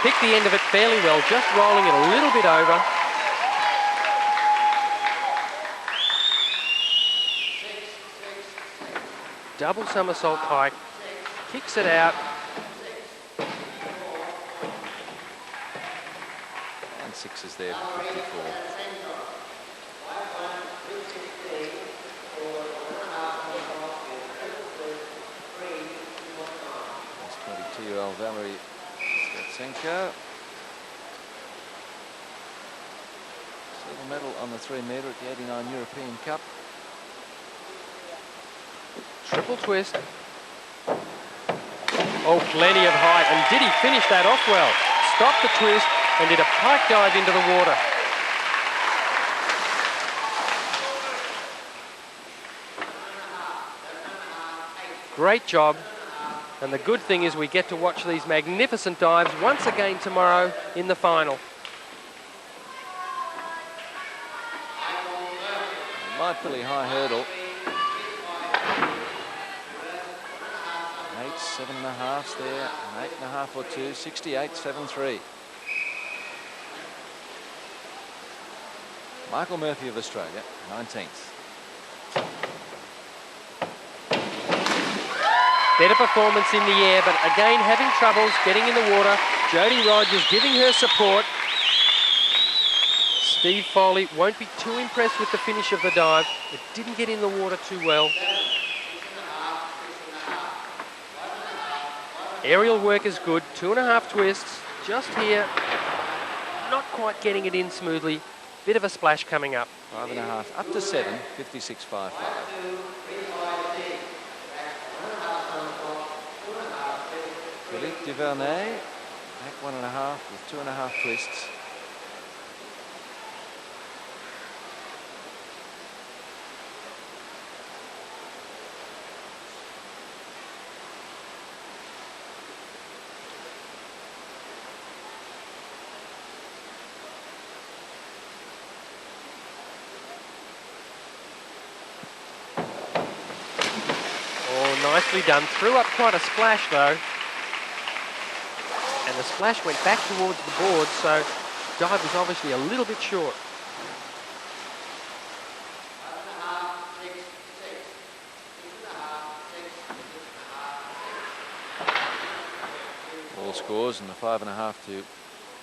Picked the end of it fairly well, just rolling it a little bit over. Double somersault pike, kicks it out. And 6 is there for 54. That's 22-year-old Valerie Statsenko. Silver medal on the 3 metre at the 89 European Cup. Triple twist. Oh, plenty of height. And did he finish that off well? Stopped the twist and did a pike dive into the water. Great job. And the good thing is we get to watch these magnificent dives once again tomorrow in the final. Mightfully high hurdle. 8, 7.5 there, an 8.5 or 2, 68.73. Michael Murphy of Australia, 19th. Better performance in the air, but again having troubles getting in the water. Jodie Rogers giving her support. Steve Foley won't be too impressed with the finish of the dive. It didn't get in the water too well. Aerial work is good, 2.5 twists, just here, not quite getting it in smoothly, bit of a splash coming up. 5.5, up to 7, 56.55. Philippe Duvernay, back 1.5 with 2.5 twists. Nicely done. Threw up quite a splash though. And the splash went back towards the board, so dive was obviously a little bit short. All scores in the 5.5 to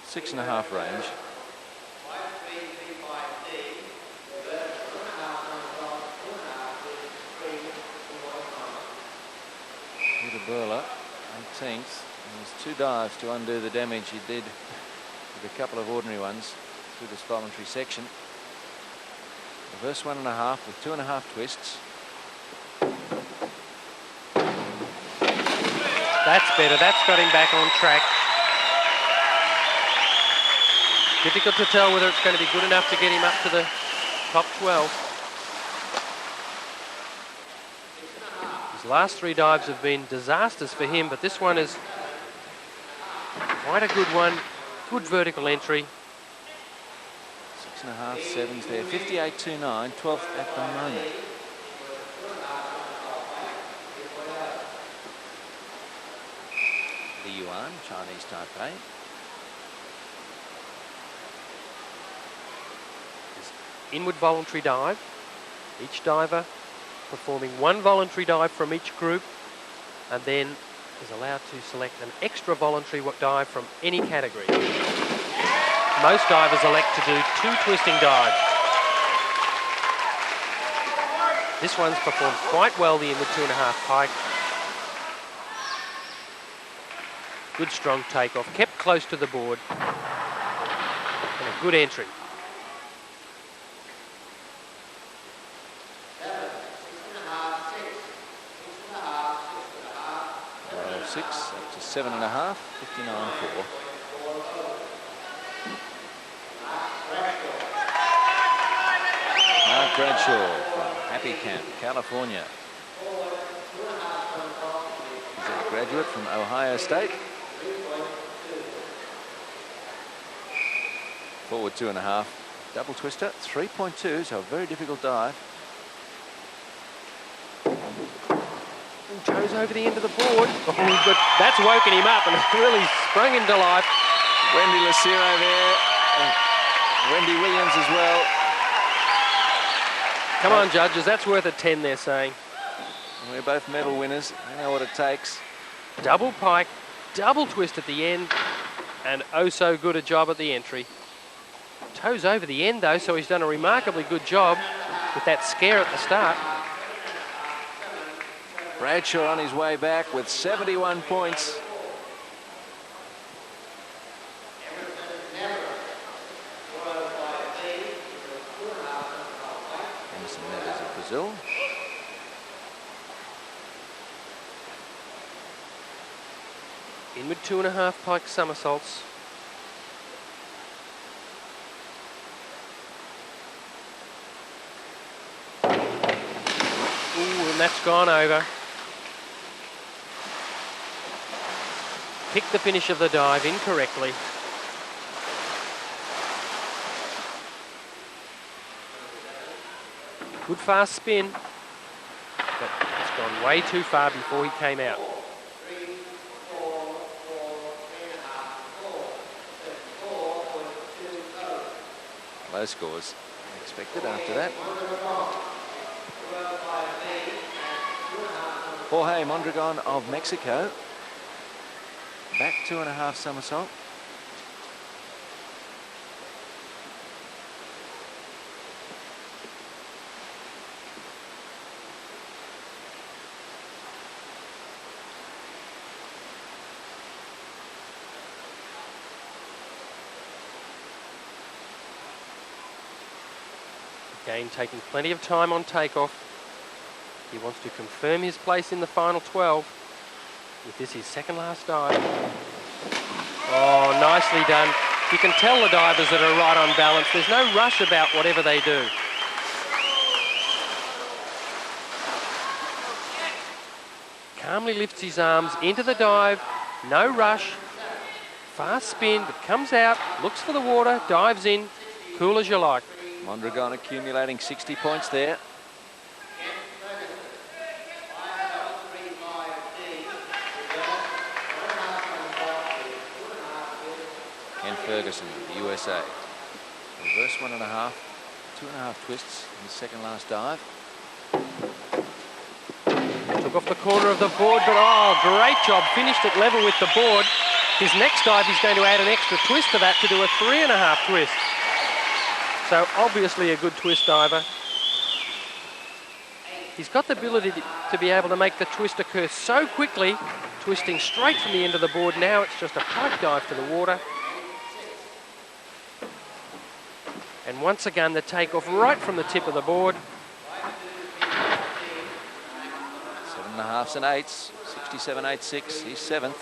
6.5 range. Peter Burler, 18th. There's 2 dives to undo the damage he did with a couple of ordinary ones through this voluntary section. Reverse 1.5 with 2.5 twists. That's better. That's got him back on track. Difficult to tell whether it's going to be good enough to get him up to the top 12. His last 3 dives have been disasters for him, but this one is quite a good one. Good vertical entry. 6.5, 7s there. 58.29, 12th at the moment. Li Yuan, Chinese Taipei. Inward voluntary dive. Each diver performing 1 voluntary dive from each group, and then is allowed to select an extra voluntary dive from any category. Most divers elect to do 2 twisting dives. This one's performed quite well, the inward 2.5 pike. Good strong takeoff, kept close to the board. And a good entry. 6 up to 7.5, 59.4. Mark Bradshaw from Happy Camp, California. He's a graduate from Ohio State. Forward 2.5, double twister, 3.2, so a very difficult dive. Toes over the end of the board. Oh, but that's woken him up and really sprung him to life. Wendy Lucero there, and Wendy Williams as well. Come on, judges, that's worth a 10, they're saying. We're both medal winners. We know what it takes. Double pike, double twist at the end, and oh so good a job at the entry. Toes over the end though, so he's done a remarkably good job with that scare at the start. Bradshaw on his way back with 71 points. Emerson Nevers of Brazil. In with 2.5 pike somersaults. Ooh, and that's gone over. Picked the finish of the dive incorrectly. Good fast spin, but it's gone way too far before he came out. Low scores expected after that. Jorge Mondragon of Mexico. Back 2.5 somersault. Again, taking plenty of time on takeoff. He wants to confirm his place in the final 12. With this his second last dive. Oh, nicely done. You can tell the divers that are right on balance. There's no rush about whatever they do. Calmly lifts his arms into the dive. No rush. Fast spin, but comes out, looks for the water, dives in. Cool as you like. Mondragon accumulating 60 points there. Ken Ferguson, the USA. Reverse 1.5, 2.5 twists in his second last dive. Took off the corner of the board, but oh, great job. Finished it level with the board. His next dive, he's going to add an extra twist to that to do a 3.5 twist. So obviously a good twist diver. He's got the ability to be able to make the twist occur so quickly, twisting straight from the end of the board. Now it's just a pike dive to the water. And once again, the takeoff right from the tip of the board. 7.5s and 8s, 67.86, he's 7th.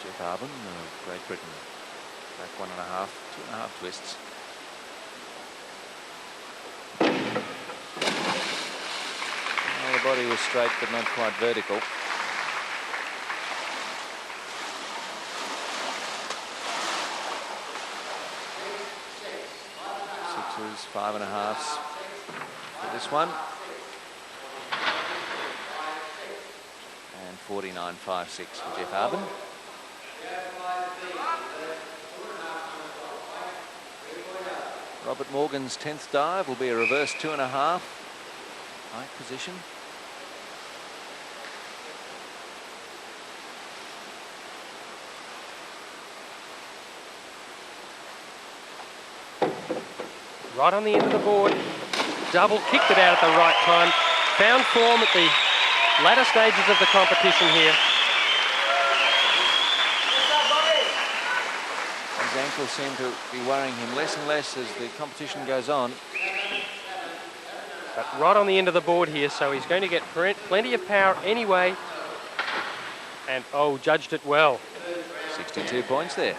Jeff Arbon of Great Britain, back 1.5, 2.5 twists. Well, the body was straight but not quite vertical. Sixes, 5.5s for this one. And 49.56 for Jeff Arbon. Robert Morgan's 10th dive will be a reverse 2.5, high position. Right on the end of the board. double, kicked it out at the right time. Found form at the latter stages of the competition here. His ankles seem to be worrying him less and less as the competition goes on. But right on the end of the board here, so he's going to get plenty of power anyway. And, oh, judged it well. 62 points there.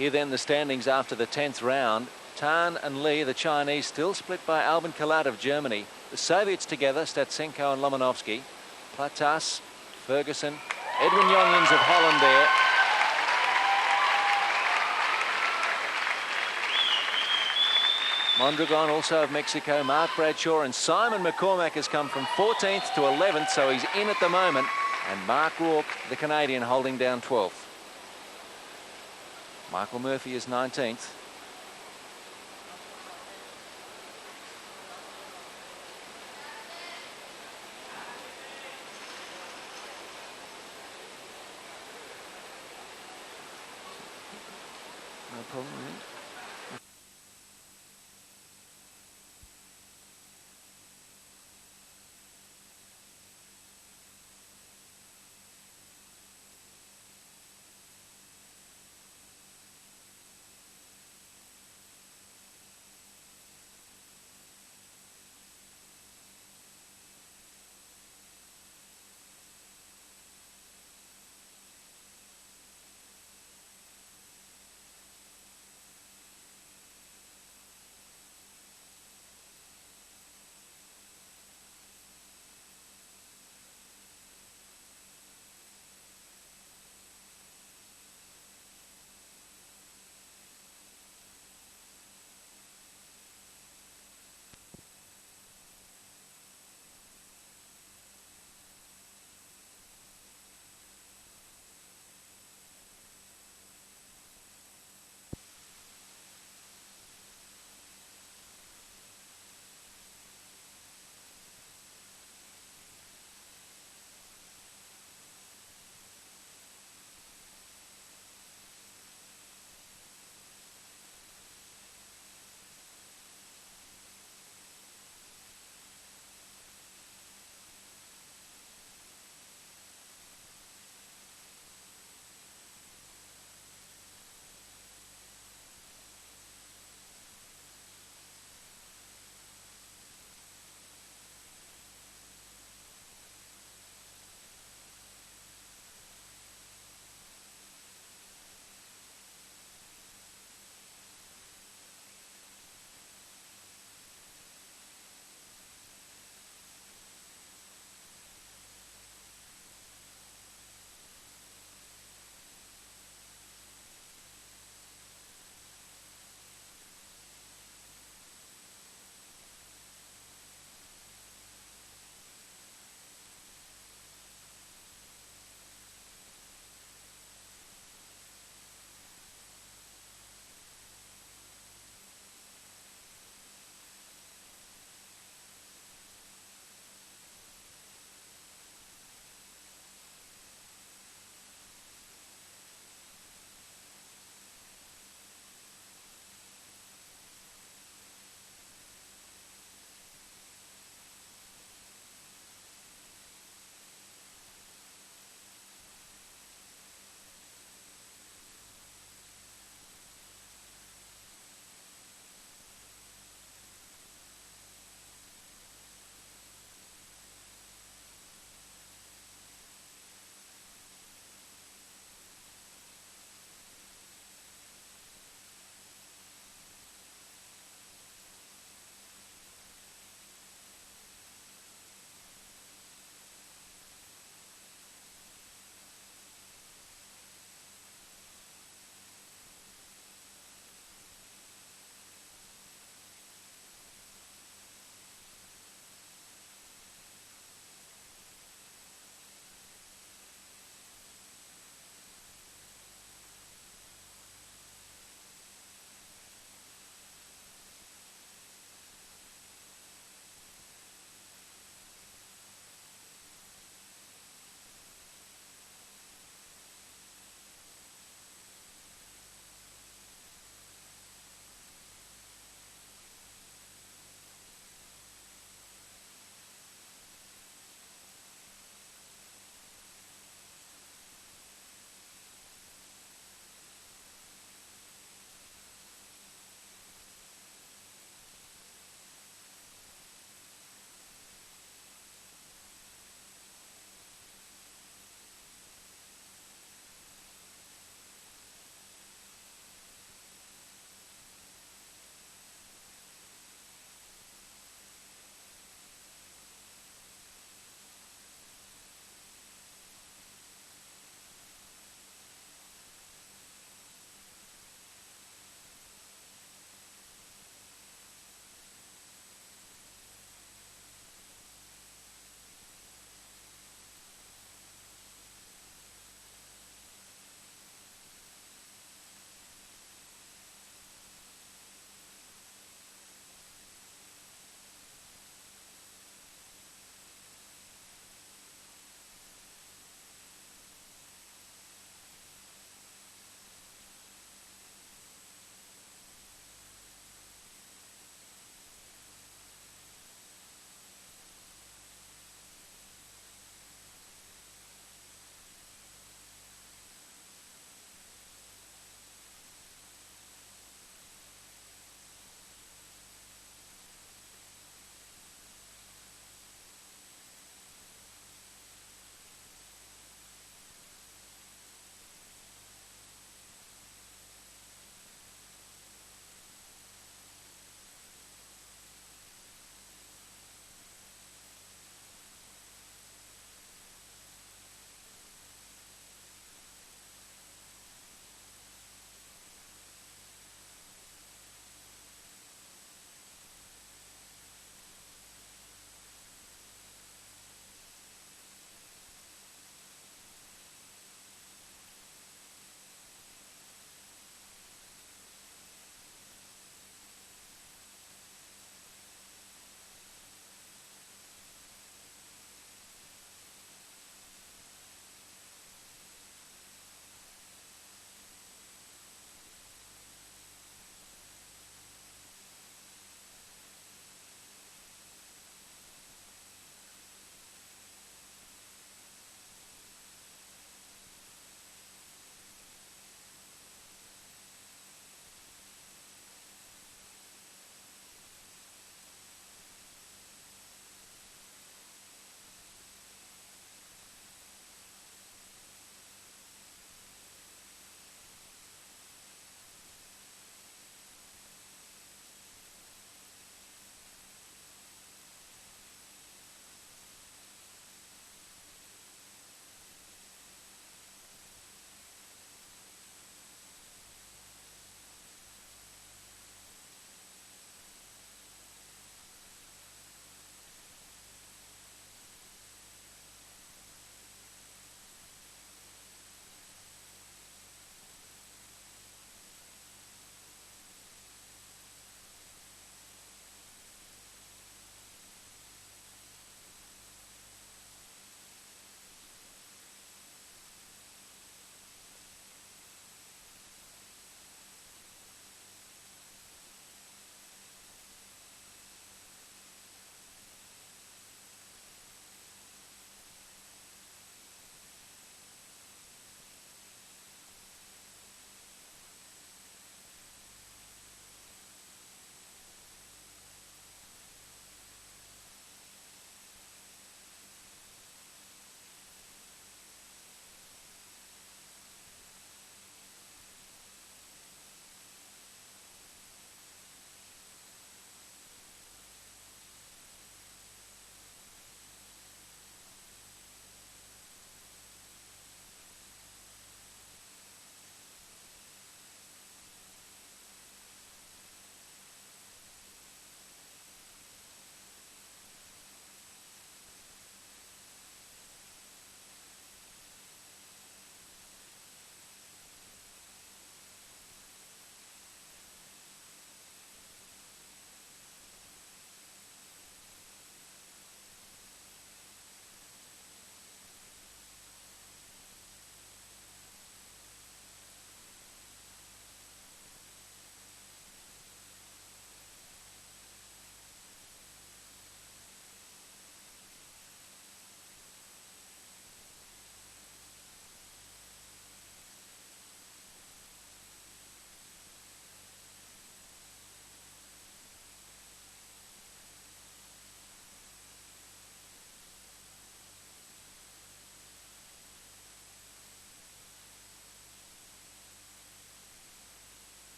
Here then the standings after the 10th round. Tan and Lee, the Chinese, still split by Albin Kalat of Germany. The Soviets together, Statsenko and Lomonovsky. Platas, Ferguson, Edwin Jongens of Holland there. Mondragon also of Mexico, Mark Bradshaw, and Simon McCormack has come from 14th to 11th, so he's in at the moment. And Mark Rourke, the Canadian, holding down 12th. Michael Murphy is 19th. No problem.